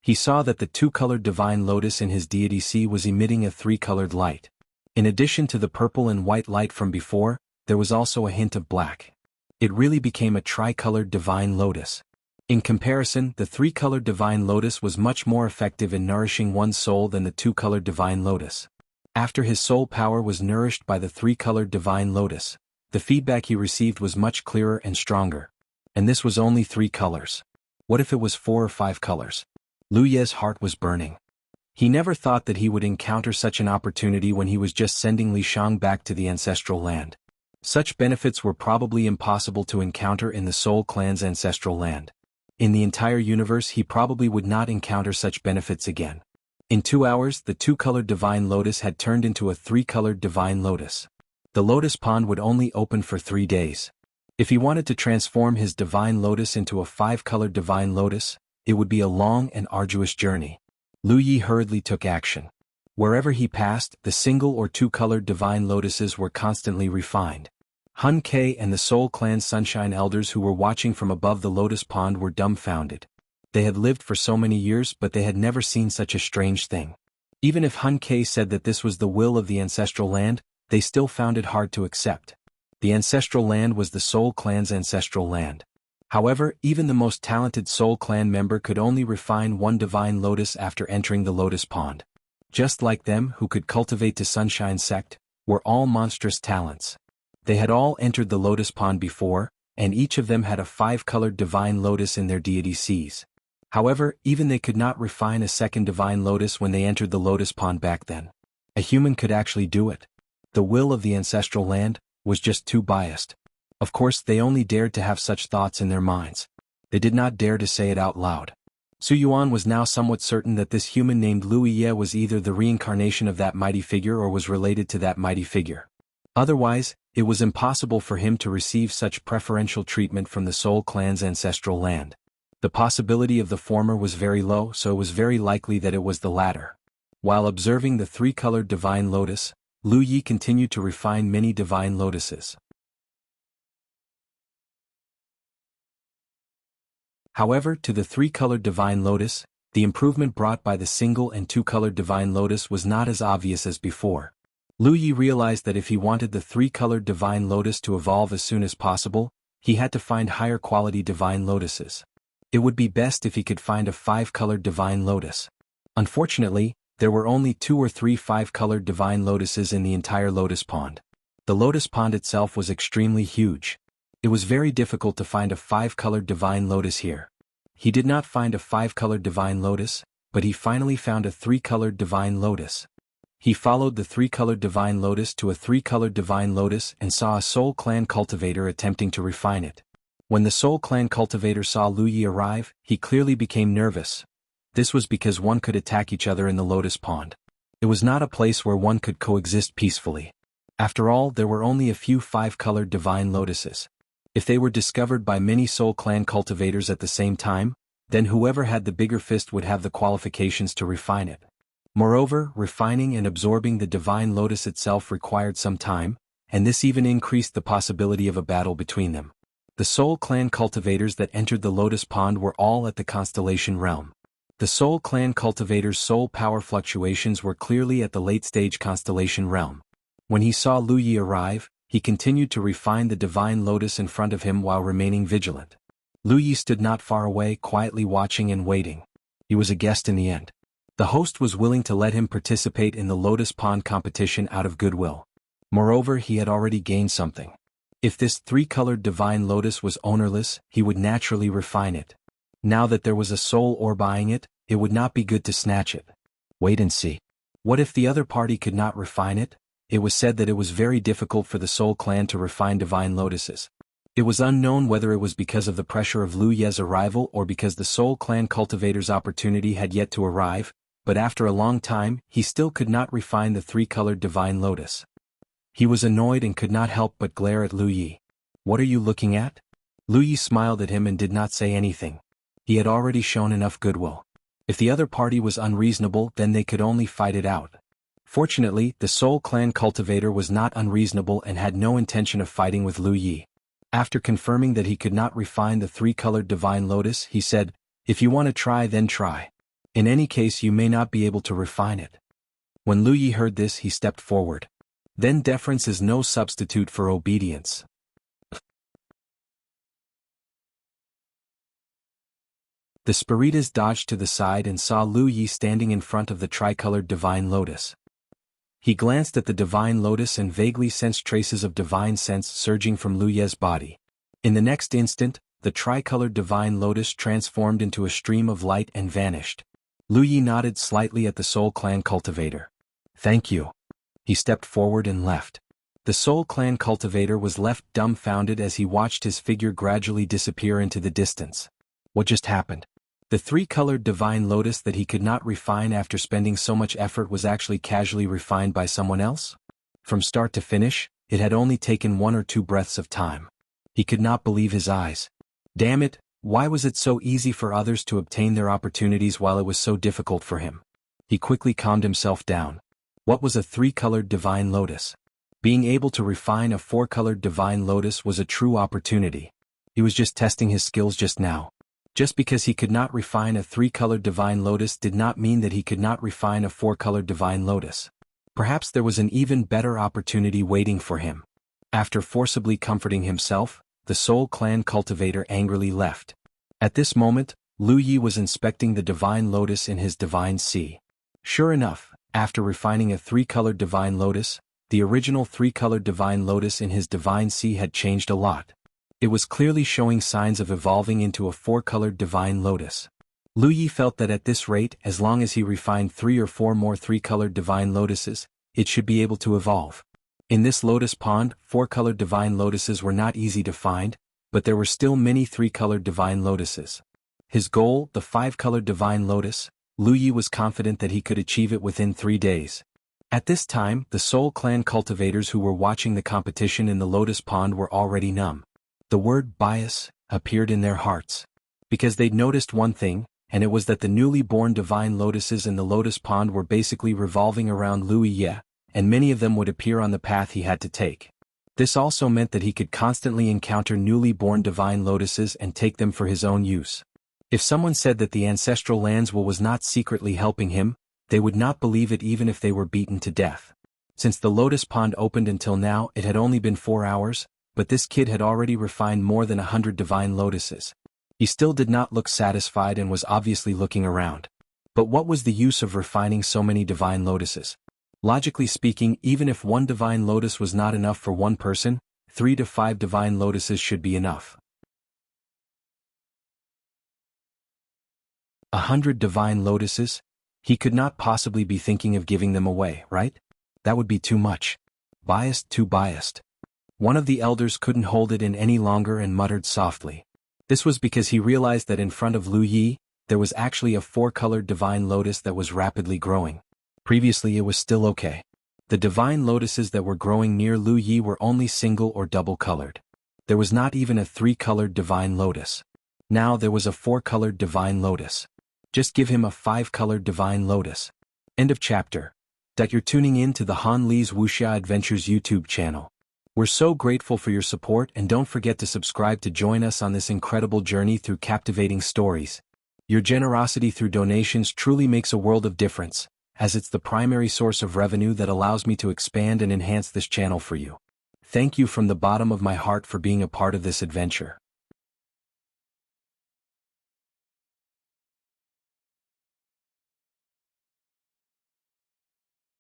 [SPEAKER 1] He saw that the two-colored divine lotus in his deity C was emitting a three-colored light. In addition to the purple and white light from before, there was also a hint of black. It really became a tri-colored divine lotus. In comparison, the three-colored divine lotus was much more effective in nourishing one's soul than the two-colored divine lotus. After his soul power was nourished by the three-colored divine lotus, the feedback he received was much clearer and stronger. And this was only 3 colors. What if it was 4 or 5 colors? Lu Ye's heart was burning. He never thought that he would encounter such an opportunity when he was just sending Li Shang back to the ancestral land. Such benefits were probably impossible to encounter in the Soul Clan's ancestral land. In the entire universe, he probably would not encounter such benefits again. In 2 hours, the two-colored divine lotus had turned into a three-colored divine lotus. The lotus pond would only open for 3 days. If he wanted to transform his divine lotus into a 5-colored divine lotus, it would be a long and arduous journey. Lu Yi hurriedly took action. Wherever he passed, the single or two-colored divine lotuses were constantly refined. Hun Ke and the Soul Clan's Sunshine Elders who were watching from above the lotus pond were dumbfounded. They had lived for so many years, but they had never seen such a strange thing. Even if Hun Ke said that this was the will of the ancestral land, they still found it hard to accept. The ancestral land was the Soul Clan's ancestral land. However, even the most talented Soul Clan member could only refine one divine lotus after entering the lotus pond. Just like them who could cultivate the Sunshine Sect, were all monstrous talents. They had all entered the lotus pond before, and each of them had a 5-colored divine lotus in their deity Cs. However, even they could not refine a second divine lotus when they entered the lotus pond back then. A human could actually do it. The will of the ancestral land was just too biased. Of course, they only dared to have such thoughts in their minds. They did not dare to say it out loud. Su Yuan was now somewhat certain that this human named Lu Ye was either the reincarnation of that mighty figure or was related to that mighty figure. Otherwise, it was impossible for him to receive such preferential treatment from the Soul Clan's ancestral land. The possibility of the former was very low, so it was very likely that it was the latter. While observing the 3-colored divine lotus, Lu Yi continued to refine many divine lotuses. However, to the 3-colored divine lotus, the improvement brought by the single and 2-colored divine lotus was not as obvious as before. Lu Yi realized that if he wanted the 3-colored divine lotus to evolve as soon as possible, he had to find higher quality divine lotuses. It would be best if he could find a 5-colored divine lotus. Unfortunately, there were only 2 or 3 5-colored divine lotuses in the entire lotus pond. The lotus pond itself was extremely huge. It was very difficult to find a 5-colored divine lotus here. He did not find a 5-colored divine lotus, but he finally found a 3-colored divine lotus. He followed the 3-colored divine lotus to a 3-colored divine lotus and saw a Soul Clan cultivator attempting to refine it. When the Soul Clan cultivator saw Lu Yi arrive, he clearly became nervous. This was because one could attack each other in the lotus pond. It was not a place where one could coexist peacefully. After all, there were only a few 5-colored divine lotuses. If they were discovered by many Soul Clan cultivators at the same time, Then whoever had the bigger fist would have the qualifications to refine it. Moreover, refining and absorbing the divine lotus itself required some time, and this even increased the possibility of a battle between them. The Soul Clan cultivators that entered the Lotus Pond were all at the Constellation realm. The Soul Clan cultivators' soul power fluctuations were clearly at the late-stage Constellation realm. When he saw Lu Yi arrive, he continued to refine the divine lotus in front of him while remaining vigilant. Lu Yi stood not far away, quietly watching and waiting. He was a guest in the end. The host was willing to let him participate in the Lotus Pond competition out of goodwill. Moreover, he had already gained something. If this three-colored divine lotus was ownerless, he would naturally refine it. Now that there was a soul orb eyeing it, it would not be good to snatch it. Wait and see. What if the other party could not refine it? It was said that it was very difficult for the Soul Clan to refine divine lotuses. It was unknown whether it was because of the pressure of Lu Ye's arrival or because the Soul Clan cultivator's opportunity had yet to arrive, but after a long time, he still could not refine the three-colored divine lotus. He was annoyed and could not help but glare at Lu Yi. What are you looking at? Lu Yi smiled at him and did not say anything. He had already shown enough goodwill. If the other party was unreasonable, then they could only fight it out. Fortunately, the Soul Clan cultivator was not unreasonable and had no intention of fighting with Lu Yi. After confirming that he could not refine the three-colored divine lotus, he said, "If you want to try, then try. In any case, you may not be able to refine it." When Lu Yi heard this, he stepped forward. Then deference is no substitute for obedience. The Spiritas dodged to the side and saw Lu Yi standing in front of the tricolored divine lotus. He glanced at the divine lotus and vaguely sensed traces of divine sense surging from Lu Ye's body. In the next instant, the tricolored divine lotus transformed into a stream of light and vanished. Lu Yi nodded slightly at the Soul Clan cultivator. "Thank you." He stepped forward and left. The Soul Clan cultivator was left dumbfounded as he watched his figure gradually disappear into the distance. What just happened? The three-colored divine lotus that he could not refine after spending so much effort was actually casually refined by someone else? From start to finish, it had only taken 1 or 2 breaths of time. He could not believe his eyes. Damn it, why was it so easy for others to obtain their opportunities while it was so difficult for him? He quickly calmed himself down. What was a three-colored divine lotus? Being able to refine a 4-colored divine lotus was a true opportunity. He was just testing his skills just now. Just because he could not refine a 3-colored divine lotus did not mean that he could not refine a 4-colored divine lotus. Perhaps there was an even better opportunity waiting for him. After forcibly comforting himself, the Soul Clan cultivator angrily left. At this moment, Lu Yi was inspecting the divine lotus in his divine sea. Sure enough, after refining a 3-colored divine lotus, the original 3-colored divine lotus in his divine sea had changed a lot. It was clearly showing signs of evolving into a 4-colored divine lotus. Lu Yi felt that at this rate, as long as he refined 3 or 4 more 3-colored divine lotuses, it should be able to evolve. In this lotus pond, 4-colored divine lotuses were not easy to find, but there were still many 3-colored divine lotuses. His goal, the 5-colored divine lotus, Lu Yi was confident that he could achieve it within 3 days. At this time, the Soul Clan cultivators who were watching the competition in the lotus pond were already numb. The word bias appeared in their hearts. Because they'd noticed one thing, and it was that the newly born divine lotuses in the lotus pond were basically revolving around Lu Yi, and many of them would appear on the path he had to take. This also meant that he could constantly encounter newly born divine lotuses and take them for his own use. If someone said that the ancestral Lanswell was not secretly helping him, they would not believe it even if they were beaten to death. Since the lotus pond opened until now, it had only been 4 hours, but this kid had already refined more than 100 divine lotuses. He still did not look satisfied and was obviously looking around. But what was the use of refining so many divine lotuses? Logically speaking, even if 1 divine lotus was not enough for one person, 3 to 5 divine lotuses should be enough. 100 divine lotuses? He could not possibly be thinking of giving them away, right? That would be too much. Biased, too biased. One of the elders couldn't hold it in any longer and muttered softly. This was because he realized that in front of Lu Yi, there was actually a 4-colored divine lotus that was rapidly growing. Previously it was still okay. The divine lotuses that were growing near Lu Yi were only single or double-colored. There was not even a 3-colored divine lotus. Now there was a 4-colored divine lotus. Just give him a 5-colored divine lotus. End of chapter. You're tuning in to the Han Lee's Wuxia Adventures YouTube channel. We're so grateful for your support, and don't forget to subscribe to join us on this incredible journey through captivating stories. Your generosity through donations truly makes a world of difference, as it's the primary source of revenue that allows me to expand and enhance this channel for you. Thank you from the bottom of my heart for being a part of this adventure.